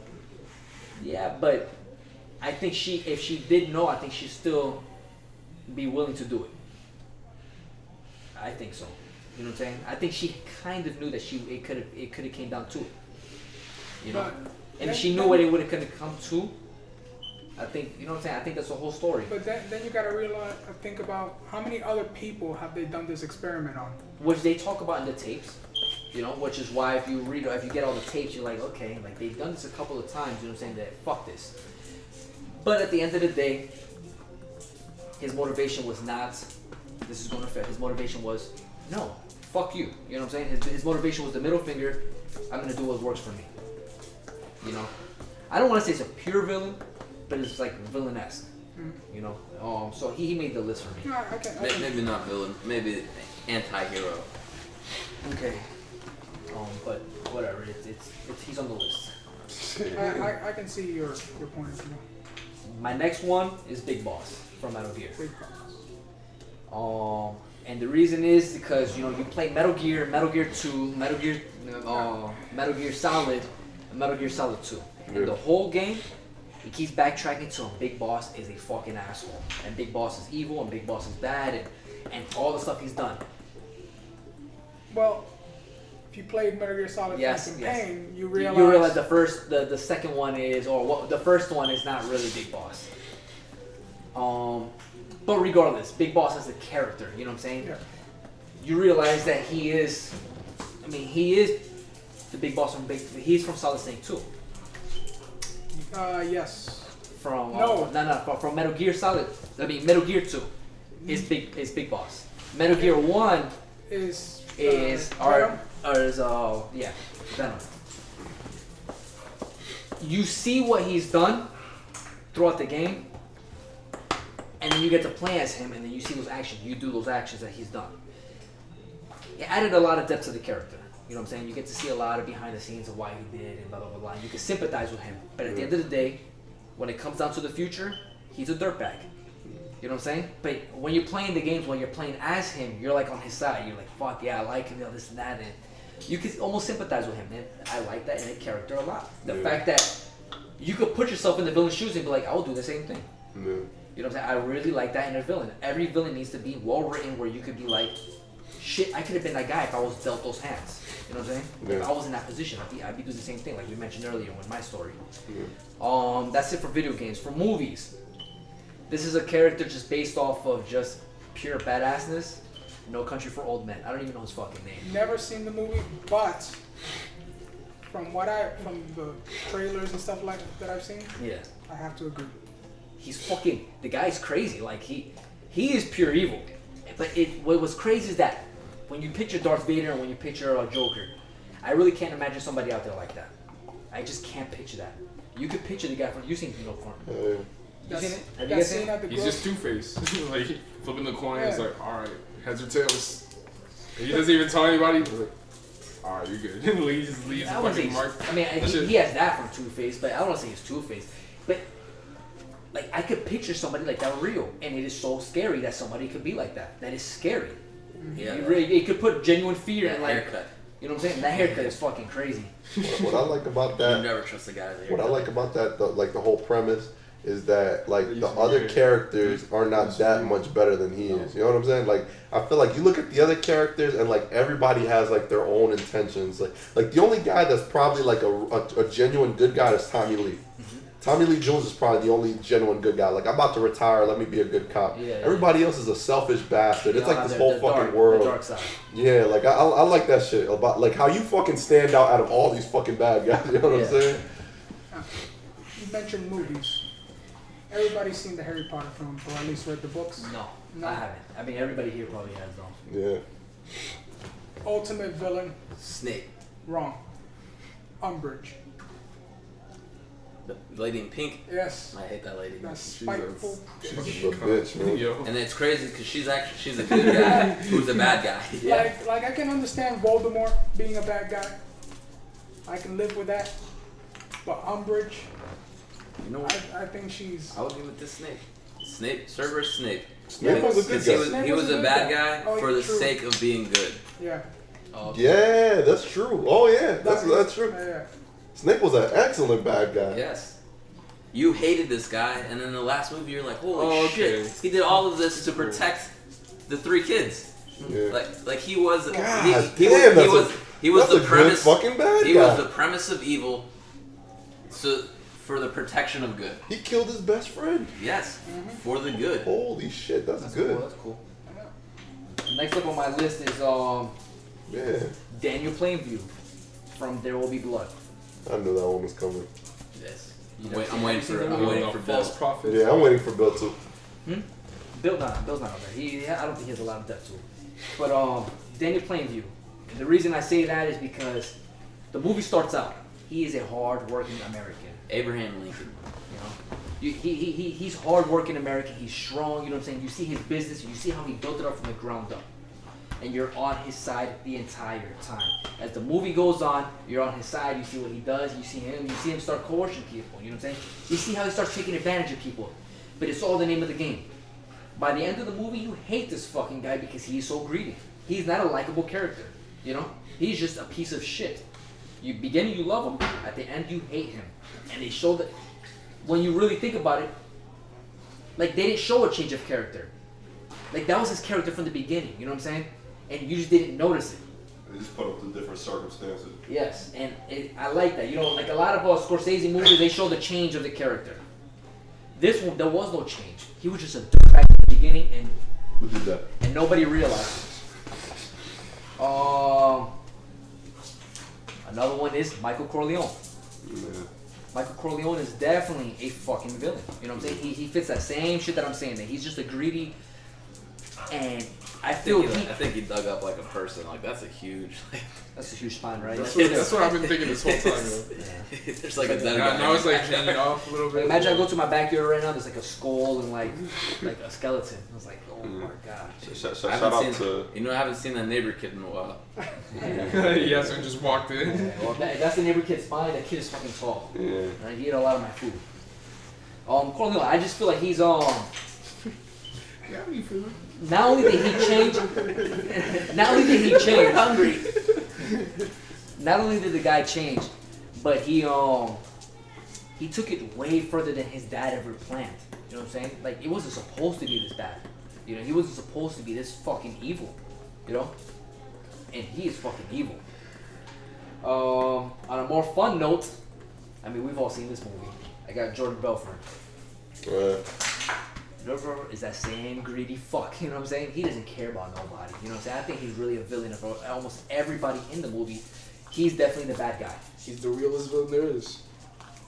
Yeah, but I think if she did know, I think she'd still be willing to do it. I think so. You know what I'm saying? I think she kind of knew that it could have came down to it. You know? And if she knew what it would have come to, I think, you know what I'm saying? I think that's the whole story. But then you gotta think about how many other people have they done this experiment on? Which they talk about in the tapes, you know, which is why if you get all the tapes, you're like, okay, like they've done this a couple of times, you know what I'm saying, that fuck this. But at the end of the day, his motivation was not, this is gonna affect, his motivation was, no, fuck you. You know what I'm saying? His motivation was the middle finger, I'm gonna do what works for me. You know? I don't want to say it's a pure villain, but it's like villain-esque. You know? So he made the list for me. No, okay. Maybe not villain, maybe anti-hero. Okay. But whatever. It's he's on the list. I can see your point of view. My next one is Big Boss from Metal Gear. Big Boss. And the reason is because you play Metal Gear 2, Metal Gear Solid, and Metal Gear Solid 2. And the whole game, he keeps backtracking to him. Big Boss is a fucking asshole, and Big Boss is evil, and Big Boss is bad, and all the stuff he's done. Well, if you played Metal Gear Solid Phantom Pain, you realize the second one is, the first one is not really Big Boss. But regardless, Big Boss as a character, you know what I'm saying? Yeah. You realize that he is the Big Boss he's from Solid Snake 2. Yes. From No. from Metal Gear Solid. Metal Gear 2 is Big Boss. Metal Gear 1 is Venom. You see what he's done throughout the game, and then you get to play as him, and then you see those actions. You do those actions that he's done. It added a lot of depth to the character. You know what I'm saying? You get to see a lot of behind the scenes of why he did and blah, blah, blah, blah. You can sympathize with him. But at the end of the day, when it comes down to the future, he's a dirtbag. You know what I'm saying? But when you're playing the games, when you're playing as him, you're like on his side. You're like, fuck yeah, I like him, this and that. And you can almost sympathize with him. And I like that in a character a lot. The fact that you could put yourself in the villain's shoes and be like, I will do the same thing. Yeah. You know what I'm saying? I really like that in a villain. Every villain needs to be well written where you could be like, shit, I could have been that guy if I was dealt those hands. You know what I'm saying? Yeah. If I was in that position, I'd be doing the same thing like we mentioned earlier with my story. Yeah. That's it for video games. For movies, this is a character just based off of just pure badassness. No Country for Old Men. I don't even know his fucking name. Never seen the movie, but from the trailers and stuff like that I've seen, Yeah. I have to agree. The guy's crazy. Like he is pure evil. But what was crazy is that when you picture Darth Vader and when you picture Joker, I really can't imagine somebody out there like that. I just can't picture that. You could picture the guy from, you've seen No Form. You seen it? Have you guys seen it? He's just Two-Face. Like, flipping the coin, it's like, alright, heads or tails. And he doesn't even tell anybody. He's like, alright, you're good. He just leaves the fucking mark. I mean, he has that from Two-Face, but I don't want to say he's Two-Face. But, like, I could picture somebody like that real, and it is so scary that somebody could be like that. That is scary. Yeah. It could put genuine fear in, like, haircut. you know what I'm saying? That haircut is fucking crazy. What I like about You that, never trust the guy with the what I haircut. like about that, the whole premise is that like He's the weird. other characters are not that much better than he is. You know what I'm saying? Like I feel like you look at the other characters and like everybody has like their own intentions. Like the only guy that's probably like a genuine good guy is Tommy Lee. Tommy Lee Jones is probably the only genuine good guy. Like I'm about to retire, let me be a good cop. Yeah, Everybody else is a selfish bastard. It's They all like have this their whole fucking dark, world. The dark side. Yeah, like I like that shit about like how you fucking stand out of all these fucking bad guys. You know what I'm saying? You mentioned movies. Everybody's seen the Harry Potter film, or at least read the books. No, I haven't. I mean, everybody here probably has though. Yeah. Ultimate villain, Snape. wrong. Umbridge. The lady in pink. Yes. I hate that lady. That spiteful. She's a bitch, man. Yo. And it's crazy because she's a good guy who's a bad guy. Like I can understand Voldemort being a bad guy. I can live with that. But Umbridge, You know what? I think she's. I would be with this Snape. Snape, Cerberus Snape. Snape was a good Because guy. he was a bad guy Oh, for the true. sake of being good. Yeah. Yeah, that's true. Oh yeah, that's true. Yeah. Snape was an excellent bad guy. Yes. You hated this guy, and in the last movie, you're like, holy Oh, shit! okay. He did all of this to protect the three kids. Yeah. Like he was. God he damn, was that's the a good premise. fucking bad He guy. was the premise of evil. So for the protection of good. He killed his best friend. Yes. For the good. Holy shit, that's good. Cool, that's cool. Next up on my list is Yeah, Daniel Plainview from There Will Be Blood. I knew that one was coming. Yes. You I'm waiting for Bill. False prophet. Yeah, I'm waiting for Bill too. Bill's not on there. I don't think he has a lot of depth to it. But Daniel Plainview. And the reason I say that is because the movie starts out. He is a hard-working American. Abraham Lincoln. You know, he's hard-working American. He's strong. You know what I'm saying? You see his business. You see how he built it up from the ground up. and you're on his side the entire time. As the movie goes on, you're on his side. You see what he does. You see him start coercing people. You know what I'm saying? You see how he starts taking advantage of people. But it's all the name of the game. By the end of the movie, you hate this fucking guy because he's so greedy. He's not a likable character. You know? He's just a piece of shit. Beginning you love him, at the end you hate him. And they show that when you really think about it, like they didn't show a change of character. Like that was his character from the beginning, you know what I'm saying? And you just didn't notice it. They just put up the different circumstances. Yes, and I like that. You know, like a lot of Scorsese movies, they show the change of the character. This one, there was no change. He was just a dirtbag at the beginning, and Who did that? and nobody realized it. Another one is Michael Corleone. Yeah. Michael Corleone is definitely a fucking villain. You know what I'm saying? He fits that same shit that I'm saying. That he's just a greedy, and I think he dug up like a person. Like that's a huge. That's a huge spine, right? That's what I've been thinking this whole time. Yeah. There's like a dead Yeah, guy. now it's like hanging off a little bit. Like, imagine I go to my backyard right now. There's like a skull and like a skeleton. I was like, oh my god. Shout I out haven't to. seen, I haven't seen that neighbor kid in a while. He hasn't just walked in. Yeah, well, that's the neighbor kid's spine. That kid is fucking tall. Yeah. Right? He ate a lot of my food. Corleone, I just feel like he's Yeah, how you feeling? not only did he change, not only did he change, hungry. Not only did the guy change, but he took it way further than his dad ever planned. You know what I'm saying? Like it wasn't supposed to be this bad. You know, he wasn't supposed to be this fucking evil. You know, and he is fucking evil. On a more fun note, I mean we've all seen this movie. I got Jordan Belfort. Belfort is that same greedy fuck, you know what I'm saying? He doesn't care about nobody, you know what I'm saying? I think he's really a villain of almost everybody in the movie. He's definitely the bad guy. He's the realest villain there is.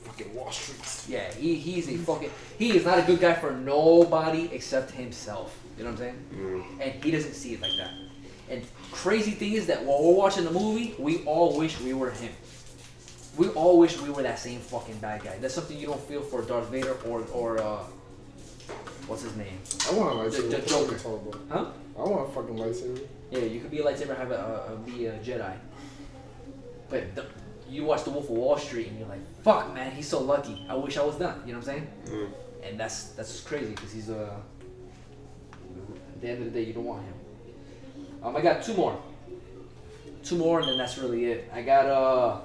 Fucking Wall Street. Yeah, he is not a good guy for nobody except himself, you know what I'm saying? And he doesn't see it like that. And crazy thing is that while we're watching the movie, we all wish we were him. We all wish we were that same fucking bad guy. That's something you don't feel for Darth Vader or what's his name? I want a lightsaber. The Joker. What are you talking about? Huh? I want a fucking lightsaber. Yeah, you could be a lightsaber, have be a Jedi. But you watch The Wolf of Wall Street and you're like, fuck, man, he's so lucky. I wish I was done. You know what I'm saying? And that's just crazy because he's at the end of the day, you don't want him. I got two more, and then that's really it. I got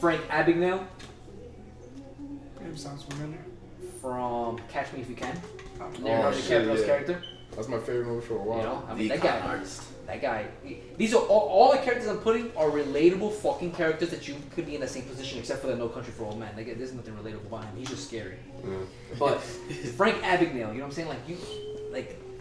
Frank Abagnale Name sounds familiar. from Catch Me If You Can. Oh, Leonardo shit, DiCaprio's yeah. character. That's my favorite movie for a while. You know, I mean The that guy. con artist. That guy. These are all the characters I'm putting are relatable fucking characters that you could be in the same position, except for the No Country for Old Men. Like, there's nothing relatable about him. He's just scary. But Frank Abagnale, you know what I'm saying?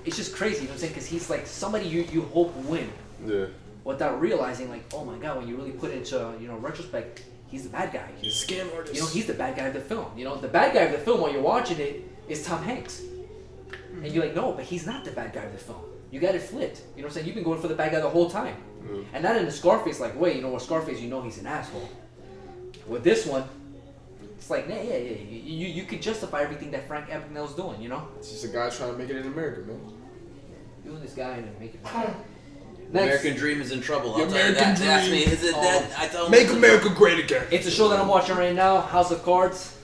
It's just crazy. You know what I'm saying? Because he's like somebody you hope will win. Yeah. Without realizing, like, oh my god, when you really put it into retrospect, he's the bad guy. He's a scam artist. You know, he's the bad guy of the film. You know, the bad guy of the film while you're watching it is Tom Hanks. And you're like, no, but he's not the bad guy of the film. You got it flipped. You know what I'm saying? You've been going for the bad guy the whole time. And not in the Scarface, like, wait, with Scarface, he's an asshole. With this one, it's like, yeah. You could justify everything that Frank Abagnale's doing, you know? It's just a guy trying to make it in America, man. Doing this guy and making it. The American Dream is in trouble. The I'll tell you that. American They asked me, Dream. is it dead? I told Make them America great again. It's a show that I'm watching right now, House of Cards.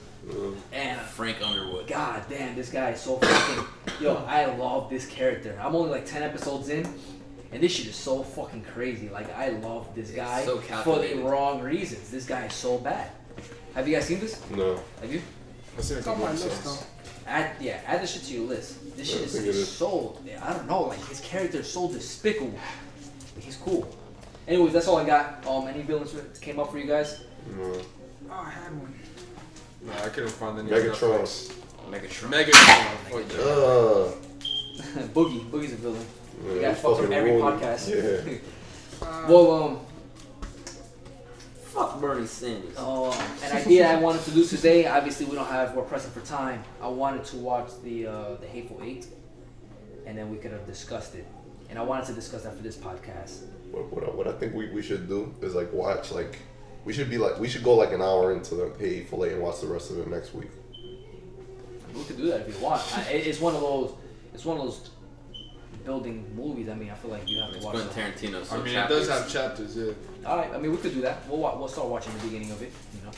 And Frank Underwood. god damn, this guy is so fucking... Yo, I love this character. I'm only like 10 episodes in, and this shit is so fucking crazy. Like, I love this guy so for the calculated. wrong reasons. This guy is so bad. Have you guys seen this? No. Have you? I've seen a It's on couple my list episodes. though. Add this shit to your list. This shit I is, think it is. so... I don't know, like, his character is so despicable. But he's cool. Anyways, that's all I got. Any villains came up for you guys? No. Oh, I had one. Nah, I couldn't find any. Megatron. Megatron. Megatron. Fuck yeah. Boogie's a villain. Yeah, You gotta he's fuck from fucking every ruined. podcast. Yeah. Well, Fuck Bernie Sanders. an idea I wanted to do today. Obviously, we're pressing for time. I wanted to watch the Hateful Eight, and then we could have discussed it. And I wanted to discuss that for this podcast. What I think we should do is like watch like we should go like an hour into the Hateful Eight and watch the rest of it next week. We could do that if you want. It's one of those building movies, I mean, I feel like you have to It's watch Quentin them. Tarantino, so I mean, it chapters. does have chapters, yeah. All right, I mean, we could do that. We'll start watching the beginning of it, you know.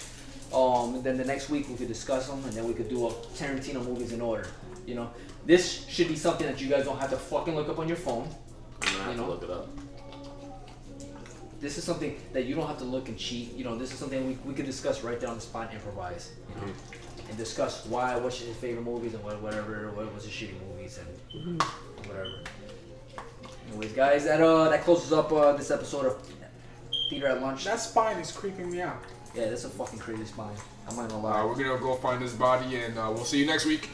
And then the next week we could discuss them, and then we could do a Tarantino movies in order. You know, this should be something that you guys don't have to fucking look up on your phone. I'm gonna have You to know. look it up. This is something that you don't have to look and cheat. You know, this is something we could discuss right there on the spot, and improvise. You know, and discuss what's your favorite movies, and what was the shitty movies, and whatever. Anyways, guys, that closes up this episode of Theater at Lunch. That spine is creeping me out. Yeah, that's a fucking crazy spine. I'm not gonna lie. We're gonna go find this body, and we'll see you next week.